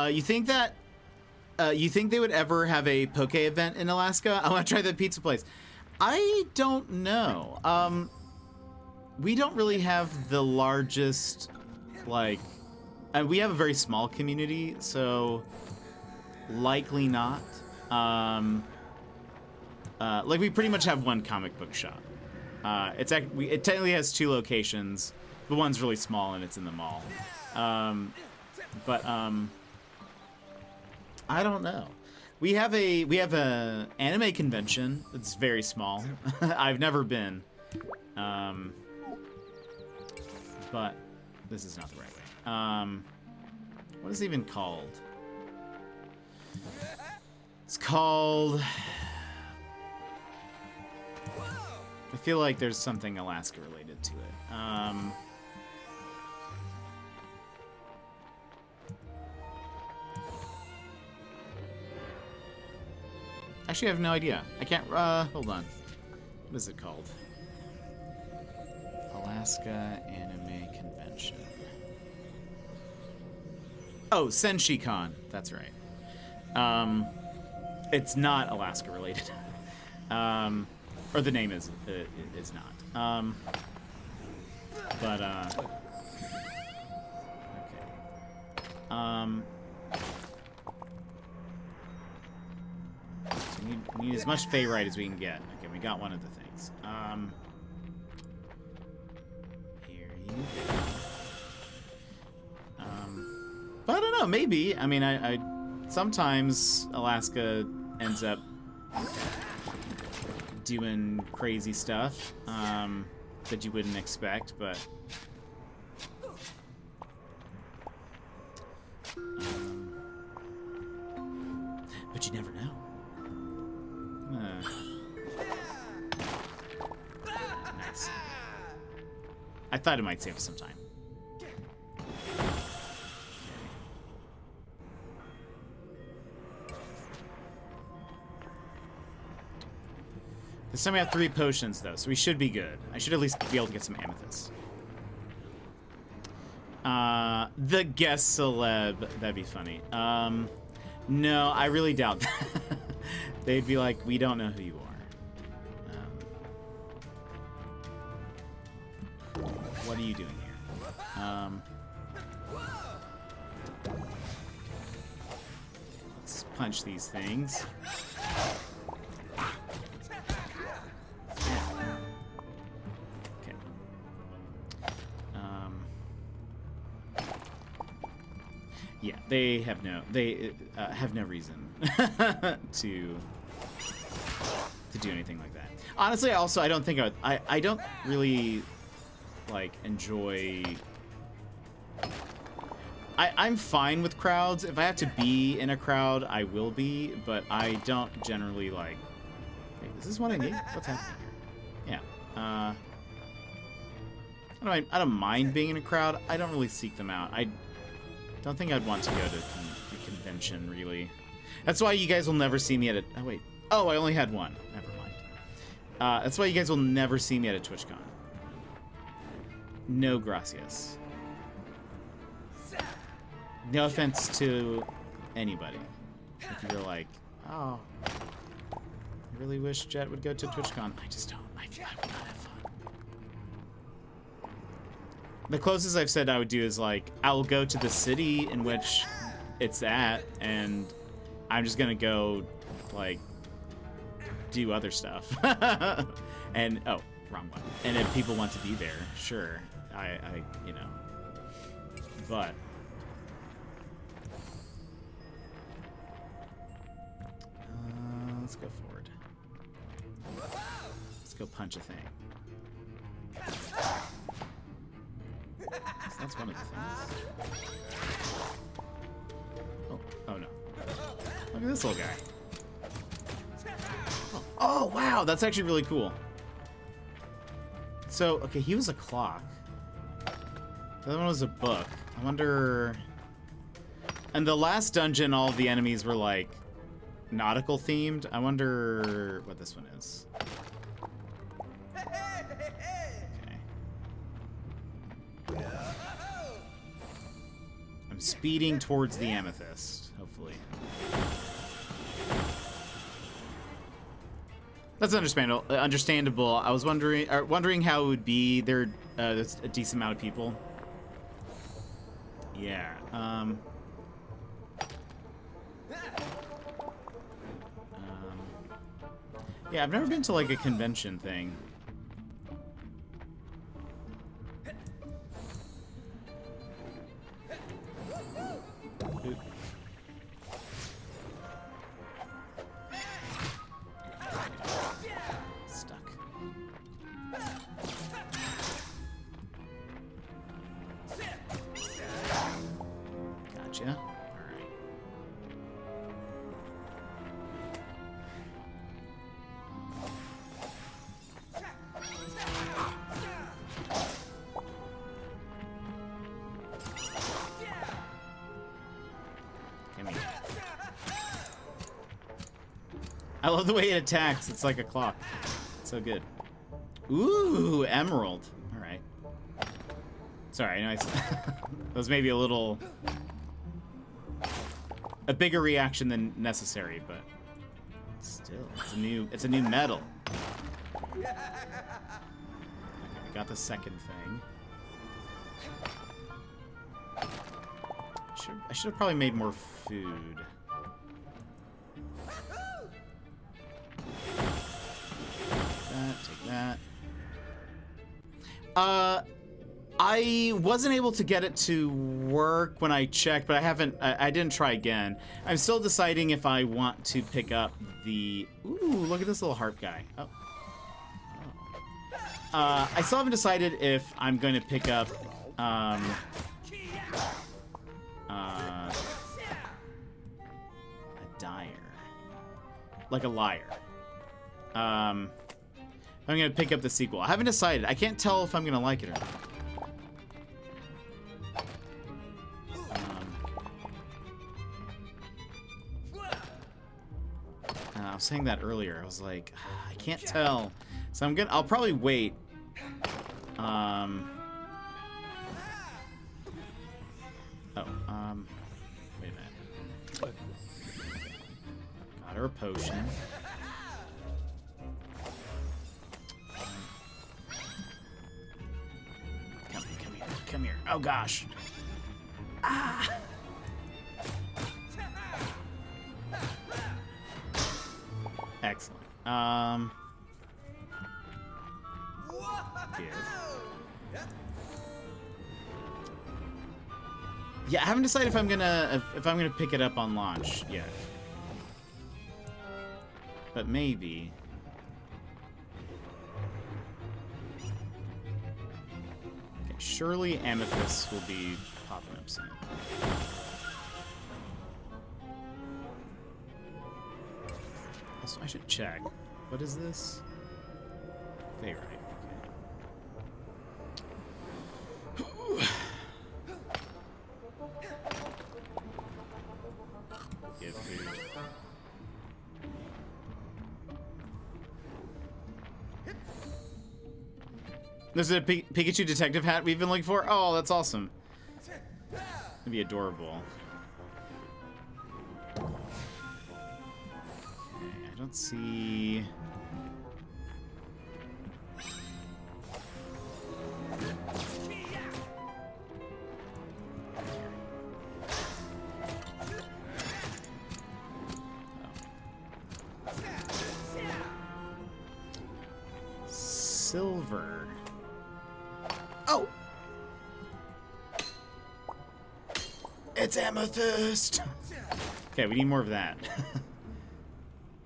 You think that you think they would ever have a poke event in Alaska? I want to try the pizza place. I don't know. We don't really have the largest, like, we have a very small community, so likely not. Like, we pretty much have one comic book shop. It technically has 2 locations. The one's really small and it's in the mall. But I don't know. We have a anime convention that's very small. I've never been. But this is not the right way. What is it even called? It's called... I feel like there's something Alaska related to it. Actually, I have no idea. I can't... hold on. What is it called? Alaska Anime Convention. Oh, SenshiCon. That's right. It's not Alaska related. Or the name is not. But okay. So we need as much Fae right as we can get. Okay, we got one of the things. Here you go. But I don't know. Maybe. I mean, I sometimes Alaska ends up doing crazy stuff that you wouldn't expect, but you never know. Nice. I thought it might save us some time. This time we have 3 potions, though, so we should be good. I should at least be able to get some amethyst. The guest celeb. That'd be funny. No, I really doubt that. They'd be like, we don't know who you are. What are you doing here? Let's punch these things. Yeah, they have no reason to do anything like that. Honestly, I don't think I don't really like enjoy. I'm fine with crowds. If I have to be in a crowd, I will be, but I don't generally like. Wait, is this what I need? What's happening here? Yeah. I don't mind being in a crowd. I don't really seek them out. I don't think I'd want to go to the convention, really. That's why you guys will never see me at a... Oh, wait. Oh, I only had one. Never mind. That's why you guys will never see me at a TwitchCon. No gracias. No offense to anybody. If you're like, oh, I really wish Jet would go to TwitchCon. I just don't. I would not have fun. The closest I've said I would do is, like, I will go to the city in which it's at, and I'm just gonna go, like, do other stuff. And, oh, wrong one. And if people want to be there, sure. I you know. But. Let's go forward. Let's go punch a thing. So that's one of the things. Oh no. Look at this little guy. Oh, wow, that's actually really cool. So, okay, he was a clock. The other one was a book. I wonder... And the last dungeon, all of the enemies were, like, nautical themed. I wonder what this one is. I'm speeding towards the amethyst, hopefully. That's understandable. I was wondering how it would be. There's a decent amount of people. Yeah. Yeah, I've never been to like a convention thing. Oop. Stuck. Gotcha. Alright. I love the way it attacks. It's like a clock. So good. Ooh, emerald. All right. Sorry, I know that was maybe a bigger reaction than necessary, but still, it's a new metal. Okay, we got the second thing. I should have probably made more food. Take that. I wasn't able to get it to work when I checked, but I didn't try again. I'm still deciding if I want to pick up the... Ooh, look at this little harp guy. Oh. I still haven't decided if I'm going to pick up, a dyer. Like a lyre. I'm going to pick up the sequel. I haven't decided. I can't tell if I'm going to like it or not. I was saying that earlier. I was like, I can't tell. So I'll probably wait. Wait a minute. Got her a potion. Come here. Oh gosh. Ah. Excellent. Yeah, I haven't decided if I'm gonna pick it up on launch yet. But maybe. Okay, surely amethyst will be popping up soon. Also, I should check. What is this? Fae, right? Okay. Get food. This is a Pikachu detective hat we've been looking for? Oh, that's awesome. It'd be adorable. I don't see... Silver. Oh! It's amethyst! Okay, we need more of that.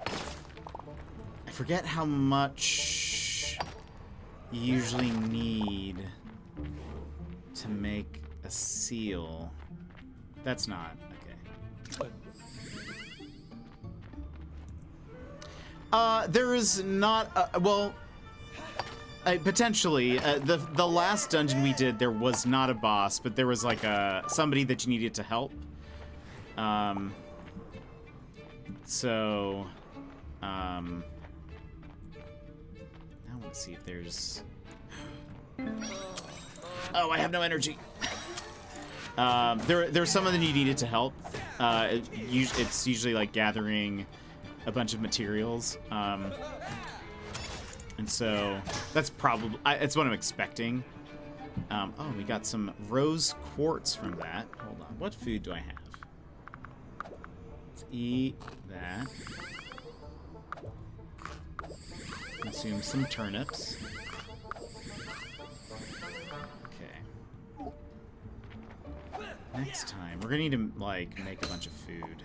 I forget how much you usually need to make a seal. That's not. Okay. There is not... well... potentially, the last dungeon we did, there was not a boss, but there was like somebody that you needed to help. So, now I want to see if there's. Oh, I have no energy. There's someone that you needed to help. It's usually like gathering a bunch of materials. And so that's probably, it's what I'm expecting. Oh, we got some rose quartz from that. Hold on, what food do I have? Let's eat that. Consume some turnips. Okay. Next time, we're gonna need to, like, make a bunch of food.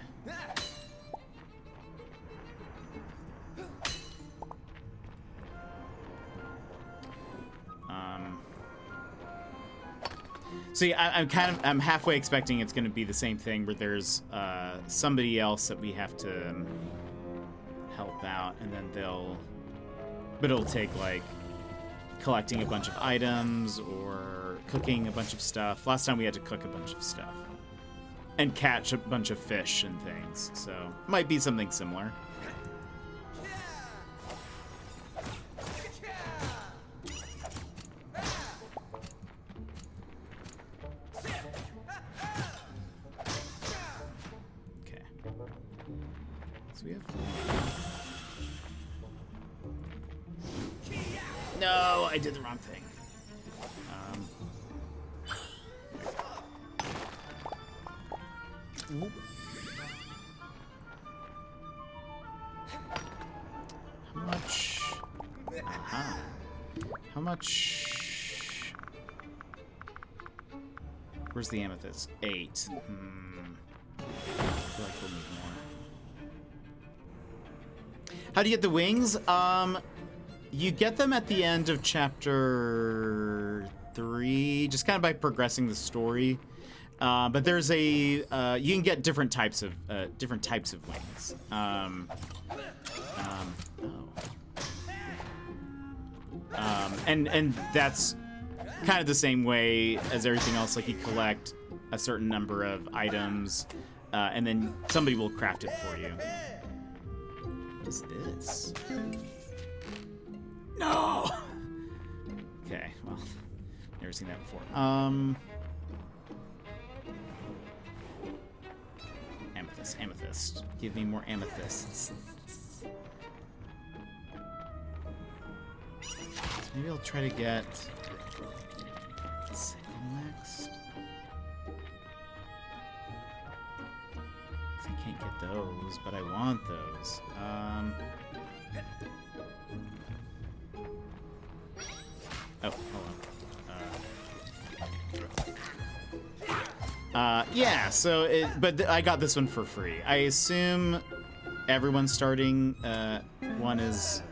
See, I'm halfway expecting it's going to be the same thing where there's somebody else that we have to help out, and then but it'll take like collecting a bunch of items or cooking a bunch of stuff. Last time we had to cook a bunch of stuff and catch a bunch of fish and things, so might be something similar. No, I did the wrong thing. How much? How much? Where's the amethyst? 8. I feel like we'll need more. How do you get the wings? You get them at the end of chapter 3, just kind of by progressing the story. But there's a you can get different types of wings. And that's kind of the same way as everything else. Like you collect a certain number of items, and then somebody will craft it for you. What is this? No. Okay, well, never seen that before. Amethyst. Give me more amethysts. Maybe I'll try to get sickle next. I can't get those, but I want those. Oh, hold on. Yeah, so but I got this one for free. I assume everyone's starting one is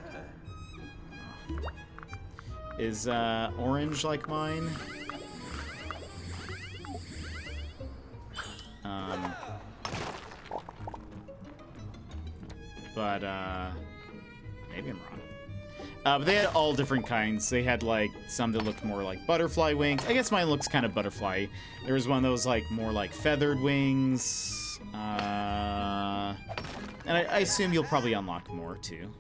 orange like mine. But maybe I'm wrong. But they had all different kinds. They had like some that looked more like butterfly wings. I guess mine looks kind of butterfly. There was one that was like more like feathered wings. And I assume you'll probably unlock more too.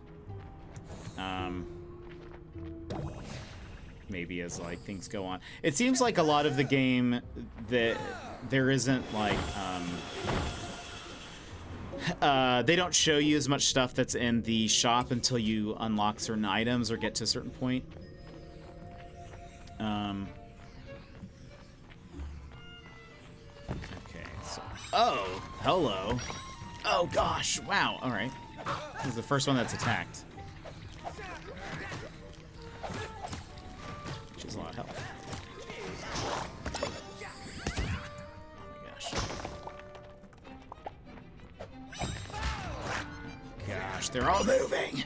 Maybe as like things go on. It seems like a lot of the game that there isn't like they don't show you as much stuff that's in the shop until you unlock certain items or get to a certain point. Okay, so oh, hello. Oh gosh, wow. All right, this is the first one that's attacked. Which is a lot of health. Gosh, they're all moving.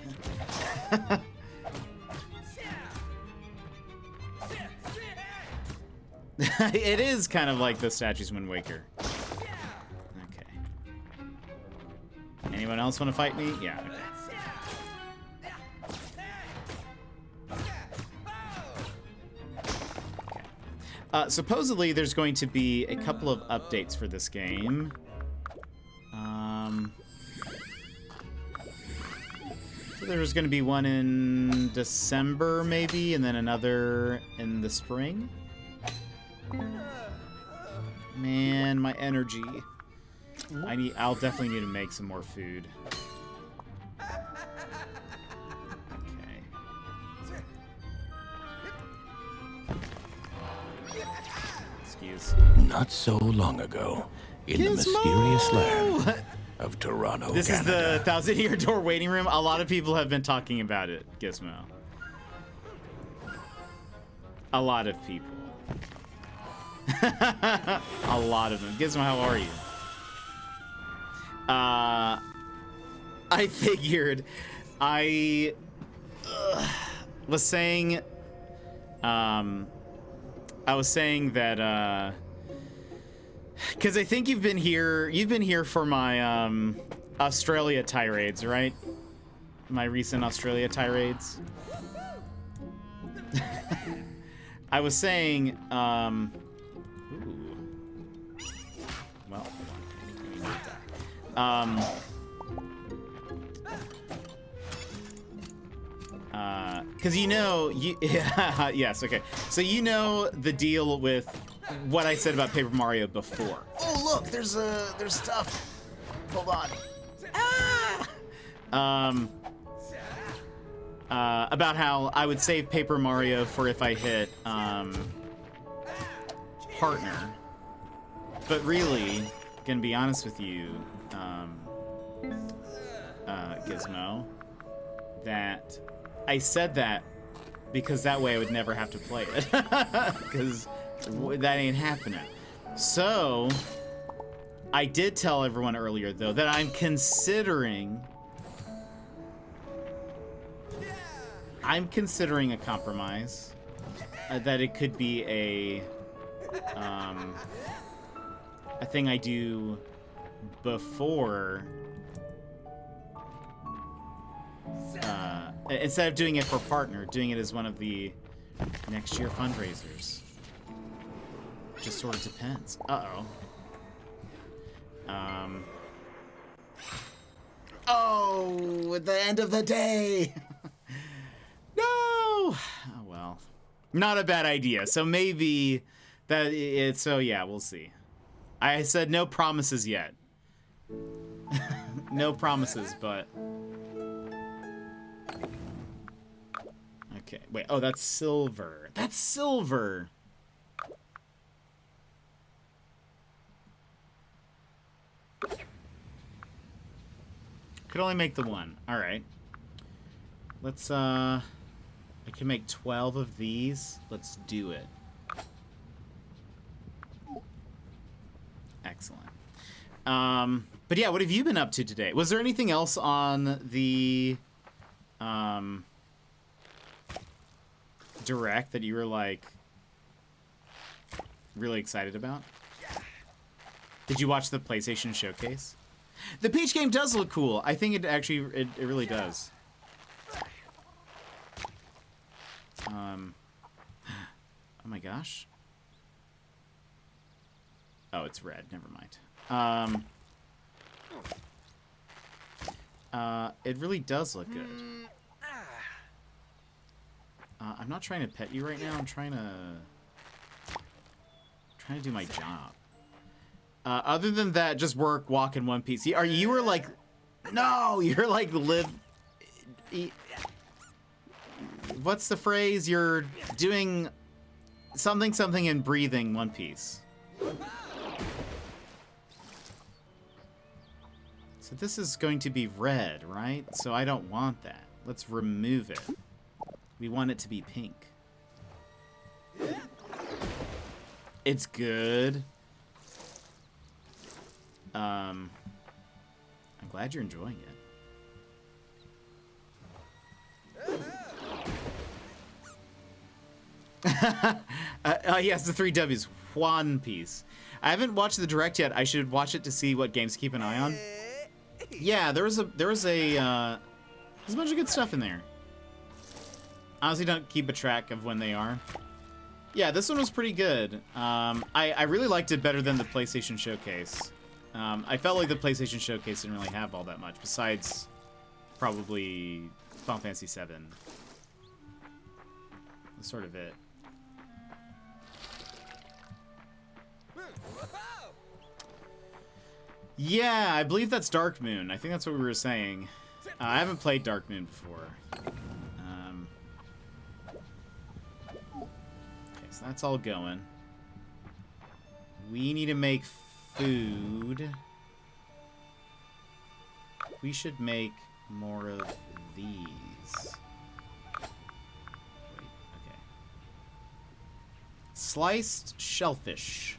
It is kind of like the statues from Wind Waker. Okay. Anyone else want to fight me? Yeah. Okay. Supposedly, there's going to be a couple of updates for this game. So there's going to be one in December, maybe, and then another in the spring. Man, my energy. I'll definitely need to make some more food. Okay. Excuse. Not so long ago, in the mysterious land of Toronto, This Canada. is the 1,000-year door waiting room. A lot of people have been talking about it, Gizmo. A lot of people. A lot of them. Gizmo, how are you? I figured I was saying I was saying that because I think you've been here for my Australia tirades, right? My recent Australia tirades. I was saying ooh. Well, hold on. Because yeah, yes, okay. So you know the deal with what I said about Paper Mario before. Oh, look, there's stuff. Hold on. Ah! about how I would save Paper Mario for if I hit partner. But really, gonna be honest with you, Gizmo, that I said that because that way I would never have to play it. Because that ain't happening. So, I did tell everyone earlier, though, that I'm considering a compromise. That it could be a thing I do before, instead of doing it for partner, doing it as one of the next year fundraisers. Just sort of depends. Uh-oh. Oh, at the end of the day. No. Oh, well. Not a bad idea. So maybe that it's, so yeah, we'll see. I said no promises yet. No promises, but... Okay, wait, oh, that's silver. That's silver! Could only make the one. Alright. Let's, I can make 12 of these. Let's do it. Excellent. But yeah, what have you been up to today? Was there anything else on the Direct that you were like really excited about? Did you watch the PlayStation Showcase? The Peach game does look cool. I think it actually, it really does. Oh my gosh. Oh, it's red. Never mind. It really does look good. I'm not trying to pet you right now. I'm trying to do my job. Other than that, just work, walk in one piece. Are you were like, no, you're like what's the phrase? You're doing something and breathing one piece. So this is going to be red, right? So I don't want that. Let's remove it. We want it to be pink. It's good. I'm glad you're enjoying it. Yes, the 3 W's. One Piece. I haven't watched the Direct yet. I should watch it to see what games to keep an eye on. Yeah, there's a bunch of good stuff in there. Honestly, don't keep a track of when they are. Yeah, this one was pretty good. I really liked it better than the PlayStation Showcase. I felt like the PlayStation Showcase didn't really have all that much, besides probably Final Fantasy VII. That's sort of it. Yeah, I believe that's Dark Moon. I think that's what we were saying. I haven't played Dark Moon before. Okay, so that's all going. We need to make food. We should make more of these. Wait, okay. Sliced shellfish.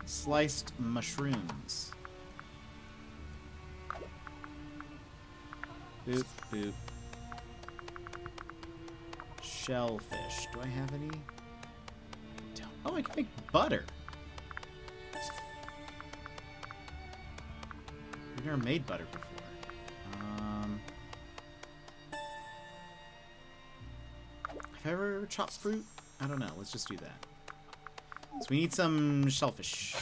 Sliced mushrooms. Boop, boop. Shellfish. Do I have any? Oh, I can make butter. I've never made butter before. Have I ever chopped fruit? I don't know. Let's just do that. So we need some shellfish.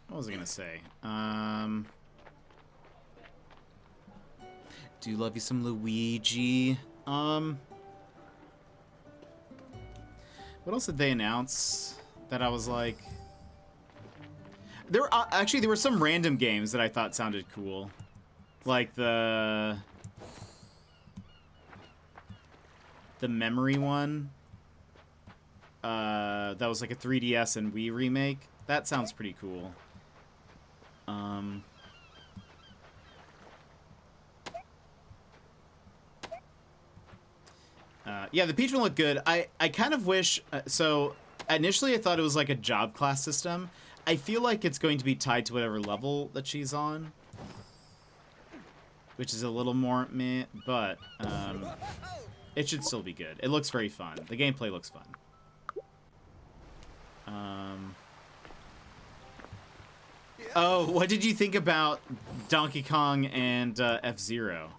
What was I gonna say? Do love you some Luigi. What else did they announce that I was like... Actually, there were some random games that I thought sounded cool. Like the memory one. That was like a 3DS and Wii remake. That sounds pretty cool. Yeah, the Peach one looked good. I kind of wish... so, initially I thought it was like a job class system. I feel like it's going to be tied to whatever level that she's on. Which is a little more meh, but it should still be good. It looks very fun. The gameplay looks fun. Oh, what did you think about Donkey Kong and F-Zero?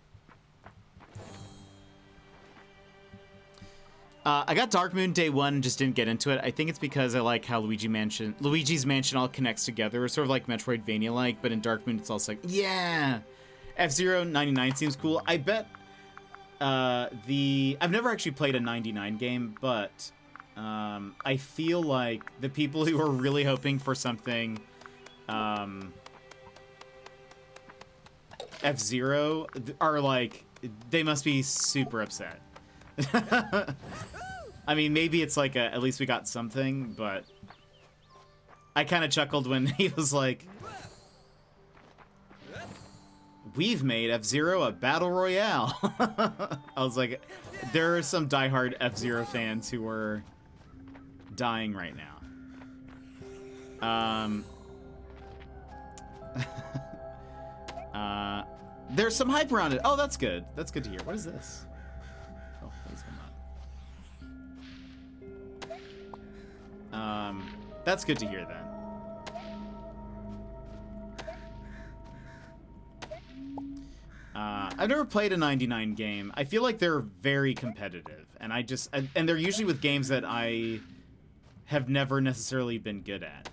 I got Dark Moon day one and just didn't get into it. I think it's because I like how Luigi's Mansion all connects together, sort of like Metroidvania-like, but in Dark Moon it's also like, yeah! F-Zero 99 seems cool. I bet I've never actually played a 99 game, but I feel like the people who are really hoping for something F-Zero are like, they must be super upset. I mean, maybe it's like at least we got something, but I kind of chuckled when he was like, we've made F-Zero a battle royale. I was like, there are some diehard F-Zero fans who are dying right now. There's some hype around it. Oh, that's good. That's good to hear. What is this? Oh, what is going on? That's good to hear then. I've never played a 99 game. I feel like they're very competitive, and and they're usually with games that I have never necessarily been good at.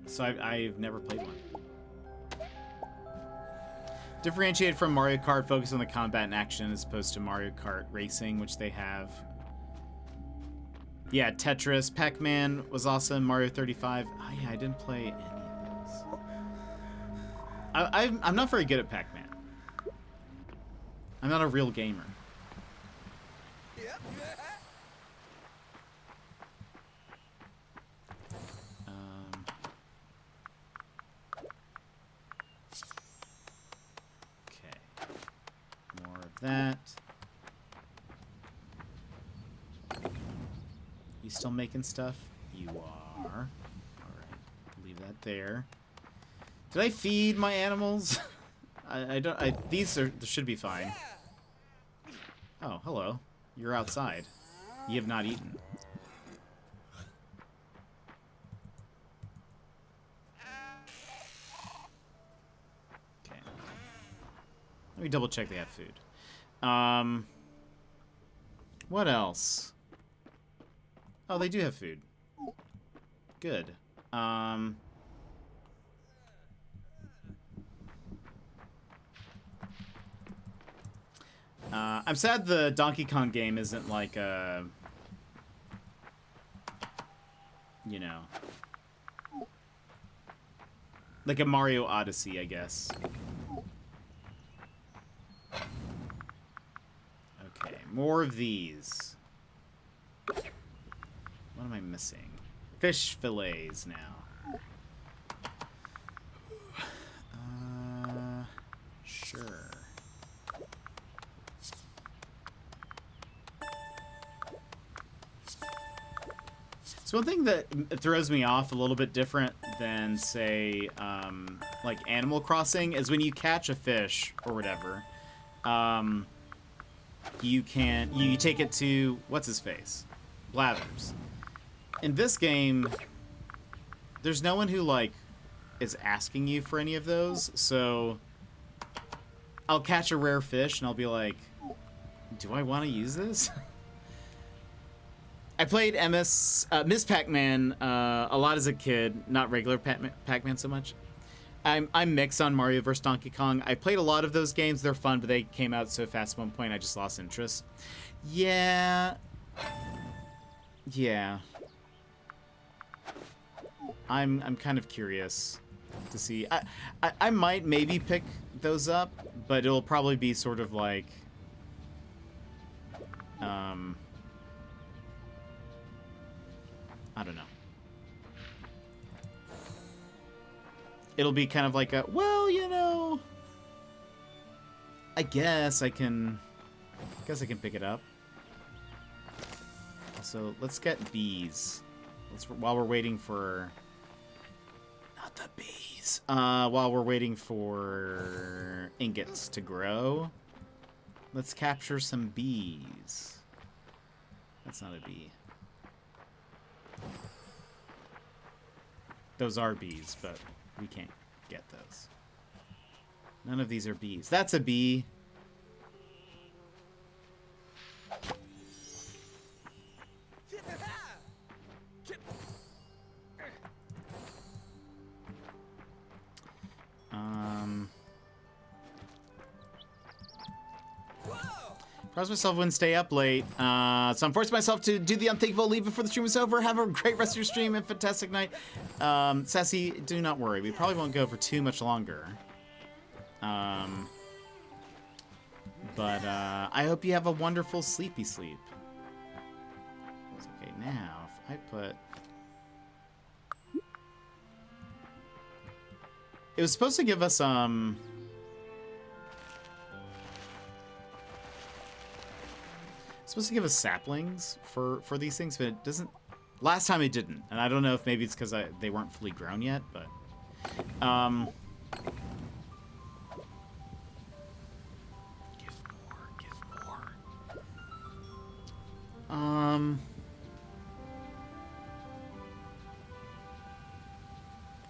So I've never played one. Differentiated from Mario Kart, focus on the combat and action as opposed to Mario Kart Racing, which they have. Yeah, Tetris, Pac-Man was awesome. Mario 35. Oh yeah, I didn't play any of those. I'm not very good at Pac-Man. I'm not a real gamer. Okay. More of that. You still making stuff? You are. Alright. Leave that there. Did I feed my animals? These should be fine. Oh, hello. You're outside. You have not eaten. Okay. Let me double check they have food. What else? Oh, they do have food. Good. I'm sad the Donkey Kong game isn't like a, you know, like a Mario Odyssey, I guess. Okay, more of these. What am I missing? Fish fillets now. Sure. So one thing that throws me off a little bit different than, say, like Animal Crossing is when you catch a fish or whatever, you take it to, what's his face? Blathers. In this game, there's no one who, like, is asking you for any of those, so I'll catch a rare fish and I'll be like, do I want to use this? I played Miss Pac-Man a lot as a kid, not regular Pac-Man so much. I'm mixed on Mario vs. Donkey Kong. I played a lot of those games. They're fun, but they came out so fast at one point I just lost interest. Yeah. Yeah. I'm kind of curious to see. I might maybe pick those up, but it'll probably be sort of like I don't know. It'll be kind of like a, well, you know, I guess I can pick it up. Also, let's get bees. While we're waiting for, not the bees. While we're waiting for ingots to grow, let's capture some bees. That's not a bee. Those are bees, but we can't get those. None of these are bees. That's a bee. Promised myself I wouldn't stay up late, so I'm forcing myself to do the unthinkable, leave before the stream is over. Have a great rest of your stream and fantastic night. Sassy, do not worry. We probably won't go for too much longer. But I hope you have a wonderful sleepy sleep. Okay, now, if I put... It was supposed to give us, supposed to give us saplings for these things, but it doesn't. Last time it didn't, and I don't know if maybe it's because they weren't fully grown yet, but give more.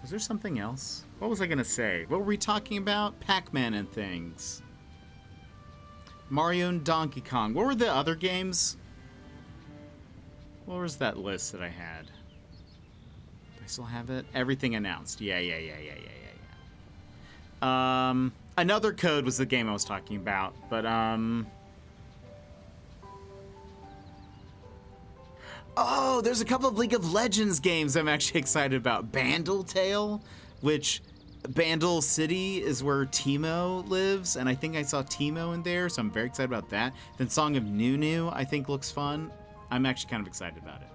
Was there something else? What was I gonna say? What were we talking about? Pac-Man and things. Mario and Donkey Kong. What were the other games? What was that list that I had? Do I still have it? Everything announced. Yeah. Another Code was the game I was talking about, but oh, there's a couple of League of Legends games I'm actually excited about. Bandletale, which Bandle City is where Teemo lives, and I think I saw Teemo in there, so I'm very excited about that. Then Song of Nunu, I think, looks fun. I'm actually kind of excited about it.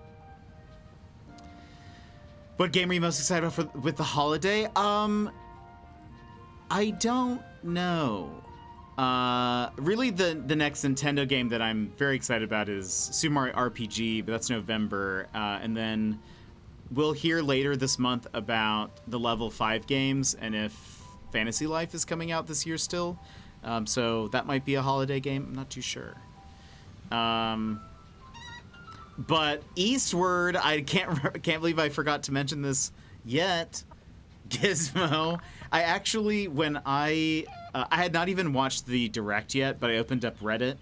What game are you most excited about with the holiday? I don't know. Really, the next Nintendo game that I'm very excited about is Super Mario RPG, but that's November, and then we'll hear later this month about the Level 5 games and if Fantasy Life is coming out this year still. So that might be a holiday game. I'm not too sure. But Eastward, I can't believe I forgot to mention this yet. Gizmo. I actually, when I had not even watched the Direct yet, but I opened up Reddit,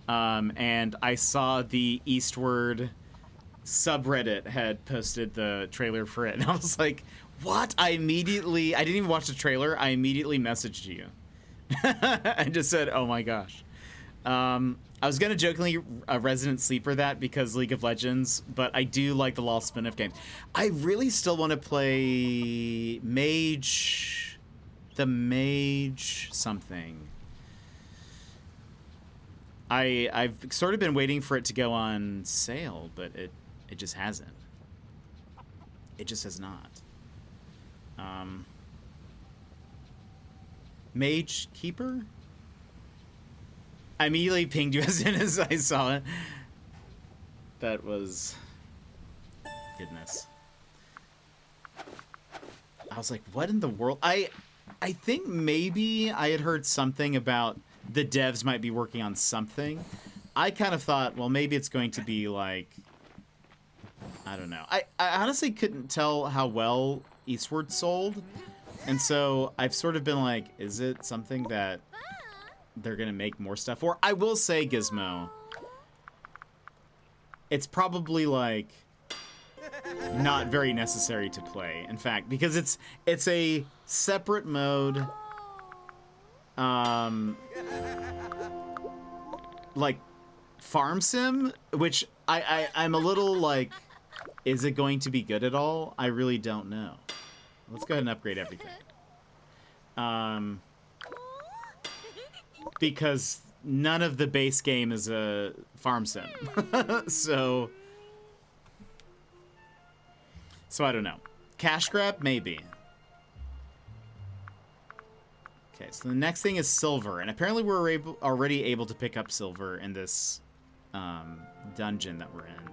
and I saw the Eastward subreddit had posted the trailer for it, and I was like, what? I didn't even watch the trailer, I immediately messaged you. I just said, oh my gosh. I was gonna jokingly Resident Sleeper that because League of Legends, but I do like the LoL spin-off games. I really still want to play the Mage something. I've sort of been waiting for it to go on sale, but it just hasn't. It just has not. Mage Keeper? I immediately pinged you as soon as I saw it. That was... goodness. I was like, what in the world? I think maybe I had heard something about the devs might be working on something. I kind of thought, well, maybe it's going to be like... I don't know. I honestly couldn't tell how well Eastward sold. And so I've sort of been like, is it something that they're going to make more stuff for? I will say, Gizmo, it's probably like not very necessary to play. In fact, because it's a separate mode, like farm sim, which I'm a little like, is it going to be good at all? I really don't know. Let's go ahead and upgrade everything. Because none of the base game is a farm sim. So I don't know. Cash grab? Maybe. Okay, so the next thing is silver. And apparently we're already able to pick up silver in this dungeon that we're in.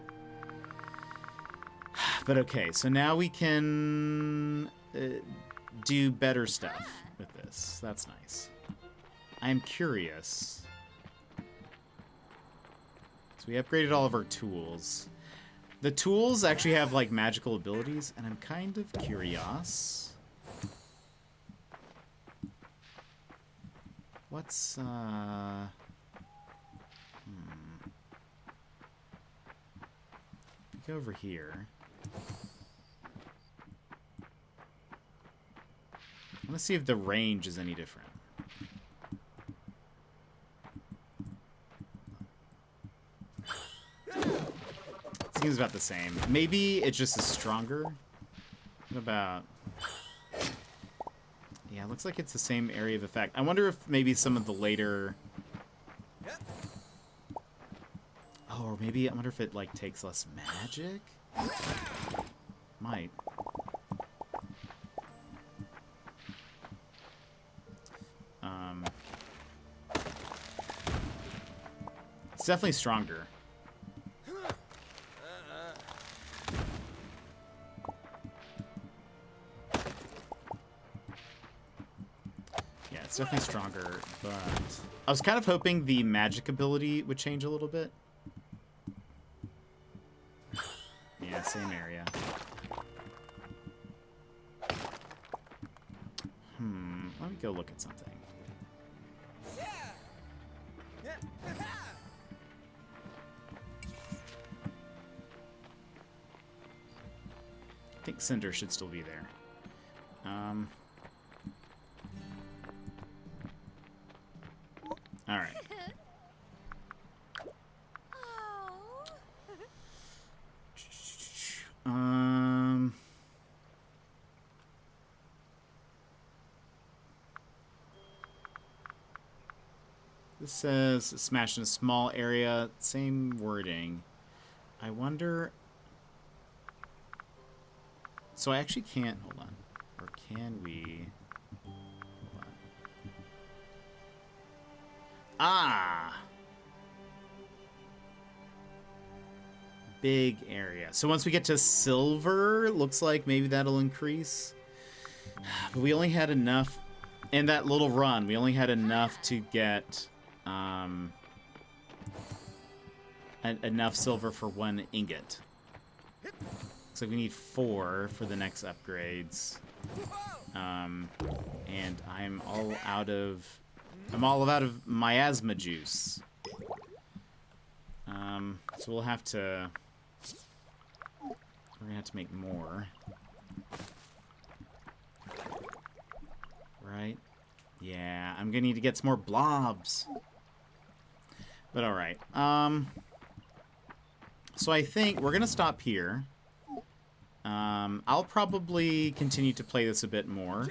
But okay, so now we can do better stuff with this. That's nice. I am curious. So we upgraded all of our tools. The tools actually have like magical abilities, and I'm kind of curious. What's go over here. I want to see if the range is any different. Seems about the same. Maybe it just is stronger. What about... Yeah, it looks like it's the same area of effect. I wonder if maybe some of the later... Oh, or maybe I wonder if it like takes less magic? Might. It's definitely stronger. Yeah, it's definitely stronger, but I was kind of hoping the magic ability would change a little bit. Yeah, same area. Let me go look at something. I think Cinder should still be there. All right. This says smash in a small area. Same wording. I wonder. So I actually can't. Hold on. Or can we? Hold on. Ah! Big area. So once we get to silver, looks like maybe that'll increase. But we only had enough. In that little run, we only had enough to get enough silver for 1 ingot. So we need 4 for the next upgrades. And I'm all out of miasma juice. So we'll have to. We're gonna have to make more. Right? Yeah, I'm gonna need to get some more blobs. But alright. So I think we're gonna stop here. I'll probably continue to play this a bit more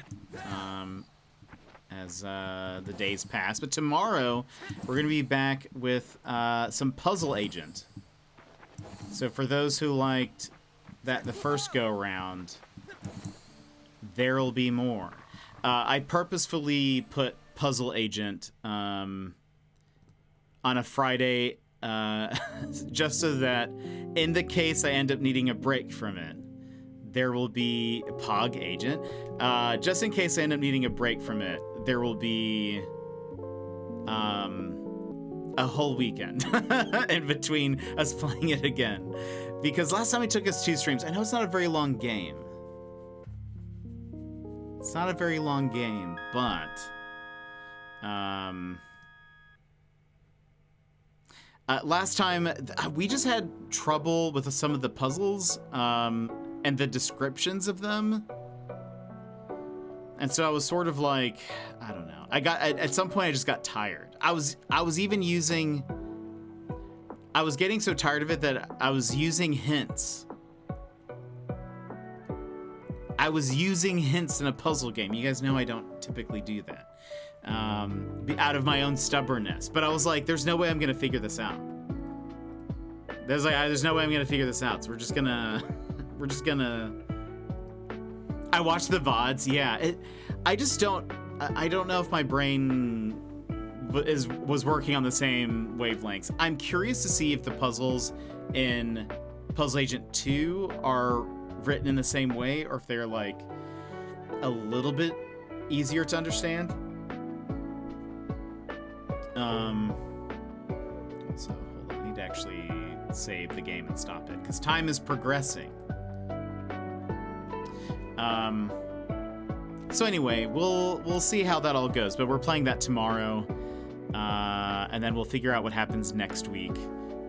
as the days pass. But tomorrow, we're gonna be back with some Puzzle Agent. So for those who liked that the first go-round, there'll be more. I purposefully put Puzzle Agent on a Friday just so that in the case I end up needing a break from it, there will be Pog Agent. Just in case I end up needing a break from it, there will be a whole weekend in between us playing it again. Because last time it took us 2 streams. I know it's not a very long game. It's not a very long game, but Last time, we just had trouble with some of the puzzles and the descriptions of them. And so I was sort of like, I don't know. At some point I just got tired. I was getting so tired of it that I was using hints. I was using hints in a puzzle game. You guys know I don't typically do that. Out of my own stubbornness. But I was like, there's no way I'm gonna figure this out. There's no way I'm gonna figure this out. So we're just gonna I watched the VODs, yeah. I don't know if my brain was working on the same wavelengths. I'm curious to see if the puzzles in Puzzle Agent 2 are written in the same way, or if they're like a little bit easier to understand. So hold on, I need to actually save the game and stop it because time is progressing. So anyway, we'll see how that all goes, but we're playing that tomorrow, and then we'll figure out what happens next week.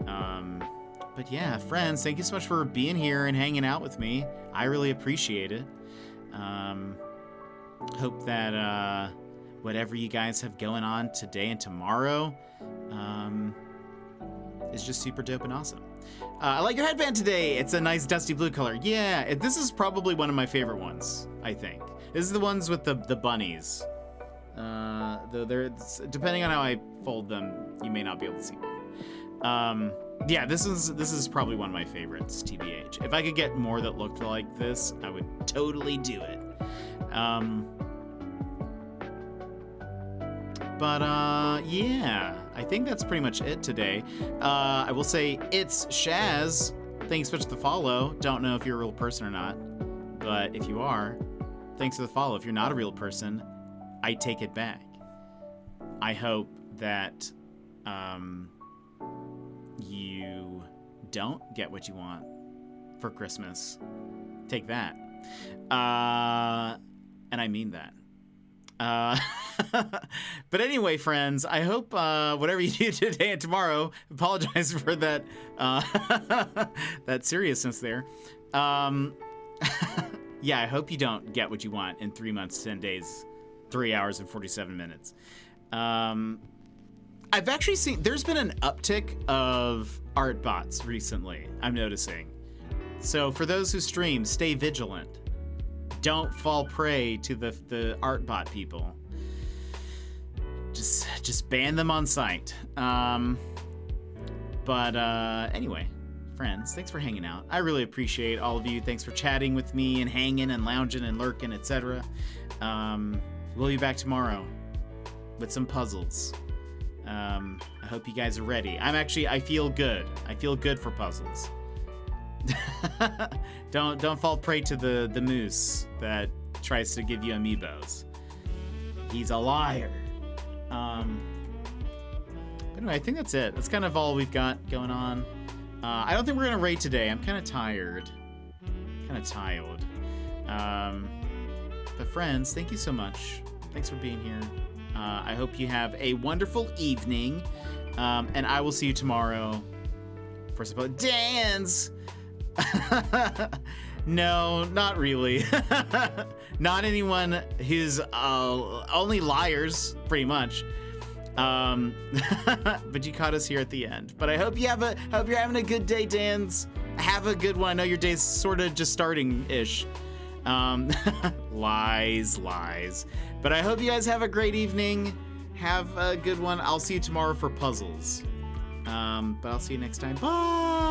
But yeah, friends, thank you so much for being here and hanging out with me. I really appreciate it. Hope that whatever you guys have going on today and tomorrow is just super dope and awesome. I like your headband today. It's a nice dusty blue color. Yeah, this is probably one of my favorite ones, I think. This is the ones with the bunnies. Though depending on how I fold them, you may not be able to see one. Yeah, this is probably one of my favorites, TBH. If I could get more that looked like this, I would totally do it. Yeah, I think that's pretty much it today. I will say it's Shaz. Thanks so much for the follow. Don't know if you're a real person or not, but if you are, thanks for the follow. If you're not a real person, I take it back. I hope that you don't get what you want for Christmas. Take that. And I mean that. But anyway, friends, I hope whatever you do today and tomorrow, apologize for that that seriousness there. Yeah, I hope you don't get what you want in 3 months, 10 days, 3 hours, and 47 minutes. I've actually seen, there's been an uptick of art bots recently, I'm noticing. So for those who stream, stay vigilant. Don't fall prey to the art bot people. Just ban them on sight. Anyway, friends, thanks for hanging out. I really appreciate all of you. Thanks for chatting with me and hanging and lounging and lurking, etc. We'll be back tomorrow with some puzzles. I hope you guys are ready. I feel good. I feel good for puzzles. Don't fall prey to the moose that tries to give you amiibos. He's a liar. But anyway, I think that's it. That's kind of all we've got going on. I don't think we're gonna raid today. I'm kind of tired. But friends, thank you so much. Thanks for being here. I hope you have a wonderful evening. And I will see you tomorrow for some dance. No, not really. Not anyone who's only liars, pretty much. But you caught us here at the end. But I hope you're having a good day, Dans. Have a good one. I know your day's sort of just starting-ish. Lies. But I hope you guys have a great evening. Have a good one. I'll see you tomorrow for puzzles. But I'll see you next time. Bye.